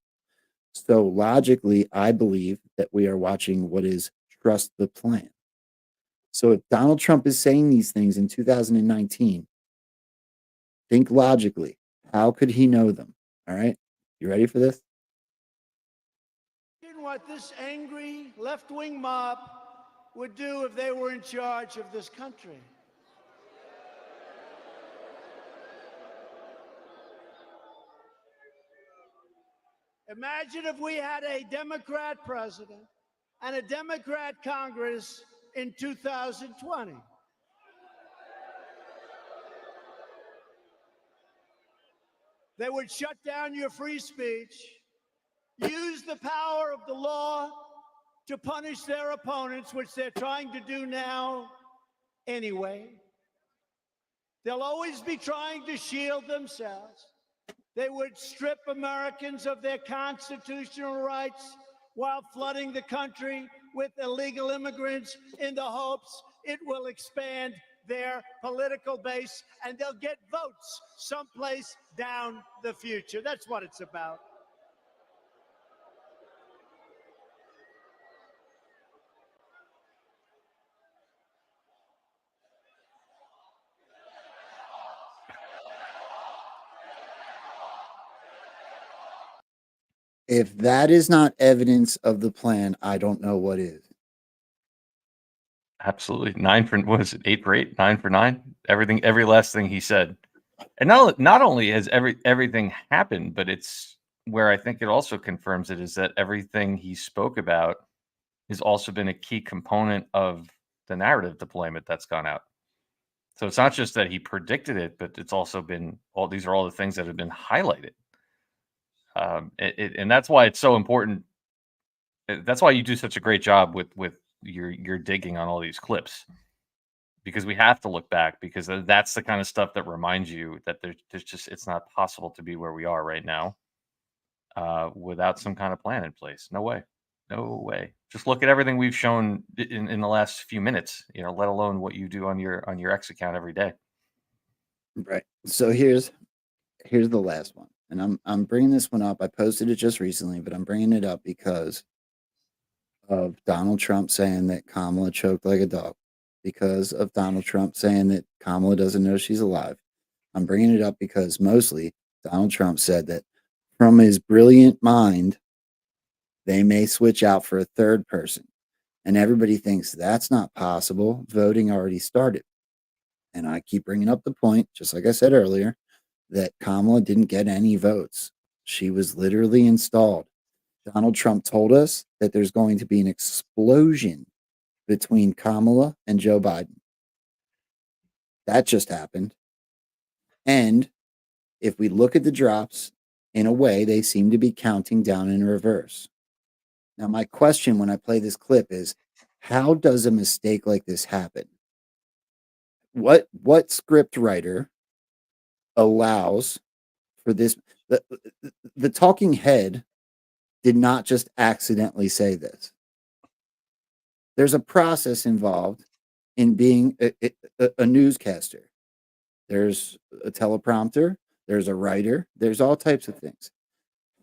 [SPEAKER 4] So logically, I believe that we are watching what is trust the plan. So if Donald Trump is saying these things in 2019, think logically. How could he know them? All right. You ready for this?
[SPEAKER 5] What this angry left-wing mob would do if they were in charge of this country. Imagine if we had a Democrat president and a Democrat Congress in 2020. They would shut down your free speech, use the power of the law to punish their opponents, which they're trying to do now anyway. They'll always be trying to shield themselves. They would strip Americans of their constitutional rights while flooding the country with illegal immigrants in the hopes it will expand their political base and they'll get votes someplace down the future. That's what it's about.
[SPEAKER 4] If that is not evidence of the plan, I don't know what is.
[SPEAKER 6] Absolutely. 9 for, what is it? 8 for 8, 9 for 9. Everything, every last thing he said. And not only has everything happened, but it's where I think it also confirms it is that everything he spoke about has also been a key component of the narrative deployment that's gone out. So it's not just that he predicted it, but it's also been these are all the things that have been highlighted. And that's why it's so important. That's why you do such a great job with your digging on all these clips, because we have to look back, because that's the kind of stuff that reminds you that there's just, it's not possible to be where we are right now without some kind of plan in place. No way. No way. Just look at everything we've shown in the last few minutes, let alone what you do on your X account every day.
[SPEAKER 4] Right. So here's the last one. And I'm bringing this one up. I posted it just recently, but I'm bringing it up because of Donald Trump saying that Kamala choked like a dog, because of Donald Trump saying that Kamala doesn't know she's alive. I'm bringing it up because mostly Donald Trump said that from his brilliant mind, they may switch out for a third person. And everybody thinks that's not possible. Voting already started. And I keep bringing up the point, just like I said earlier, that Kamala didn't get any votes. She was literally installed. Donald Trump told us that there's going to be an explosion between Kamala and Joe Biden. That just happened. And if we look at the drops, in a way, they seem to be counting down in reverse. Now, my question when I play this clip is, how does a mistake like this happen? What script writer allows for this? The talking head did not just accidentally say this. There's a process involved in being a newscaster. There's a teleprompter, there's a writer, there's all types of things.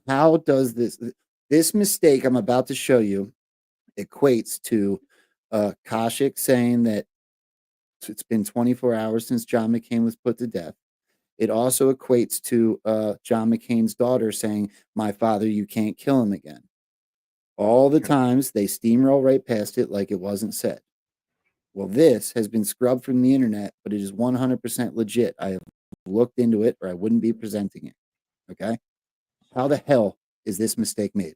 [SPEAKER 4] How does this mistake I'm about to show you equates to Kasich saying that it's been 24 hours since John McCain was put to death. It also equates to John McCain's daughter saying, "My father, you can't kill him again." All the times they steamroll right past it like it wasn't said. Well, this has been scrubbed from the internet, but it is 100% legit. I have looked into it or I wouldn't be presenting it. Okay? How the hell is this mistake made?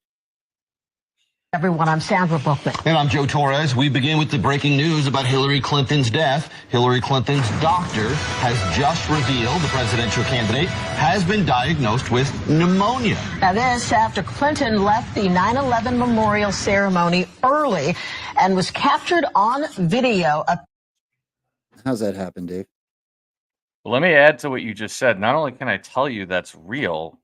[SPEAKER 9] Everyone, I'm Sandra Bookman.
[SPEAKER 10] And I'm Joe Torres. We begin with the breaking news about Hillary Clinton's death. Hillary Clinton's doctor has just revealed the presidential candidate has been diagnosed with pneumonia.
[SPEAKER 9] Now this after Clinton left the 9/11 memorial ceremony early and was captured on video.
[SPEAKER 4] How's that happen, Dave?
[SPEAKER 6] Well, let me add to what you just said. Not only can I tell you that's real,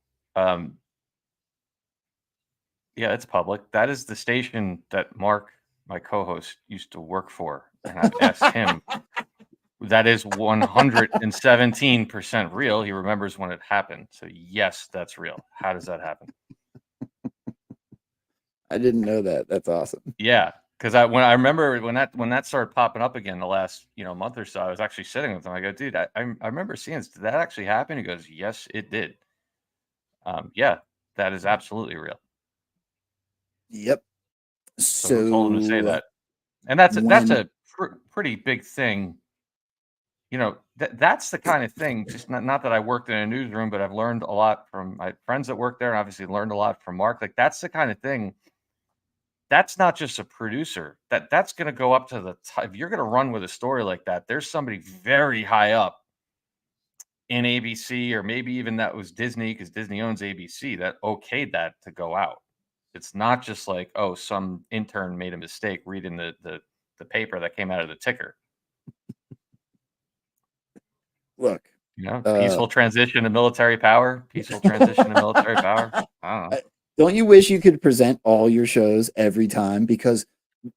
[SPEAKER 6] yeah, it's public. That is the station that Mark, my co-host, used to work for. And I've asked him. That is 117% real. He remembers when it happened. So yes, that's real. How does that happen?
[SPEAKER 4] I didn't know that. That's awesome.
[SPEAKER 6] Yeah, because I remember when that started popping up again the last month or so, I was actually sitting with him. I go, dude, I remember seeing this. Did that actually happen? He goes, yes, it did. Yeah, that is absolutely real.
[SPEAKER 4] Yep.
[SPEAKER 6] So who told him to say that? And that's
[SPEAKER 4] when
[SPEAKER 6] a pretty big thing. You know, that's the kind of thing, just not that I worked in a newsroom, but I've learned a lot from my friends that work there, and obviously learned a lot from Mark. Like, that's the kind of thing. That's not just a producer. That's going to go up to the top. If you're going to run with a story like that, there's somebody very high up in ABC, or maybe even that was Disney, because Disney owns ABC, that okayed that to go out. It's not just like, oh, some intern made a mistake reading the paper that came out of the ticker.
[SPEAKER 4] look,
[SPEAKER 6] You know, peaceful transition to military power. Peaceful transition to military power. I don't know.
[SPEAKER 4] don't you wish you could present all your shows every time? Because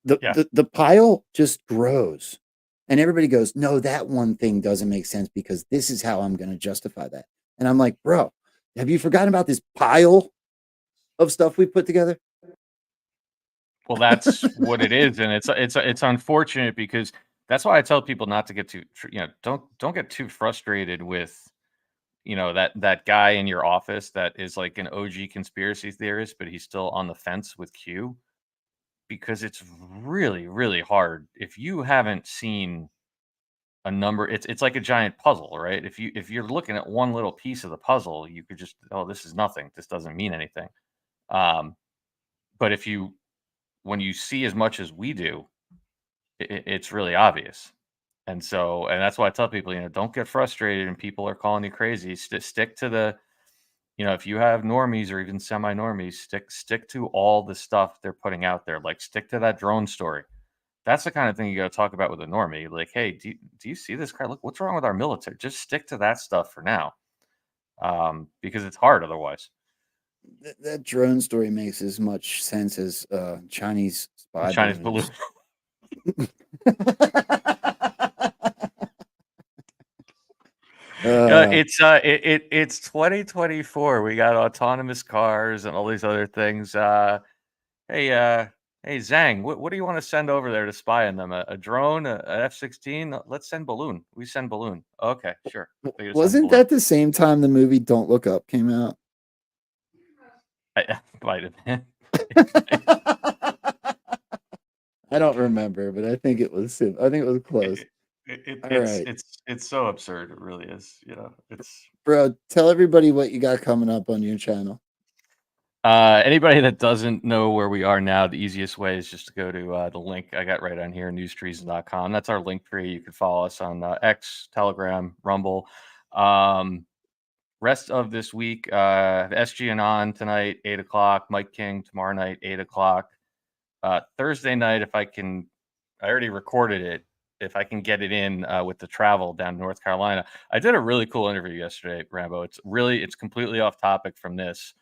[SPEAKER 6] Yeah.
[SPEAKER 4] the pile just grows. And everybody goes, no, that one thing doesn't make sense because this is how I'm going to justify that. And I'm like, bro, have you forgotten about this pile of stuff we put together?
[SPEAKER 6] Well, that's what it is, and it's unfortunate, because that's why I tell people not to get too, don't get too frustrated with, that guy in your office that is like an OG conspiracy theorist, but he's still on the fence with Q, because it's really, really hard if you haven't seen a number. It's like a giant puzzle, right? If you're looking at one little piece of the puzzle, you could just, oh, this is nothing. This doesn't mean anything. But when you see as much as we do, it's really obvious. And that's why I tell people, don't get frustrated and people are calling you crazy. Stick to the, if you have normies or even semi-normies, stick to all the stuff they're putting out there. Like, stick to that drone story. That's the kind of thing you got to talk about with a normie. Like, hey, do you see this guy? Look, what's wrong with our military? Just stick to that stuff for now, because it's hard otherwise.
[SPEAKER 4] That drone story makes as much sense as Chinese spy
[SPEAKER 6] Chinese
[SPEAKER 4] balloons.
[SPEAKER 6] balloon. It's 2024. We got autonomous cars and all these other things. Hey Zhang, what do you want to send over there to spy on them? A drone, an F-16? Let's send balloon. We send balloon. Okay, sure.
[SPEAKER 4] Wasn't that the same time the movie Don't Look Up came out?
[SPEAKER 6] Might have been.
[SPEAKER 4] I don't remember, but I think it was close.
[SPEAKER 6] It's so absurd. It really is.
[SPEAKER 4] Bro, tell everybody what you got coming up on your channel.
[SPEAKER 6] Anybody that doesn't know where we are now, the easiest way is just to go to the link I got right on here, NewsTreason.com. That's our link tree. You can follow us on X, Telegram, Rumble. Rest of this week, SG and On tonight, 8 o'clock. Mike King tomorrow night, 8 o'clock. Thursday night, I already recorded it. If I can get it in with the travel down to North Carolina. I did a really cool interview yesterday, Rambo. It's completely off topic from this.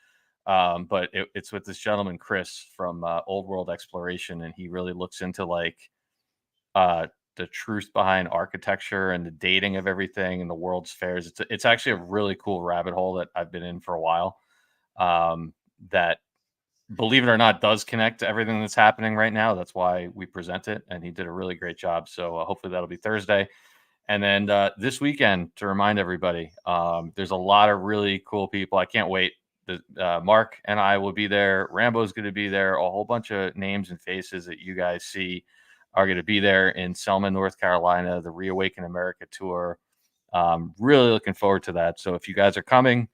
[SPEAKER 6] But it's with this gentleman, Chris, from Old World Exploration, and he really looks into the truth behind architecture and the dating of everything and the World's Fairs. It's actually a really cool rabbit hole that I've been in for a while. That, believe it or not, does connect to everything that's happening right now. That's why we present it, and he did a really great job. So hopefully that'll be Thursday. And then this weekend, to remind everybody, there's a lot of really cool people. I can't wait. Mark and I will be there. Rambo's going to be there. A whole bunch of names and faces that you guys see are going to be there in Selma, North Carolina, the Reawaken America tour. Really looking forward to that. So if you guys are coming,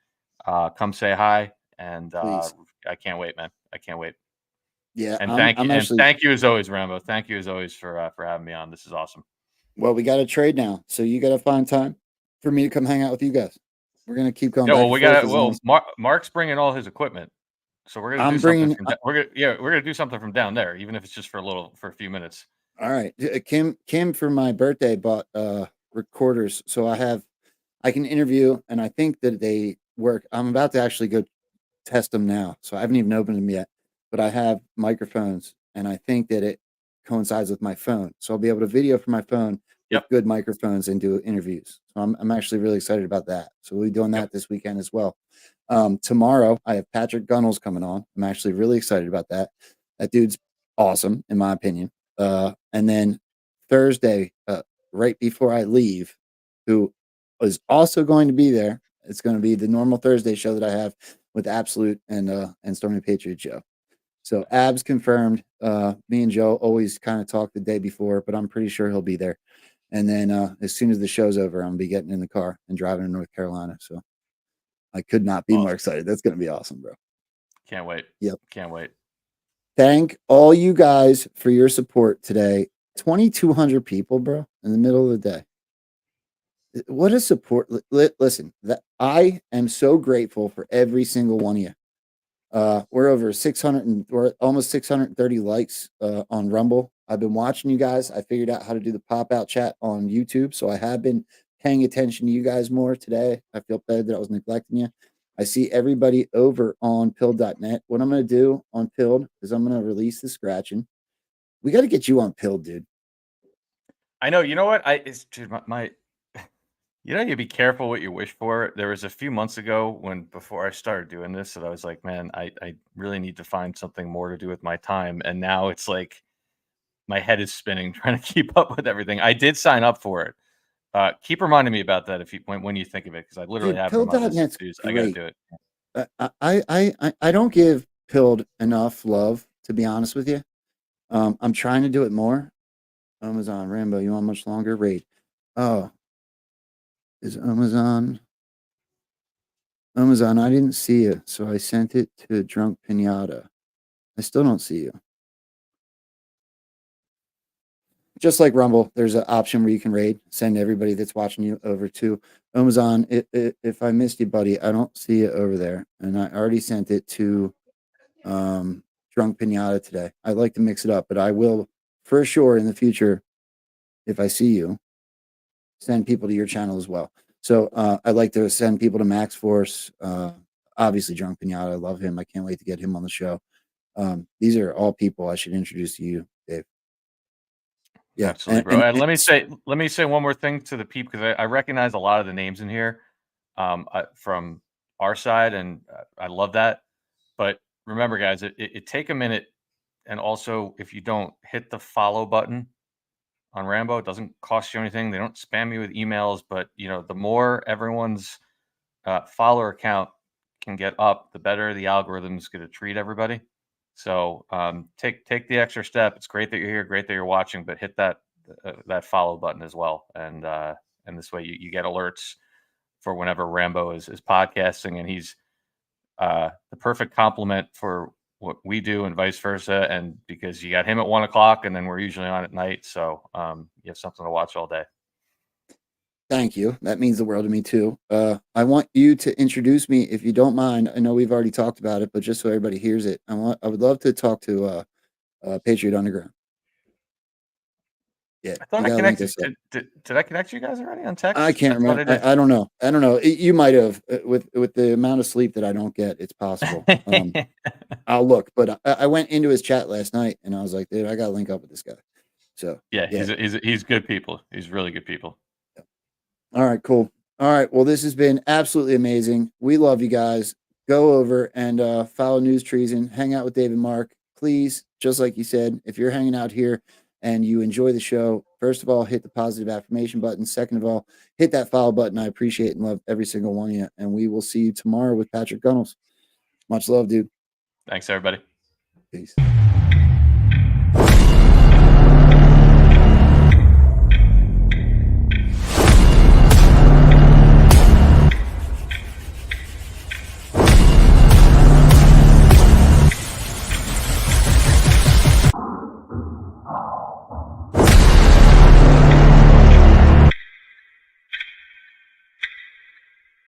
[SPEAKER 6] come say hi. And I can't wait, man. I can't wait.
[SPEAKER 4] Yeah.
[SPEAKER 6] And thank you as always, Rambo. Thank you as always for having me on. This is awesome.
[SPEAKER 4] Well, we got to trade now. So you got to find time for me to come hang out with you guys. We're going to keep going.
[SPEAKER 6] Yeah, well, Mark's bringing all his equipment. So we're going to do we're going to do something from down there, even if it's just for a few minutes.
[SPEAKER 4] All right. Kim for my birthday bought recorders. So I can interview, and I think that they work. I'm about to actually go test them now. So I haven't even opened them yet, but I have microphones, and I think that it coincides with my phone. So I'll be able to video from my phone with good microphones and do interviews. So I'm actually really excited about that. So we'll be doing that this weekend as well. Tomorrow I have Patrick Gunnels coming on. I'm actually really excited about that. That dude's awesome, in my opinion. And then Thursday, right before I leave, who is also going to be there. It's going to be the normal Thursday show that I have with Absolute and Stormy Patriot Joe. So Abs confirmed. Me and Joe always kind of talk the day before, but I'm pretty sure he'll be there. And then as soon as the show's over, I'm gonna be getting in the car and driving to North Carolina. So I could not be more excited. That's gonna be awesome, bro.
[SPEAKER 6] Can't wait.
[SPEAKER 4] Yep.
[SPEAKER 6] Can't wait.
[SPEAKER 4] Thank all you guys for your support today. 2,200 people, bro, in the middle of the day. What a support. Listen, that I am so grateful for every single one of you. We're over 600 and we're almost 630 likes on Rumble. I've been watching you guys. I figured out how to do the pop-out chat on YouTube, so I have been paying attention to you guys more today. I feel bad that I was neglecting you. I see everybody over on Pilled.net. What I'm going to do on Pilled is I'm going to release the scratching. We got to get you on Pilled, dude.
[SPEAKER 6] I know. You know what? Dude, my you know, you be careful what you wish for. There was a few months ago before I started doing this that I was like, man, I really need to find something more to do with my time. And now it's like my head is spinning trying to keep up with everything. I did sign up for it. Keep reminding me about that when you think of it, because I literally have it on my list of to-dos. I got to do it.
[SPEAKER 4] I don't give Pilled enough love, to be honest with you. I'm trying to do it more. Amazon Rambo, you want much longer? Raid. Oh, is Amazon? Amazon, I didn't see you, so I sent it to Drunk Pinata. I still don't see you. Just like Rumble, there's an option where you can raid, send everybody that's watching you over to Amazon. If I missed you, buddy, I don't see it over there. And I already sent it to Drunk Pinata today. I'd like to mix it up, but I will for sure in the future, if I see you, send people to your channel as well. So I'd like to send people to Max Force, obviously Drunk Pinata. I love him. I can't wait to get him on the show. These are all people I should introduce to you, Dave. Yeah,
[SPEAKER 6] absolutely, bro. And let me say one more thing to the people, because I recognize a lot of the names in here from our side, and I love that. But remember, guys, it take a minute, and also if you don't hit the follow button on Rambo, it doesn't cost you anything. They don't spam me with emails, but you know, the more everyone's follower count can get up, the better the algorithm's going to treat everybody. So take the extra step. It's great that you're here, great that you're watching, but hit that follow button as well, and this way you get alerts for whenever Rambo is podcasting, and he's the perfect complement for what we do and vice versa. And because you got him at 1 o'clock, and then we're usually on at night, so you have something to watch all day.
[SPEAKER 4] Thank you. That means the world to me too. I want you to introduce me, if you don't mind. I know we've already talked about it, but just so everybody hears it, I would love to talk to Patriot Underground. Yeah,
[SPEAKER 6] I thought I connected. Did I connect you guys already on text?
[SPEAKER 4] I can't remember. I don't know. I don't know. You might have with the amount of sleep that I don't get. It's possible. I'll look, but I went into his chat last night and I was like, dude, I got to link up with this guy. So
[SPEAKER 6] yeah. He's good people. He's really good people.
[SPEAKER 4] All right, cool. All right. Well, this has been absolutely amazing. We love you guys. Go over and follow NewsTreason. Hang out with Dave and Mark. Please, just like you said, if you're hanging out here and you enjoy the show, first of all, hit the positive affirmation button. Second of all, hit that follow button. I appreciate and love every single one of you. And we will see you tomorrow with Patrick Gunnels. Much love, dude.
[SPEAKER 6] Thanks, everybody.
[SPEAKER 4] Peace.